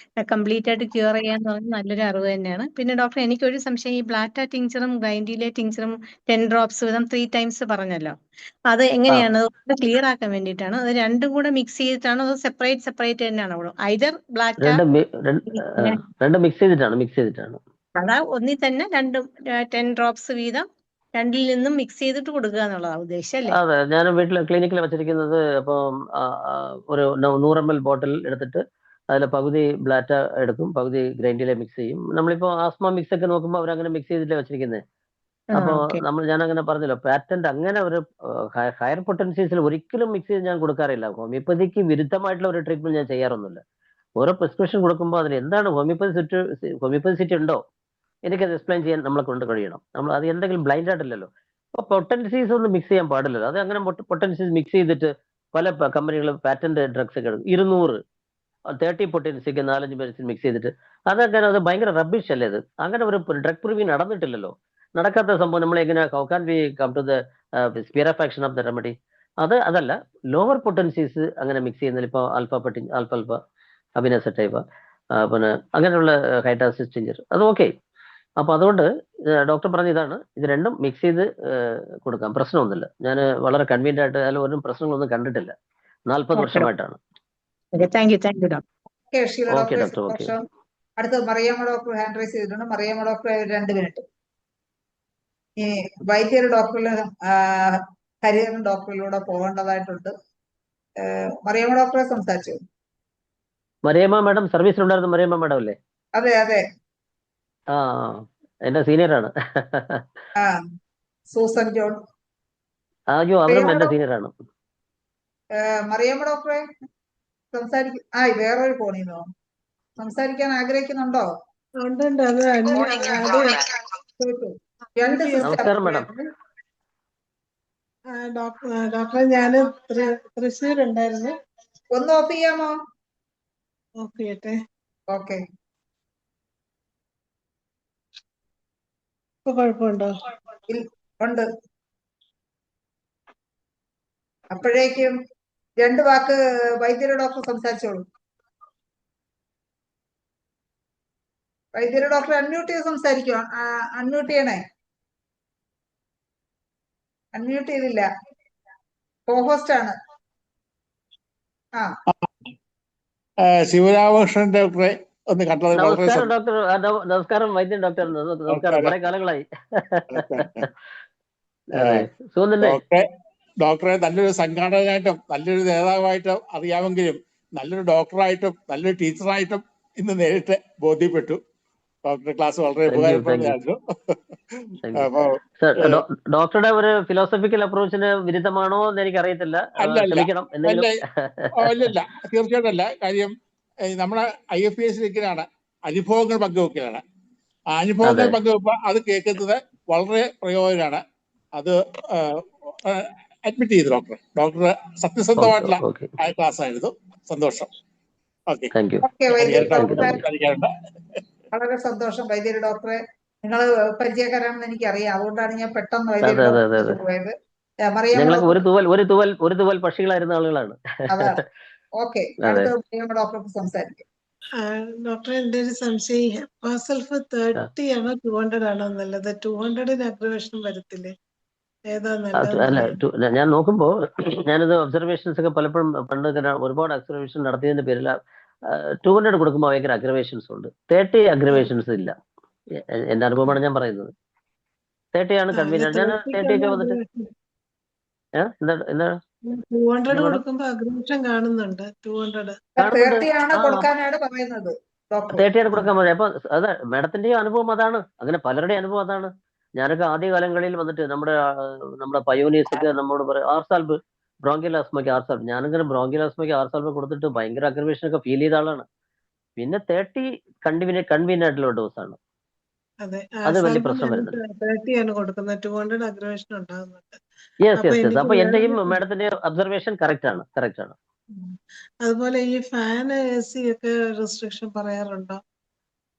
കംപ്ലീറ്റ് ആയിട്ട് ക്യൂർ ചെയ്യാന്ന് പറഞ്ഞ് നല്ലൊരു അറിവ് തന്നെയാണ്. പിന്നെ ഡോക്ടർ, എനിക്കൊരു സംശയം, ഈ ബ്ലാറ്റ ടിങ്ചറും ഗ്രൈൻഡിലെ ടിങ്ചറും 10 drops വീതം 3 times പറഞ്ഞല്ലോ, അത് എങ്ങനെയാണ് ക്ലിയർ ആക്കാൻ വേണ്ടിയിട്ടാണ്? അത് രണ്ടും കൂടെ മിക്സ് ചെയ്തിട്ടാണോ അതോ സെപ്പറേറ്റ് തന്നെയാണോ? ഐദർ ബ്ലാറ്റ രണ്ടും മിക്സ് ചെയ്തിട്ടാണ്. അതാ ഒന്നി തന്നെ 10 drops വീതം രണ്ടിൽ നിന്നും മിക്സ് ചെയ്തിട്ട് കൊടുക്കുക എന്നുള്ളതാണ് ഉദ്ദേശം അല്ലേ? അതെ, ഞാൻ വീട്ടിൽ ക്ലിനിക്കിൽ വെച്ചിരിക്കുന്നത് അപ്പം ഒരു 100 ml ബോട്ടിൽ എടുത്തിട്ട് അതിൽ പകുതി ബ്ലാറ്റ എടുക്കും, പകുതി ഗ്രൈൻഡിലെ മിക്സ് ചെയ്യും. നമ്മളിപ്പോ ആസ്മ മിക്സ് ഒക്കെ നോക്കുമ്പോൾ അവരങ്ങനെ മിക്സ് ചെയ്തിട്ടേ വെച്ചിരിക്കുന്നത്. അപ്പോ ഞാനങ്ങനെ പറഞ്ഞല്ലോ, പാറ്റന്റ് അങ്ങനെ ഒരു ഹയർ പൊട്ടൻസീസിൽ ഒരിക്കലും മിക്സ് ചെയ്ത് ഞാൻ കൊടുക്കാറില്ല. ഹോമിയോപ്പതിക്ക് വിരുദ്ധമായിട്ടുള്ള ഒരു ട്രീറ്റ്മെന്റ് ഞാൻ ചെയ്യാറൊന്നുമില്ല. ഓരോ പ്രിസ്ക്രിപ്ഷൻ കൊടുക്കുമ്പോൾ അതിന് എന്താണ് ഹോമിയോപ്പതിസിറ്റി ഉണ്ടോ എനിക്കത് എക്സ്പ്ലെയിൻ ചെയ്യാൻ നമ്മളെ കൊണ്ട് കഴിയണം. നമ്മൾ അത് എന്തെങ്കിലും ബ്ലൈൻഡ് ആയിട്ടില്ലല്ലോ. അപ്പോൾ പൊട്ടൻസീസ് ഒന്നും മിക്സ് ചെയ്യാൻ പാടില്ലല്ലോ. അത് അങ്ങനെ പൊട്ടൻസീസ് മിക്സ് ചെയ്തിട്ട് പല കമ്പനികളും പാറ്റന്റ് ഡ്രഗ്സ് ഒക്കെ എടുക്കും. 230 പൊട്ടൻസിക്ക് 4-5 മെഡിസിൻ മിക്സ് ചെയ്തിട്ട് അതങ്ങനെ അത് ഭയങ്കര റബ്ബിഷ് അല്ലേ? അത് അങ്ങനെ ഒരു ഡ്രഗ് പ്രിവ്യൂ നടന്നിട്ടില്ലല്ലോ. നടക്കാത്ത സംഭവം നമ്മൾ എങ്ങനെ how can we come to the sphere of action of the remedy? അതല്ല, ലോവർ പൊട്ടൻസീസ് അങ്ങനെ മിക്സ് ചെയ്യുന്നതിൽ ഇപ്പോൾ ആൽഫ അബിനസെറ്റൈവ, പിന്നെ അങ്ങനെയുള്ള ഹൈഡ്രാസിസ് ടിഞ്ചർ, അത് ഓക്കെ. അപ്പൊ അതുകൊണ്ട് ഡോക്ടർ പറഞ്ഞ ഇതാണ്, ഇത് രണ്ടും മിക്സ് ചെയ്ത് കൊടുക്കാം, പ്രശ്നമൊന്നുമില്ല. ഞാൻ വളരെ കൺവീനിയന്റ് ആയിട്ട് അതിൽ ഒരു പ്രശ്നങ്ങളൊന്നും കണ്ടിട്ടില്ല. 40 വർഷമായിട്ടാണ്. Okay doctor. ഓക്കെ, അടുത്ത മറിയാമ്മ ഡോക്ടർ ഹാൻഡ് റൈസ് ചെയ്തിട്ടുണ്ട്. മറിയാമ്മ ഡോക്ടർ 2 മിനിറ്റ്. ഈ വൈദ്യർ ഡോക്ടറിൽ ഹരിഹരൻ ഡോക്ടറിലൂടെ പോകേണ്ടതായിട്ടുണ്ട്. മറിയാമ്മ ഡോക്ടറെ സംസാരിച്ചു. മറിയമ്മ മാഡം സർവീസിലുണ്ടായിരുന്ന മറിയമ്മ മാഡം അല്ലേ? അതെ അതെ, എന്റെ സീനിയറാണ്. Susan John. അയ്യോ, അവരും എന്റെ സീനിയറാണ്. മറിയാമ്മ ഡോക്ടറെ സംസാരിക്കും. വേറൊരു ഫോണിന്നോ സംസാരിക്കാൻ ആഗ്രഹിക്കുന്നുണ്ടോ? നമസ്കാരം മാഡം. ഡോക്ടറെ, ഞാൻ തൃശ്ശൂരുണ്ടായിരുന്നു. ഒന്ന് ഓഫ് ചെയ്യാമോ? ഓഫ് ചെയ്യട്ടെ. ഓക്കെ, ഇപ്പൊ കുഴപ്പമുണ്ടോ? ഉണ്ട്. അപ്പോഴേക്കും 2 വാക്ക് വൈദ്യര ഡോക്ടർ സംസാരിച്ചോളൂ. വൈദ്യര ഡോക്ടർ അൺമ്യൂട്ട് ചെയ്ത് സംസാരിക്കുക. അൺമ്യൂട്ട് ചെയ്യണേ. അൺമ്യൂട്ട് ചെയ്തില്ല. കോഹോസ്റ്റ് ആണ്. ശിവരാമകൃഷ്ണൻ ഡോക്ടറെ ഒന്ന് കണ്ടത് വളരെ നമസ്കാരം ഡോക്ടർ. നമസ്കാരം വൈദ്യൻ ഡോക്ടർ. നമസ്കാരം. കുറെ കാലങ്ങളായി. അതെ, സുഖം തന്നെ. ഡോക്ടറെ നല്ലൊരു സംഘാടകനായിട്ടും നല്ലൊരു നേതാവായിട്ടും അറിയാമെങ്കിലും നല്ലൊരു ഡോക്ടറായിട്ടും നല്ലൊരു ടീച്ചറായിട്ടും ഇന്ന് നേരിട്ട് ബോധ്യപ്പെട്ടു. ഡോക്ടറുടെ ക്ലാസ് വളരെ ഉപകാരപ്രദമായിരുന്നു. ഡോക്ടറുടെ ഒരു ഫിലോസഫിക്കൽ അപ്രോച്ചിന് വിരുദ്ധമാണോ എന്ന് എനിക്ക് അറിയത്തില്ല. ക്ഷമിക്കണം. അല്ലല്ല, തീർച്ചയായിട്ടും അല്ല. കാര്യം നമ്മളെ IFPS ലേക്കാണ് അനുഭവങ്ങൾ പങ്കുവെക്കലാണ്. ആ അനുഭവങ്ങൾ പങ്കുവെക്കുക, അത് കേൾക്കുന്നത് വളരെ പ്രയോജനമാണ്. അത് അഡ്മിറ്റ് ചെയ്തു ഡോക്ടർ സത്യസന്ധമായിട്ടുള്ള ക്ലാസ് ആയിരുന്നു. സന്തോഷം. ഓക്കെ, വളരെ സന്തോഷം വൈദ്യര് ഡോക്ടറെ. നിങ്ങൾ പരിചയക്കാരാണെന്ന് എനിക്കറിയാം, അതുകൊണ്ടാണ് ഞാൻ പെട്ടെന്ന് വൈദ്യര് ഡോക്ടറെ പോയത്. ഒരു തൂവൽ പക്ഷികളായിരുന്ന ആളുകളാണ്. അതാണ്. ഓക്കെ, അടുത്ത ഡോക്ടർക്ക് സംസാരിക്കാം. ഡോക്ടറെ, എന്റെ ഒരു സംശയം, ഹെപ്പാസൾഫ് 30 ആണോ 200 ആണോ നല്ലത്? 200 അഗ്രവേഷൻ വരത്തില്ലേ? ഏതാ നല്ലത്? അല്ല, ഞാൻ നോക്കുമ്പോ ഞാനിത് ഒബ്സർവേഷൻസ് ഒക്കെ പലപ്പോഴും പണ്ട് ഒരുപാട് ഒബ്സർവേഷൻ നടത്തിയതിന്റെ പേരിൽ 200 കൊടുക്കുമ്പോൾ ഭയങ്കര അഗ്രവേഷൻസ് ഉണ്ട്. 30 അഗ്രവേഷൻസ് ഇല്ല. എന്റെ അനുഭവമാണ് ഞാൻ പറയുന്നത്. 30 ആണ് കൺവീനിയന്റ്. ഞാൻ 30 ഒക്കെ വന്നിട്ട് 200 കൊടുക്കുമ്പോ അഗ്രവേഷൻ കാണുന്നുണ്ട്. 30 ആണ് കൊടുക്കാൻ മതി. അപ്പൊ അത് മാഡത്തിന്റെയും അനുഭവം അതാണ്. അങ്ങനെ പലരുടെയും അനുഭവം അതാണ്. ഞാനൊക്കെ ആദ്യകാലങ്ങളിൽ വന്നിട്ട് നമ്മുടെ പയോനീസ് ഒക്കെ നമ്മോട് പറയും ആർസാൽബ്, ബ്രോങ്കിയൽ ആസ്മയ്ക്ക് ആർസാൽബ്. ഞാനിങ്ങനെ ബ്രോങ്കിയൽ ആസ്മയ്ക്ക് ആർസാൽബ് കൊടുത്തിട്ട് ഭയങ്കര അഗ്രവേഷൻ ഒക്കെ ഫീൽ ചെയ്ത ആളാണ്. പിന്നെ 30 കൺവീനിയന്റ് ആയിട്ടുള്ള ഡോസ് ആണ്. അത് വലിയ പ്രശ്നം വരുന്നത്. യെസ്. അപ്പൊ എന്റെയും മാഡത്തിന്റെയും ഒബ്സർവേഷൻ കറക്റ്റ് ആണ്. അതുപോലെ ഈ ഫാൻ AC ഒക്കെ റെസ്ട്രിക്ഷൻ പറയാറുണ്ടോ?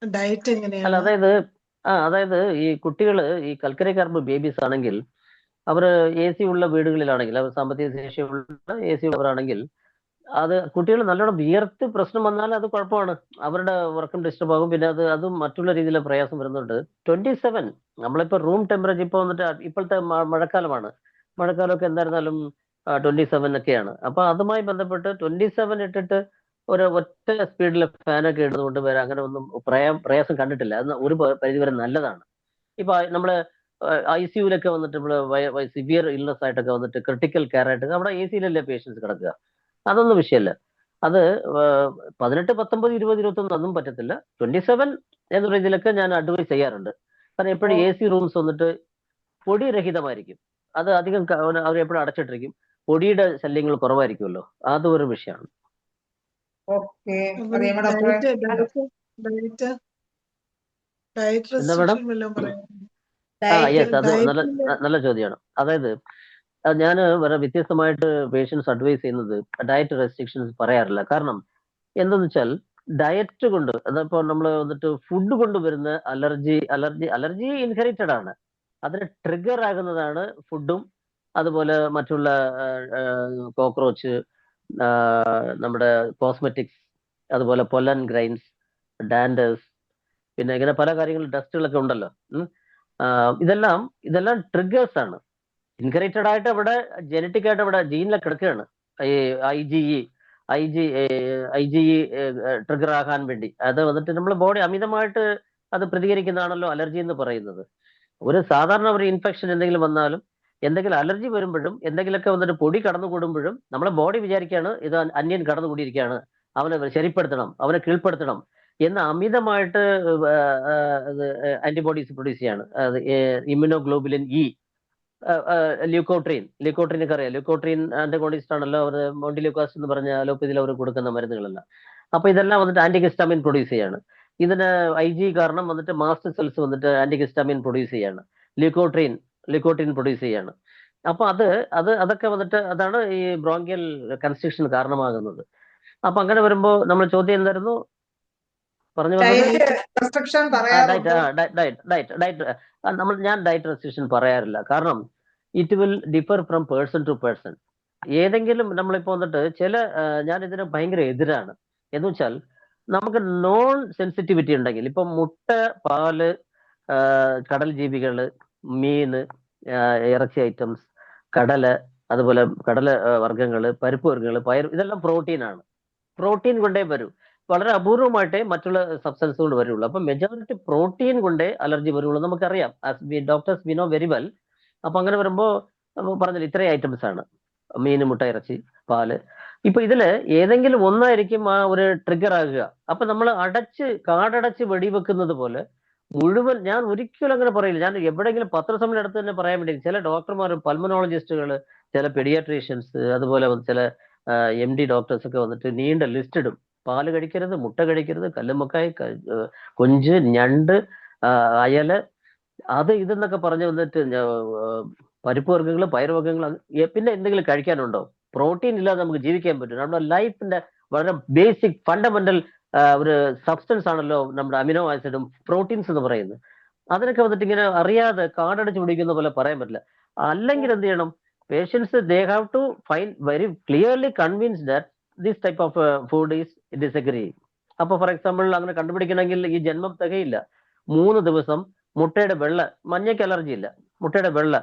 ഡയറ്റ് എങ്ങനെയാണ്? അല്ല, അതായത് ഈ കുട്ടികള് ഈ കൽക്കരി കാർബ് ബേബീസ് ആണെങ്കിൽ അവർ AC ഉള്ള വീടുകളിലാണെങ്കിൽ, അവർ സാമ്പത്തിക ശേഷിയുള്ള AC ഉള്ളവരാണെങ്കിൽ, അത് കുട്ടികൾ നല്ലോണം വിയർത്ത് പ്രശ്നം വന്നാൽ അത് കുഴപ്പമാണ്. അവരുടെ ഉറക്കം ഡിസ്റ്റർബ് ആകും. പിന്നെ അതും മറ്റുള്ള രീതിയിലെ പ്രയാസം വരുന്നുണ്ട്. 27 നമ്മളിപ്പോ റൂം ടെമ്പറേച്ചർ ഇപ്പോൾ വന്നിട്ട് ഇപ്പോഴത്തെ മഴക്കാലമൊക്കെ എന്തായിരുന്നാലും 27 ഒക്കെയാണ്. അപ്പൊ അതുമായി ബന്ധപ്പെട്ട് 27 ഇട്ടിട്ട് ഒറ്റ സ്പീഡിൽ ഫാനൊക്കെ ഇടുന്നതുകൊണ്ട് വരെ അങ്ങനെ ഒന്നും പ്രയാസം കണ്ടിട്ടില്ല. അത് ഒരു പരിധിവരെ നല്ലതാണ്. ഇപ്പൊ നമ്മള് ICUലൊക്കെ വന്നിട്ട് നമ്മള് സിവിയർ ഇൽനെസ് ആയിട്ടൊക്കെ വന്നിട്ട് ക്രിട്ടിക്കൽ കെയർ ആയിട്ട് അവിടെ AC-ലല്ലേ പേഷ്യൻസ് കിടക്കുക. അതൊന്നും വിഷയമല്ല. അത് 18, 19, 20, 21 ഒന്നും പറ്റത്തില്ല. 27 എന്ന രീതിയിലൊക്കെ ഞാൻ അഡ്വൈസ് ചെയ്യാറുണ്ട്. കാരണം എപ്പോഴും AC റൂംസ് വന്നിട്ട് പൊടിരഹിതമായിരിക്കും. അത് അധികം അവർ എപ്പോഴും അടച്ചിട്ടിരിക്കും. പൊടിയുടെ ശല്യങ്ങൾ കുറവായിരിക്കുമല്ലോ. അതും ഒരു വിഷയമാണ്. നല്ല ചോദ്യമാണ്. അതായത് ഞാൻ വേറെ വ്യത്യസ്തമായിട്ട് പേഷ്യൻസ് അഡ്വൈസ് ചെയ്യുന്നത് ഡയറ്റ് റെസ്ട്രിക്ഷൻസ് പറയാറില്ല. കാരണം എന്തെന്ന് വെച്ചാൽ ഡയറ്റ് കൊണ്ട്, അതിപ്പോ നമ്മൾ വന്നിട്ട് ഫുഡ് കൊണ്ട് വരുന്ന അലർജി ഇൻഹെറിറ്റഡ് ആണ്. അതിന് ട്രിഗർ ആകുന്നതാണ് ഫുഡും അതുപോലെ മറ്റുള്ള കോക്രോച്ച്, നമ്മുടെ കോസ്മെറ്റിക്സ്, അതുപോലെ പൊല്ലൻ ഗ്രൈൻസ്, ഡാൻഡേഴ്സ്, പിന്നെ ഇങ്ങനെ പല കാര്യങ്ങളും ഡസ്റ്റുകളൊക്കെ ഉണ്ടല്ലോ. ഇതെല്ലാം ട്രിഗേഴ്സ് ആണ്. ഇൻഹെറിറ്റഡ് ആയിട്ട് അവിടെ ജനറ്റിക് ആയിട്ട് അവിടെ ജീനിലെ കിടക്കുകയാണ്. ഈ IgE ട്രിഗർ ആകാൻ വേണ്ടി അത് വന്നിട്ട് നമ്മൾ ബോഡി അമിതമായിട്ട് അത് പ്രതികരിക്കുന്നതാണല്ലോ അലർജി എന്ന് പറയുന്നത്. ഒരു സാധാരണ ഒരു ഇൻഫെക്ഷൻ എന്തെങ്കിലും വന്നാലും, എന്തെങ്കിലും അലർജി വരുമ്പോഴും, എന്തെങ്കിലുമൊക്കെ വന്നിട്ട് പൊടി കടന്നുകൂടുമ്പോഴും നമ്മളെ ബോഡി വിചാരിക്കുകയാണ് ഇത് അന്യൻ കടന്നുകൂടിയിരിക്കുകയാണ്, അവനെ ശരിപ്പെടുത്തണം, അവനെ കീഴ്പ്പെടുത്തണം എന്ന് അമിതമായിട്ട് ആന്റിബോഡീസ് പ്രൊഡ്യൂസ് ചെയ്യാണ്. ഇമ്യൂണോഗ്ലോബുലിൻ E, ല്യൂക്കോട്രീനൊക്കെ അറിയാം. ല്യൂക്കോട്രീൻ ആന്റഗോണിസ്റ്റ് ആണല്ലോ. അവർ മോണ്ടിലൂക്കാസ് എന്ന് പറഞ്ഞ അലോപ്പതിയിൽ അവർ കൊടുക്കുന്ന മരുന്നുകളെല്ലാം. അപ്പൊ ഇതെല്ലാം വന്നിട്ട് ആന്റിഹിസ്റ്റാമിൻ പ്രൊഡ്യൂസ് ചെയ്യാണ്. ഇതിന് IG കാരണം വന്നിട്ട് മാസ്റ്റ് സെൽസ് വന്നിട്ട് ആന്റിഹിസ്റ്റാമിൻ പ്രൊഡ്യൂസ് ചെയ്യാണ്. ല്യൂക്കോട്രീൻ പ്രൊഡ്യൂസ് ചെയ്യാണ്. അപ്പൊ അതൊക്കെ വന്നിട്ട് അതാണ് ഈ ബ്രോങ്കിയൽ കൺസ്ട്രിക്ഷൻ കാരണമാകുന്നത്. അപ്പൊ അങ്ങനെ വരുമ്പോ നമ്മൾ ചോദ്യം എന്തായിരുന്നു പറഞ്ഞു ഞാൻ ഡയറ്റ് റെസ്ട്രിക്ഷൻ പറയാറില്ല. കാരണം it will differ from person to person. ഏതെങ്കിലും നമ്മളിപ്പോ വന്നിട്ട് ഞാൻ ഇതിന് ഭയങ്കര എതിരാണ്. എന്ന് വെച്ചാൽ നമുക്ക് നോൺ സെൻസിറ്റിവിറ്റി ഉണ്ടെങ്കിൽ, ഇപ്പൊ മുട്ട, പാല്, കടൽ ജീവികള്, മീന്, ഇറച്ചി ഐറ്റംസ്, കടല, അതുപോലെ കടല വർഗ്ഗങ്ങള്, പരിപ്പ് വർഗ്ഗങ്ങള്, പയർ, ഇതെല്ലാം പ്രോട്ടീനാണ്. പ്രോട്ടീൻ കൊണ്ടേ വരൂ. വളരെ അപൂർവമായിട്ടേ മറ്റുള്ള സബ്സ്റ്റൻസ് കൊണ്ട് വരുള്ളൂ. അപ്പൊ മെജോറിറ്റി പ്രോട്ടീൻ കൊണ്ടേ അലർജി വരുള്ളൂ നമുക്കറിയാം. Doctors we know very well. അപ്പൊ അങ്ങനെ വരുമ്പോ പറഞ്ഞില്ല ഇത്രയും ഐറ്റംസ് ആണ്: മീൻ, മുട്ട, ഇറച്ചി, പാല്. ഇപ്പൊ ഇതില് ഏതെങ്കിലും ഒന്നായിരിക്കും ആ ഒരു ട്രിഗർ ആകുക. അപ്പൊ നമ്മൾ കാടടച്ച് വെടിവെക്കുന്നത് പോലെ മുഴുവൻ, ഞാൻ ഒരിക്കലും അങ്ങനെ പറയില്ല. ഞാൻ എവിടെയെങ്കിലും പത്രസമ്മേളനം അടുത്ത് തന്നെ പറയാൻ വേണ്ടി, ചില ഡോക്ടർമാർ, പൾമനോളജിസ്റ്റുകൾ, ചില പെഡിയാട്രീഷ്യൻസ്, അതുപോലെ ചില MD ഡോക്ടേഴ്സ് ഒക്കെ വന്നിട്ട് നീണ്ട ലിസ്റ്റ് ഇടും. പാല് കഴിക്കരുത്, മുട്ട കഴിക്കരുത്, കല്ലുമ്മക്കായ്, കൊഞ്ച്, ഞണ്ട്, അയല, അത് ഇതെന്നൊക്കെ പറഞ്ഞു വന്നിട്ട് പരിപ്പ് വർഗ്ഗങ്ങൾ, പയറുവർഗ്ഗങ്ങൾ, പിന്നെ എന്തെങ്കിലും കഴിക്കാനുണ്ടോ? പ്രോട്ടീൻ ഇല്ലാതെ നമുക്ക് ജീവിക്കാൻ പറ്റും? നമ്മുടെ ലൈഫിന്റെ വളരെ ബേസിക് ഫണ്ടമെന്റൽ ഒരു സബ്സ്റ്റൻസ് ആണല്ലോ നമ്മുടെ അമിനോ ആസിഡും പ്രോട്ടീൻസ് എന്ന് പറയുന്നത്. അതിനൊക്കെ വന്നിട്ട് ഇങ്ങനെ അറിയാതെ കാടടച്ച് പിടിക്കുന്ന പോലെ പറയാൻ പറ്റില്ല. അല്ലെങ്കിൽ എന്ത് ചെയ്യണം? Patients they have to find very clearly convince that this type of food is disagree. അപ്പൊ ഫോർ എക്സാമ്പിൾ അങ്ങനെ കണ്ടുപിടിക്കണമെങ്കിൽ ഈ ജന്മം തികയില്ല. 3 ദിവസം മുട്ടയുടെ വെള്ള, മഞ്ഞയ്ക്ക് അലർജി ഇല്ല, മുട്ടയുടെ വെള്ള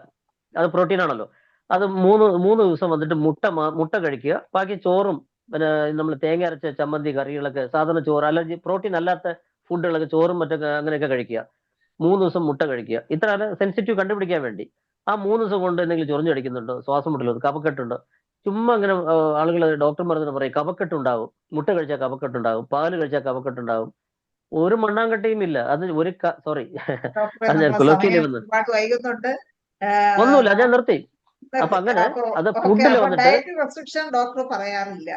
അത് പ്രോട്ടീൻ ആണല്ലോ, അത് 3 ദിവസം വന്നിട്ട് മുട്ട കഴിക്കുക. ബാക്കി ചോറും പിന്നെ നമ്മൾ തേങ്ങ അരച്ച ചമ്മന്തി, കറികളൊക്കെ, സാധാരണ ചോറ്, അലർജി പ്രോട്ടീൻ അല്ലാത്ത ഫുഡുകളൊക്കെ, ചോറും മറ്റൊക്കെ അങ്ങനെയൊക്കെ കഴിക്കുക. 3 ദിവസം മുട്ട കഴിക്കുക. ഇത്ര സെൻസിറ്റീവ് കണ്ടുപിടിക്കാൻ വേണ്ടി. ആ 3 ദിവസം കൊണ്ട് എന്തെങ്കിലും ചൊറിഞ്ഞു കഴിക്കുന്നുണ്ടോ, ശ്വാസം മുട്ടലോ, കഫക്കെട്ടുണ്ടോ? ചുമ്മാ അങ്ങനെ ആളുകൾ, ഡോക്ടർമാർ തന്നെ പറയും കഫക്കെട്ടുണ്ടാവും, മുട്ട കഴിച്ചാൽ കഫക്കെട്ടുണ്ടാവും, പാല് കഴിച്ചാൽ കഫക്കെട്ടുണ്ടാവും. ഒരു മണ്ണാങ്കട്ടയും ഇല്ല. അത് ഒരു സോറി ഡോക്ടറെ, അത് ഞാൻ നമ്മളെ കൊളോക്കിയിൽ സമയം വന്ന് ഒരുപാട് വൈകുന്നുണ്ട്. ഒന്നുമില്ല, ഞാൻ നിർത്തി. അപ്പൊ അങ്ങനെ അത് ഫുഡിൽ വന്നിട്ട് ഡയറ്റ് റെസ്ട്രിക്ഷൻ ഡോക്ടർ പറയാറില്ല.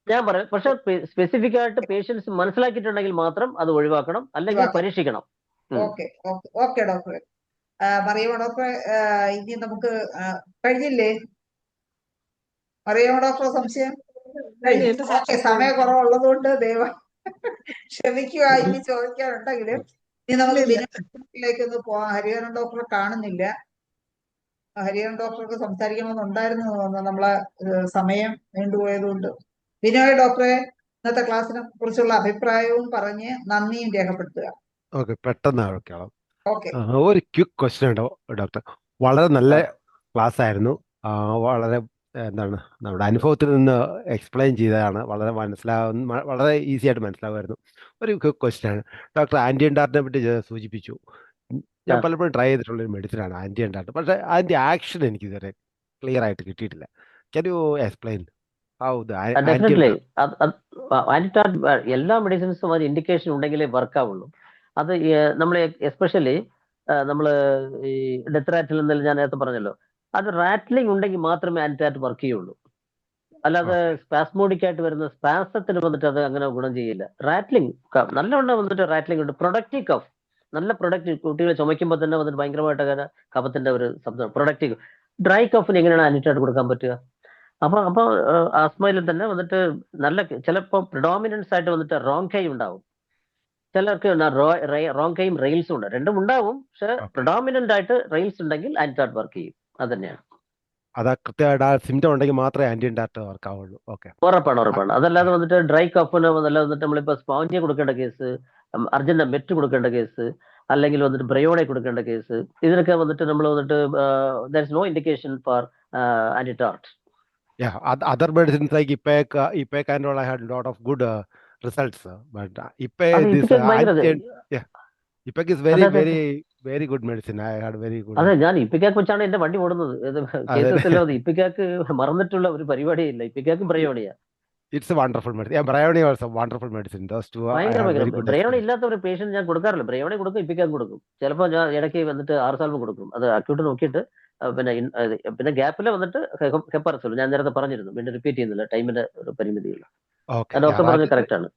ഞാൻ പറയാം. പക്ഷെ സ്പെസിഫിക് ആയിട്ട് പേഷ്യൻസ് മനസ്സിലാക്കിയിട്ടുണ്ടെങ്കിൽ മാത്രം അത് ഒഴിവാക്കണം, അല്ലെങ്കിൽ പരീക്ഷിക്കണം. ഓക്കെ ഓക്കെ ഓക്കെ ഡോക്ടറെ. മറിയാമ്മ ഡോക്ടറെ, ഇനി നമുക്ക് കഴിഞ്ഞില്ലേ? മറിയാമ്മ ഡോക്ടറെ സംശയം? ഓക്കെ, സമയക്കുറവുള്ളത് കൊണ്ട് ദയവായി ക്ഷമിക്കുക. ഇനി ചോദിക്കാനുണ്ടെങ്കിലും ഇനി നമുക്ക് ബിനോയിലേക്ക് ഒന്ന് പോവാം. ഹരിഹരൻ ഡോക്ടറെ കാണുന്നില്ല. ഹരിഹരൻ ഡോക്ടർക്ക് സംസാരിക്കണമെന്നുണ്ടായിരുന്നു തോന്നുന്നു. നമ്മളെ സമയം നീണ്ടുപോയതുകൊണ്ട്. ബിനോയ് ഡോക്ടറെ, ഇന്നത്തെ ക്ലാസ്സിനെ കുറിച്ചുള്ള അഭിപ്രായവും പറഞ്ഞ് നന്ദിയും രേഖപ്പെടുത്തുക. ഓക്കെ, പെട്ടെന്ന് കേൾക്കാം. ഓക്കെ. ഒരു ക്വിക്ക് ക്വസ്റ്റ്യൻ ഉണ്ടോ ഡോക്ടർ? വളരെ നല്ല ക്ലാസ് ആയിരുന്നു. വളരെ എന്താണ് നമ്മുടെ അനുഭവത്തിൽ നിന്ന് എക്സ്പ്ലെയിൻ ചെയ്തതാണ്. വളരെ ഈസി ആയിട്ട് മനസ്സിലാവുമായിരുന്നു. ഒരു ക്വിക്ക് ക്വസ്റ്റ്യൻ ആണ് ഡോക്ടർ. ആന്റി എൻഡാർട്ടിനെ പറ്റി സൂചിപ്പിച്ചു. ഞാൻ പലപ്പോഴും ട്രൈ ചെയ്തിട്ടുള്ളൊരു മെഡിസിനാണ് ആന്റി എൻഡാർട്ട്. പക്ഷേ അതിൻ്റെ ആക്ഷൻ എനിക്ക് ഇതുവരെ ക്ലിയർ ആയിട്ട് കിട്ടിയിട്ടില്ല. Can you explain how the definitely എല്ലാ മെഡിസിൻസും അത് ഇൻഡിക്കേഷൻ ഉണ്ടെങ്കിലേ വർക്ക് ആവുള്ളൂ. അത് നമ്മൾ എസ്പെഷ്യലി നമ്മൾ ഈ ഡെത്ത് റാറ്റിൽ നിന്നെല്ലാം ഞാൻ നേരത്തെ പറഞ്ഞല്ലോ, അത് റാറ്റ്ലിംഗ് ഉണ്ടെങ്കിൽ മാത്രമേ ആന്റിറ്റാറ്റ് വർക്ക് ചെയ്യുള്ളൂ. അല്ലാതെ സ്പാസ്മോഡിക് ആയിട്ട് വരുന്ന സ്പാസത്തിന് വന്നിട്ട് അത് അങ്ങനെ ഗുണം ചെയ്യില്ല. റാറ്റ്ലിംഗ് നല്ലവണ്ണം വന്നിട്ട് റാറ്റ്ലിംഗ് ഉണ്ട്. പ്രൊഡക്റ്റീവ് കഫ്, നല്ല പ്രൊഡക്റ്റീവ്, കുട്ടികളെ ചുമയ്ക്കുമ്പോൾ തന്നെ വന്നിട്ട് ഭയങ്കരമായിട്ട് അങ്ങനെ കഫത്തിന്റെ ഒരു ശബ്ദം. പ്രൊഡക്റ്റീവ് ഡ്രൈ കഫിന് എങ്ങനെയാണ് ആന്റിറ്റാറ്റ് കൊടുക്കാൻ പറ്റുക? അപ്പൊ ആസ്മയിൽ തന്നെ വന്നിട്ട് നല്ല ചിലപ്പോൾ പ്രിഡോമിനൻസ് ആയിട്ട് വന്നിട്ട് റോങ് കൈ ഉണ്ടാവും. ചിലർക്ക് റോങ് കൈയും റെയിൽസും ഉണ്ട്. രണ്ടും ഉണ്ടാവും. പക്ഷെ പ്രിഡോമിനന്റ് ആയിട്ട് റെയിൽസ് ഉണ്ടെങ്കിൽ ആന്റിറ്റാറ്റ് വർക്ക് ചെയ്യും. അത് തന്നെയാണ്. അതാ കൃത്യമായിട്ട് സിംറ്റം ഉണ്ടെങ്കിൽ മാത്രമേ ആന്റി എൻഡാർട്ട് വർക്ക് ആവുള്ളൂ. ഓക്കെ, ഉറപ്പാണ്. അതല്ലാതെ വന്നിട്ട് ഡ്രൈ കഫിന് അല്ലാതെ വന്നിട്ട് നമ്മളിപ്പോ സ്പോഞ്ചിയ കൊടുക്കേണ്ട കേസ്, അർജന്റ് മെറ്റ് കൊടുക്കേണ്ട കേസ്, അല്ലെങ്കിൽ വന്നിട്ട് ബ്രയോണെ കൊടുക്കേണ്ട കേസ്, ഇതിനൊക്കെ വന്നിട്ട് നമ്മൾ വന്നിട്ട് there is no indication for antitart. Yeah, other medicines like Ipek and all, I had a lot of good results. But Ipek is very good medicine. I had very good. അതെ, ഞാൻ ഇപ്പിക്കാക്ക് വെച്ചാണ് എന്റെ വണ്ടി ഓടുന്നത്. കേസസിലോ ഇപ്പിക്കാക്ക് മറന്നിട്ടുള്ള ഒരു പരിപാടിയില്ല. ഇപ്പിക്കാക്കും ബ്രയോണിയാ. It's a wonderful medicine. Yeah, Bryony also wonderful medicine. Those two are very good. ബ്രയോണി ഇല്ലാത്ത ഒരു പേഷ്യന്റ് ഞാൻ കൊടുക്കാറില്ല. ബ്രയോണി കൊടുക്കും, ഇപ്പിക്കാക്ക് കൊടുക്കും. ചിലപ്പോൾ ഞാൻ ഇടയ്ക്ക് വന്നിട്ട് ആർസാൽവ് കൊടുക്കും. അത് അക്യൂട്ട് നോക്കിയിട്ട്. പിന്നെ ഗ്യാപ്പിൽ വന്നിട്ട് ഹെപ്പാരസോൾ ഞാൻ നേരത്തെ പറഞ്ഞിരുന്നു, വീണ്ടും റിപ്പീറ്റ് ചെയ്യുന്നില്ല, ടൈമിന്റെ ഒരു പരിമിതിയില്ല. ഡോക്ടർ പറഞ്ഞത് കറക്റ്റ് ആണ്.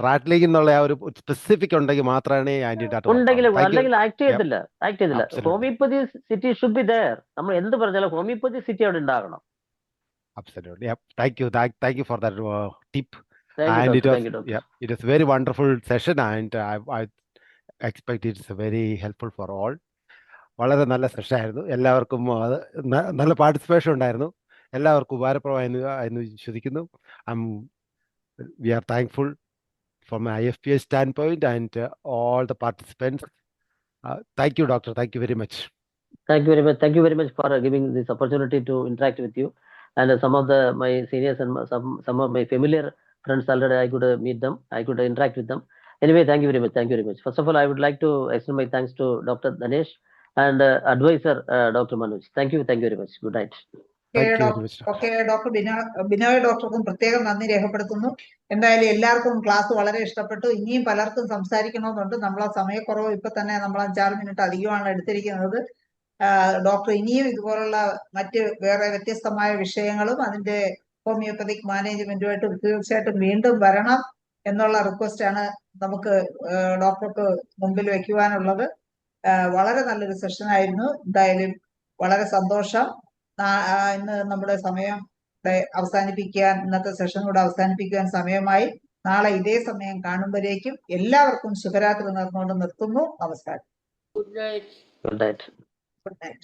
റാറ്റ്ലിംഗ് എന്നുള്ള ഒരു സ്പെസിഫിക് ഉണ്ടെങ്കിൽ മാത്രമേ അല്ലെങ്കിൽ ആക്ട് ചെയ്തില്ല. Homoeopathy city should be there. നമ്മൾ എന്ത് പറഞ്ഞാലും ഹോമിയോപ്പതി സിറ്റി അവിടെ ഉണ്ടാകണം. Absolutely. Yeah. Thank you for that tip. Thank you, it was very wonderful session, and I expect it's very helpful for all. വളരെ നല്ല സെഷൻ ആയിരുന്നു. എല്ലാവർക്കും നല്ല പാർട്ടിസിപ്പേഷൻ ഉണ്ടായിരുന്നു. എല്ലാവർക്കും ഉപകാരപ്രദമായെന്ന് വിശ്വസിക്കുന്നു. We are thankful from an IFPS standpoint and all the participants. Thank you, Doctor. Thank you very much. Thank you very much for giving this opportunity to interact with you. And some of my seniors and some of my familiar friends already. I could meet them. I could interact with them. Anyway, thank you very much. Thank you very much. First of all, I would like to extend my thanks to Dr. Danesh and advisor Dr. Manoj. Thank you very much. Good night. Thank you very much. Okay, doctor Binoy ഡോക്ടർക്കും പ്രത്യേകം നന്ദി രേഖപ്പെടുത്തുന്നു. എന്തായാലും എല്ലാവർക്കും ക്ലാസ് വളരെ ഇഷ്ടപ്പെട്ടു. ഇനിയും പലർക്കും സംസാരിക്കണമെന്നുണ്ട്. നമ്മളെ സമയക്കുറവ് ഇപ്പൊ തന്നെ നമ്മൾ 5-6 മിനിറ്റ് അധികമാണ് എടുത്തിരിക്കുന്നത്. ഡോക്ടർ ഇനിയും ഇതുപോലുള്ള മറ്റ് വേറെ വ്യത്യസ്തമായ വിഷയങ്ങളും അതിന്റെ ഹോമിയോപ്പതിക് മാനേജ്മെന്റുമായിട്ട് തീർച്ചയായിട്ടും വീണ്ടും വരണം എന്നുള്ള റിക്വസ്റ്റ് ആണ് നമുക്ക് ഡോക്ടർക്ക് മുമ്പിൽ വെക്കുവാനുള്ളത്. വളരെ നല്ലൊരു സെഷൻ ആയിരുന്നു. എന്തായാലും വളരെ സന്തോഷം. ഇന്ന് നമ്മുടെ സമയം അവസാനിപ്പിക്കാൻ, ഇന്നത്തെ സെഷൻ കൂടെ അവസാനിപ്പിക്കുവാൻ സമയമായി. നാളെ ഇതേ സമയം കാണുമ്പോഴേക്കും എല്ലാവർക്കും ശുഭരാത്രി നേർന്നുകൊണ്ട് നിർത്തുന്നു. നമസ്കാരം. Good night. Good night. Good night.